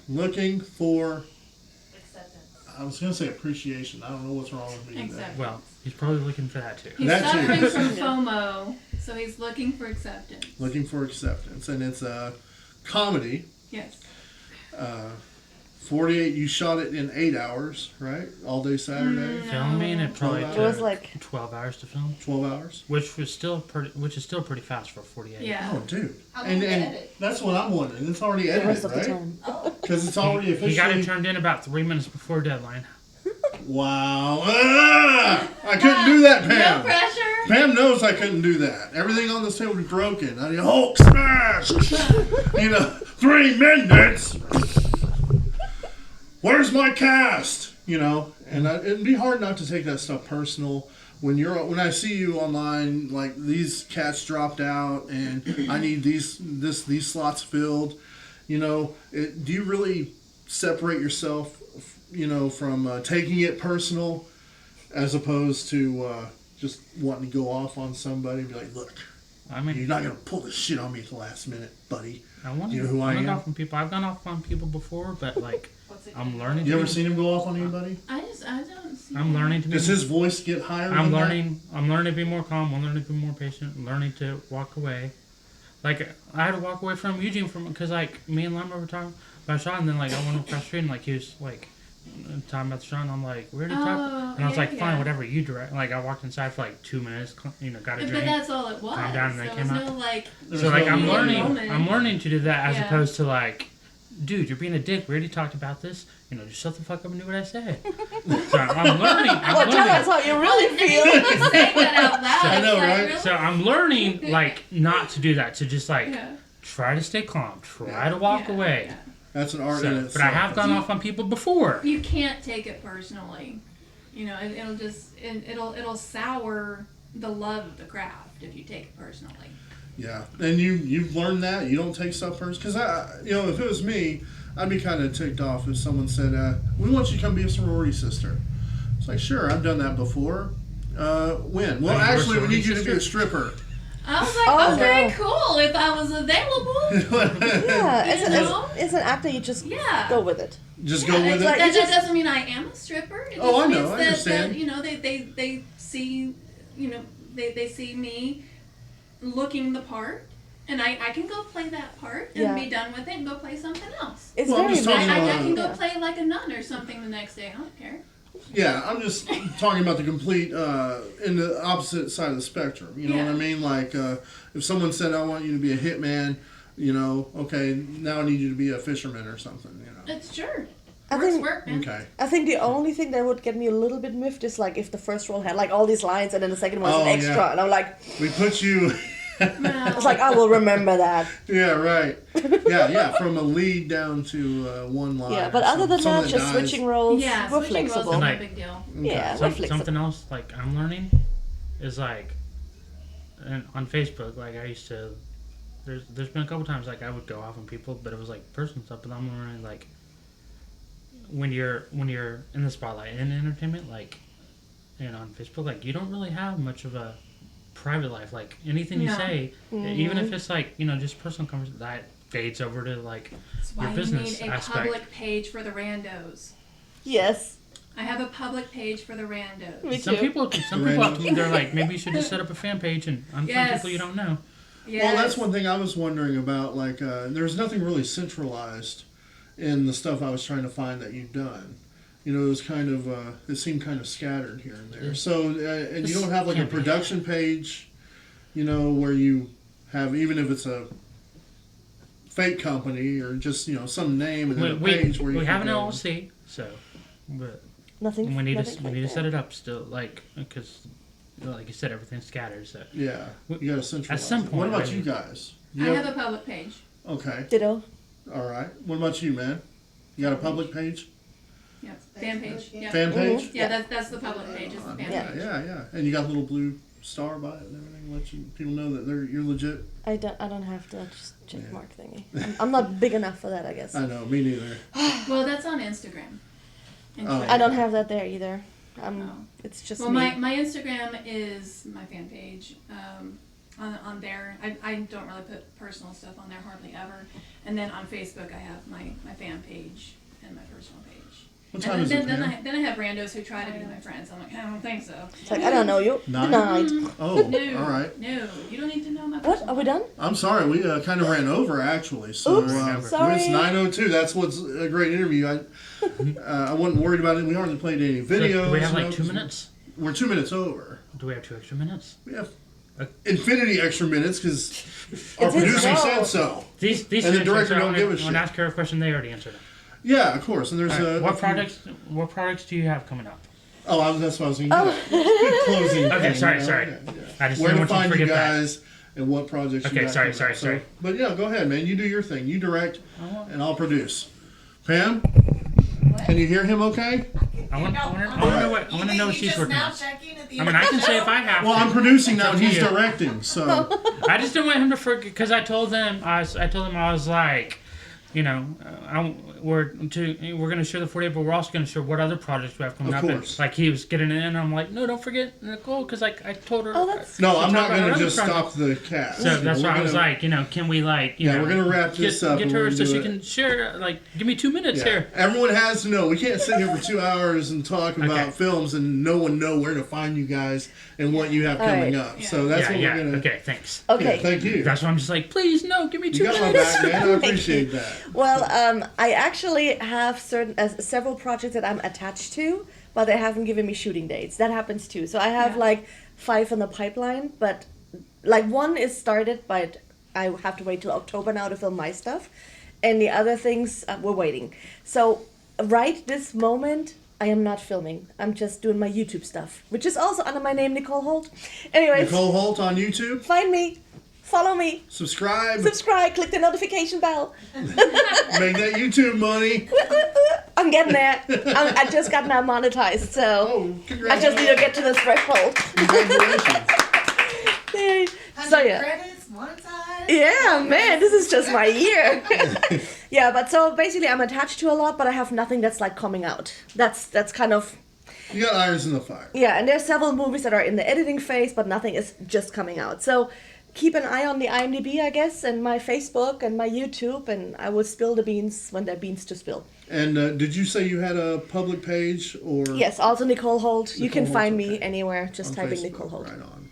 Looking for
acceptance.
I was going to say appreciation. I don't know what's wrong with me
Exactly.
today.
Well, he's probably looking for that too.
He's suffering from FOMO, so he's looking for acceptance.
Looking for acceptance, and it's a comedy.
Yes.
48. You shot it in 8 hours, right? All day Saturday.
Filming it probably
It was like
12 hours to film.
12 hours,
which is still pretty fast for 48.
Yeah.
Oh, dude.
How long to
And
edit?
that's what I'm wondering. It's already
the rest
edited,
of the
right?
time.
Because it's already officially.
He got it turned in about 3 minutes before deadline.
Wow. I couldn't do that, Pam.
No pressure.
Pam knows I couldn't do that. Everything on this table was broken. I mean, Hulk smash! 3 minutes! Where's my cast? And it'd be hard not to take that stuff personal. When I see you online, like these cats dropped out and I need these slots filled, do you really separate yourself from taking it personal as opposed to just wanting to go off on somebody and be like, look, you're not going to pull this shit on me at the last minute, buddy. You know who I am?
I've gone off on people before, but I'm learning.
You ever seen him go off on anybody?
I don't see.
I'm learning to.
Does his voice get higher?
I'm learning to be more calm. I'm learning to be more patient. I'm learning to walk away. I had to walk away from Eugene because me and Lama were talking about Sean, and then I went across the street and he was talking about Sean. I'm like, where did you talk? And I was fine, whatever you direct. I walked inside for 2 minutes, got a drink.
But that's all it was.
Calmed down, and
there
they came
was
out.
no
I'm learning.
moment.
I'm learning to do that as
Yeah.
opposed to dude, you're being a dick. We already talked about this. Just shut the fuck up and do what I say. So I'm learning.
Well, tell us how you really feel.
You say that out loud.
I know, right?
Really?
So I'm learning not to do that. To just try to stay calm. Try to walk away.
Yeah.
That's an art in itself.
But I have gone off on people before.
You can't take it personally. It'll sour the love of the craft if you take it personally.
Yeah, and you've learned that you don't take stuff personal. Because if it was me, I'd be kind of ticked off if someone said, "We want you to come be a sorority sister." It's like, sure, I've done that before. When? Well, actually, we need you to be a stripper.
I was like, okay, cool. If I was available.
Yeah, as an actor, you just go with it.
Just go with it.
That doesn't mean I am a stripper. It just
I know.
means
I understand.
That they see, they see me looking the part, and I can go play that part and be done with it and go play something else.
It's
I'm just talking
I
about,
can go play like a nun or something the next day. I don't care.
Yeah, I'm just talking about the complete, in the opposite side of the spectrum. You know what I mean? If someone said, I want you to be a hitman, You know, okay, now I need you to be a fisherman or something. You know.
It's sure.
I
Works
think-
work, man.
Okay.
I think the only thing that would get me a little bit miffed is like if the first role had like all these lines and then the second one was
Oh,
an extra,
yeah.
and I'm like,
We put you.
it's like I will remember that.
Yeah, right. Yeah, from a lead down to one line.
Yeah, but other than
Someone
that, just
dies.
switching roles,
Yeah,
we're
switching roles
flexible.
is no
Like-
big deal.
Yeah, we're flexible.
Something else like I'm learning is like, and on Facebook, like I used to. There's been a couple times like I would go off on people, but it was like personal stuff. But I'm learning like when you're in the spotlight in entertainment, like, and on Facebook, like you don't really have much of a private life. Like anything you
No.
say, even if it's like just personal conversation, that fades over to like
That's why
your
you
business
need a
aspect.
public page for the randos.
Yes.
I have a public page for the randos.
Me
Some
too.
people, they're like, maybe you should just set up a fan page and on some
Yes.
people you don't know.
Yes.
Well, that's one thing I was wondering about. Like, there's nothing really centralized in the stuff I was trying to find that you've done. You know, it was kind of, it seemed kind of scattered here and there. So, and you don't have like a production page, you know, where you have, even if it's a fake company or just, some name and then a page where you
we
can
have an
go.
LLC, so, but
Nothing.
we need
nothing
to
like
set
that.
it up still, like, because, like you said, everything's scattered. So
Yeah, you got to centralize.
At some
it.
point,
What about
I
you
need-
guys?
I have a public page.
Okay.
Ditto.
All right. What about you, man? You got a public page?
Yeah, fan page. Yeah.
Fan page?
Yeah, that's the public page. Is the fan
Yeah,
page.
yeah. And you got a little blue star by it and everything, let people know that you're legit.
I don't have the check mark thingy. I'm not big enough for that, I guess.
I know, me neither.
Well, that's on Instagram. And
Oh.
Twitter.
I don't have that there either.
Oh.
It's just
Well,
me.
my Instagram is my fan page. On there, I don't really put personal stuff on there hardly ever. And then on Facebook, I have my fan page and my personal page.
What
And
time is it,
then
Pam?
I have randos who try to be my friends. I'm like, I don't think so.
It's like, I don't know you.
Nine?
Denied.
Oh,
No,
all right.
no, you don't need to know my.
What? Are we done?
I'm sorry, we kind of ran over actually. So
Oops, sorry.
It's 9:02. That's what's a great interview. I wasn't worried about it. We hardly played any videos.
do we have like
no,
2 minutes?
We're 2 minutes over.
Do we have 2 extra minutes?
We have infinity extra minutes because our
It's his
producer
show.
said so.
These
And the
two
director
answers,
don't give a
When
shit.
I ask her a question, they already answered it.
Yeah, of course. And there's
All right,
a
what products do you have coming up?
that's what I was thinking. Good closing.
Okay,
thing,
sorry.
Yeah.
I just
Where
didn't
to
want you to
find you
forget that.
guys and what projects you
Okay,
got
sorry.
coming up. So, but yeah, go ahead, man. You do your thing. You direct, and I'll produce. Pam, can you hear him okay?
I want to know what she's working on. I mean, I can say if I have
Well,
to.
I'm producing now.
It's up
He's
to you.
directing, so
I just didn't want him to forget because I told them I was like, we're gonna share the 48, but we're also gonna share what other projects we have coming
Of
up. And,
course.
like he was getting in, and I'm like, no, don't forget Nicole, because like I told her.
Oh, that's.
no,
to
I'm
talk
not
about
going to
other
just
projects.
stop the cast.
So that's
We're
why I was
gonna-
like, can we like,
Yeah, we're gonna wrap this up
Get
and
to her
we'll
so
do
she
it.
can share. Like, give me 2 minutes
Yeah.
here.
Everyone has to know. We can't sit here for 2 hours and talk about
Okay.
films and no one know where to find you guys and what you have
All
coming
right.
up. So that's what we're gonna.
Okay, thanks.
Okay.
Yeah, thank you.
That's why I'm just like, please, no, give me 2
You got my
minutes.
back, man. I appreciate that.
Well, I actually have several projects that I'm attached to, but they haven't given me shooting dates. That happens too. So I have like 5 in the pipeline, but like one is started, but I have to wait till October now to film my stuff, and the other things we're waiting. So right this moment, I am not filming. I'm just doing my YouTube stuff, which is also under my name, Nicole Holt. Anyways,
Nicole Holt on YouTube.
find me, follow me,
Subscribe.
click the notification bell.
Make that YouTube money.
I'm getting there. I just got now monetized, so I just need to get to the threshold.
Congratulations.
So yeah.
Credits, monetized.
Yeah, man, this is just my year. Yeah, but so basically I'm attached to a lot, but I have nothing that's like coming out. That's kind of.
You got irons in the fire.
Yeah, and there's several movies that are in the editing phase, but nothing is just coming out. So keep an eye on the IMDb, I guess, and my Facebook and my YouTube, and I will spill the beans when there are beans to spill.
And did you say you had a public page or?
Yes, also Nicole Holt. You
Nicole
can find
Holt,
me
okay.
anywhere, just
On
typing
Facebook,
Nicole Holt.
Right on.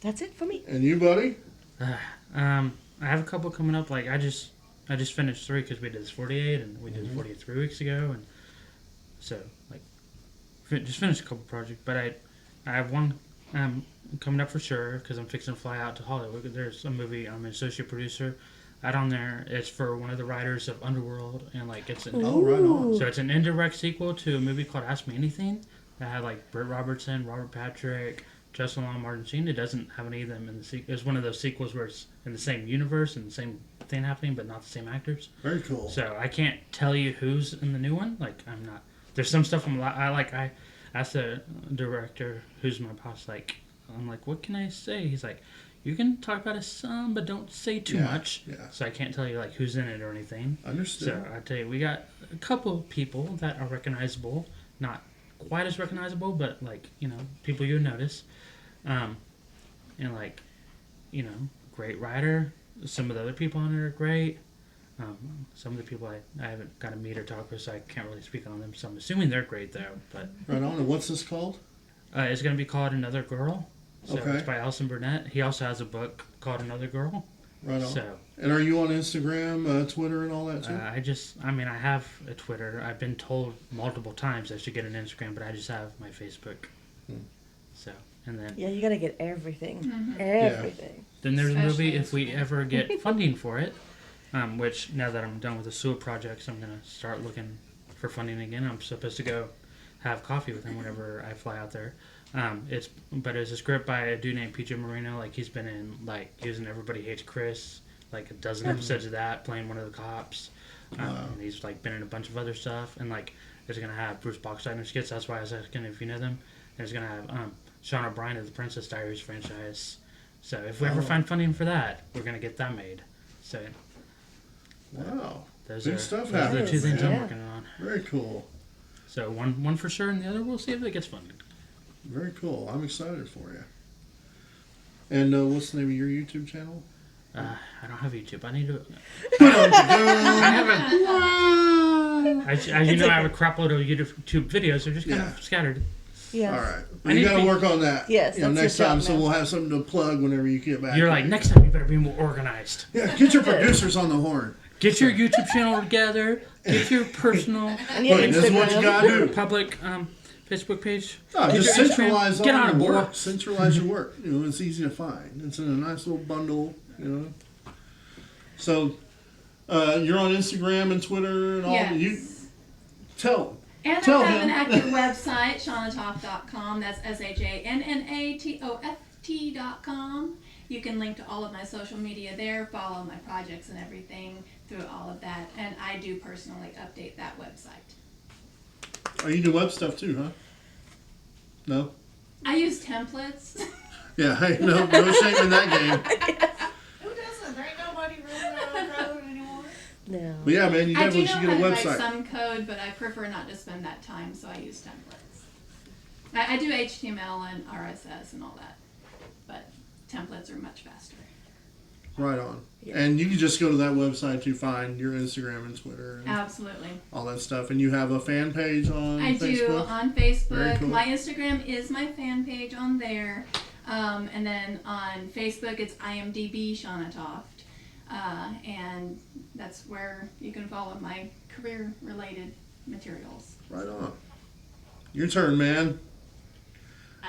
That's it for me.
And you, buddy?
I have a couple coming up. Like I just finished 3 because we did this 48 and we did 48 3 weeks ago, and so like just finished a couple projects. But I have one coming up for sure because I'm fixing to fly out to Hollywood. There's a movie I'm an associate producer. Out on there, it's for one of the writers of Underworld, and like it's an
right on.
So it's an indirect sequel to a movie called Ask Me Anything that had like Britt Robertson, Robert Patrick, Justin Long, Martin Sheen. It doesn't have any of them in the sequel. It's one of those sequels where it's in the same universe and the same thing happening, but not the same actors.
Very cool.
So I can't tell you who's in the new one. Like I'm not. There's some stuff I asked the director, who's my boss. I'm like, what can I say? He's like, you can talk about it some, but don't say too much.
Yeah.
So I can't tell you like who's in it or anything.
Understood.
So I tell you, we got a couple of people that are recognizable, not quite as recognizable, but like people you would notice, and like great writer. Some of the other people on it are great. Some of the people I haven't got to meet or talk with, so I can't really speak on them. So I'm assuming they're great though. But
right on. And what's this called?
It's going to be called Another Girl. So
Okay.
It's by Alison Burnett. He also has a book called Another Girl.
Right on.
So,
and are you on Instagram, Twitter, and all that too?
I have a Twitter. I've been told multiple times I should get an Instagram, but I just have my Facebook. So, and then...
Yeah, you gotta get everything.
Mm-hmm.
Everything.
Then there's a movie,
Especially
if we ever get funding for it, which now that I'm done with the sewer projects, I'm going to start looking for funding again. I'm supposed to go have coffee with him whenever I fly out there. It's a script by a dude named PJ Moreno. Like he's been in he was in Everybody Hates Chris, like a dozen episodes of that, playing one of the cops. And he's like been in a bunch of other stuff. And like it's gonna have Bruce Boxleitner skits. That's why I was asking if you know them. And it's gonna have Sean O'Brien of the Princess Diaries franchise. So if we ever find funding for that, we're gonna get that made. So
wow,
those
big
are
stuff
those are the
happening.
two things I'm working on.
Very cool.
So one for sure, and the other we'll see if it gets funded.
Very cool. I'm excited for you. And what's the name of your YouTube channel?
I don't have YouTube. I need to. As you know, I have a crap load of YouTube videos. They're just kind of scattered.
Yeah.
All right. Well, you got to work on that.
Yes, that's
next
your job
time, so
now.
we'll have something to plug whenever you get back.
You're like, next time you better be more organized.
Yeah, get your producers on the horn.
Get your YouTube channel together. Get your personal.
And your
This is what you got to do.
Public Facebook page.
No,
Get
just
your Instagram.
centralize all
Get on
your
board.
work. Centralize your work. It's easy to find. It's in a nice little bundle. So, you're on Instagram and Twitter and all.
Yes.
Tell them.
And
Tell
I have
him.
an active website, shawnatoft.com. That's SHANNATOFT.com. You can link to all of my social media there, follow my projects and everything through all of that. And I do personally update that website.
Oh, you do web stuff too, huh? No?
I use templates.
Yeah, hey, no shame in that game.
Who doesn't? There ain't nobody running around code anymore.
No.
But yeah, man, you
I do
definitely
know
should get a
how to write
website.
some code, but I prefer not to spend that time, so I use templates. I do HTML and RSS and all that, but templates are much faster.
Right on.
Yeah.
And you can just go to that website to find your Instagram and Twitter and
Absolutely.
all that stuff. And you have a fan page on
I
Facebook?
do on Facebook.
Very cool.
My Instagram is my fan page on there. And then on Facebook, it's IMDb Shauna Toft. And that's where you can follow my career-related materials.
Right on. Your turn, man.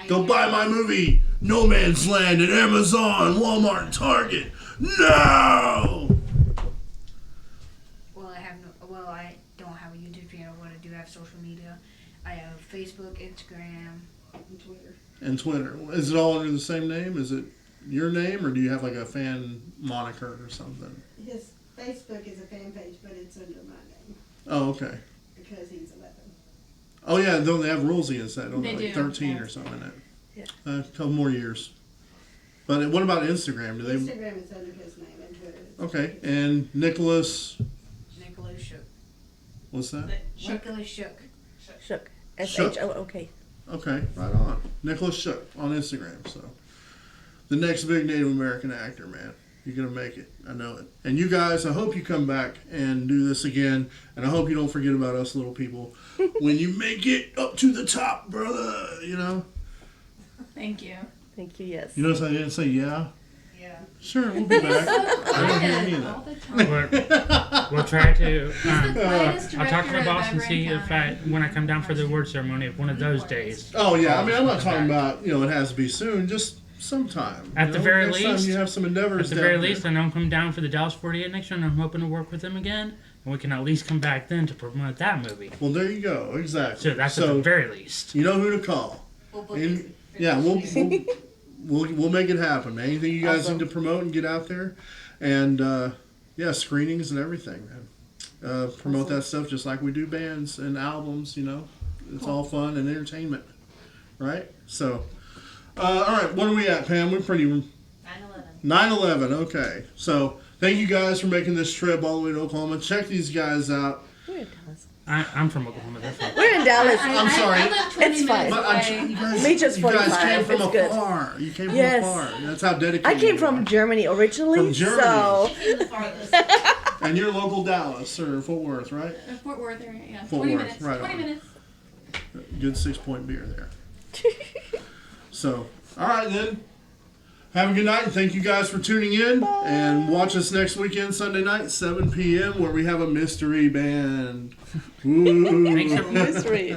Go buy my movie, No Man's Land, at Amazon, Walmart, and Target. No!
Well, I don't have a YouTube channel, but I do have social media. I have Facebook, Instagram, and Twitter.
And Twitter. Is it all under the same name? Is it your name, or do you have like a fan moniker or something?
His Facebook is a fan page, but it's under my name
Oh, okay.
because he's 11.
Oh, yeah, don't they have rules against that? Don't
They
like
do,
13
yeah.
or something in it.
Yeah.
A couple more years. But what about Instagram? Do they?
Instagram is under his name and Twitter is
Okay, and Nicholas,
Nicholas Shook.
what's that?
Nicholas Shook.
Shook.
Shook.
SHOOK.
Okay, right on. Nicholas Shook on Instagram. So, the next big Native American actor, man. You're going to make it. I know it. And you guys, I hope you come back and do this again. And I hope you don't forget about us little people when you make it up to the top, brother.
Thank you.
Thank you, yes.
You notice I didn't say yeah?
Yeah.
Sure, we'll be back. I don't hear any of
all
that.
the time.
We'll try to.
quietest
I'll talk to
director
my
I've
boss and
ever
see if
encountered.
when I come down for the award ceremony, if one of those days.
Oh yeah, I mean I'm not talking about it has to be soon, just sometime.
At the very
next
least,
time you have some endeavors.
At the very least, I know I'm coming down for the Dallas 48 next year, and I'm hoping to work with them again, and we can at least come back then to promote that movie.
Well, there you go. Exactly.
So that's at the very least.
You know who to call. We'll make it happen, man. Anything you guys need to promote and get out there, and screenings and everything, man. Promote that stuff just like we do bands and albums. It's all fun and entertainment, right? So, all right, what are we at, Pam? We're pretty. 9/11. Okay, so thank you guys for making this trip all the way to Oklahoma. Check these guys out.
We're in Dallas.
I'm from Oklahoma. They're from.
We're in Dallas.
I'm sorry.
It's fine. Me just 45.
You guys came from
it's good.
afar. You came from
Yes.
afar. That's how dedicated
I came
you
from
are.
Germany originally.
From Germany.
So.
And you're local Dallas or Fort Worth, right?
Fort Worth area, yeah.
Fort
20
Worth,
minutes.
right
20
on.
minutes.
Good 6-point beer there. So, all right then. Have a good night, and thank you guys for tuning in.
Bye.
And watch us next weekend, Sunday night, 7 p.m., where we have a mystery band. Ooh.
Thanks, everyone.
Mystery.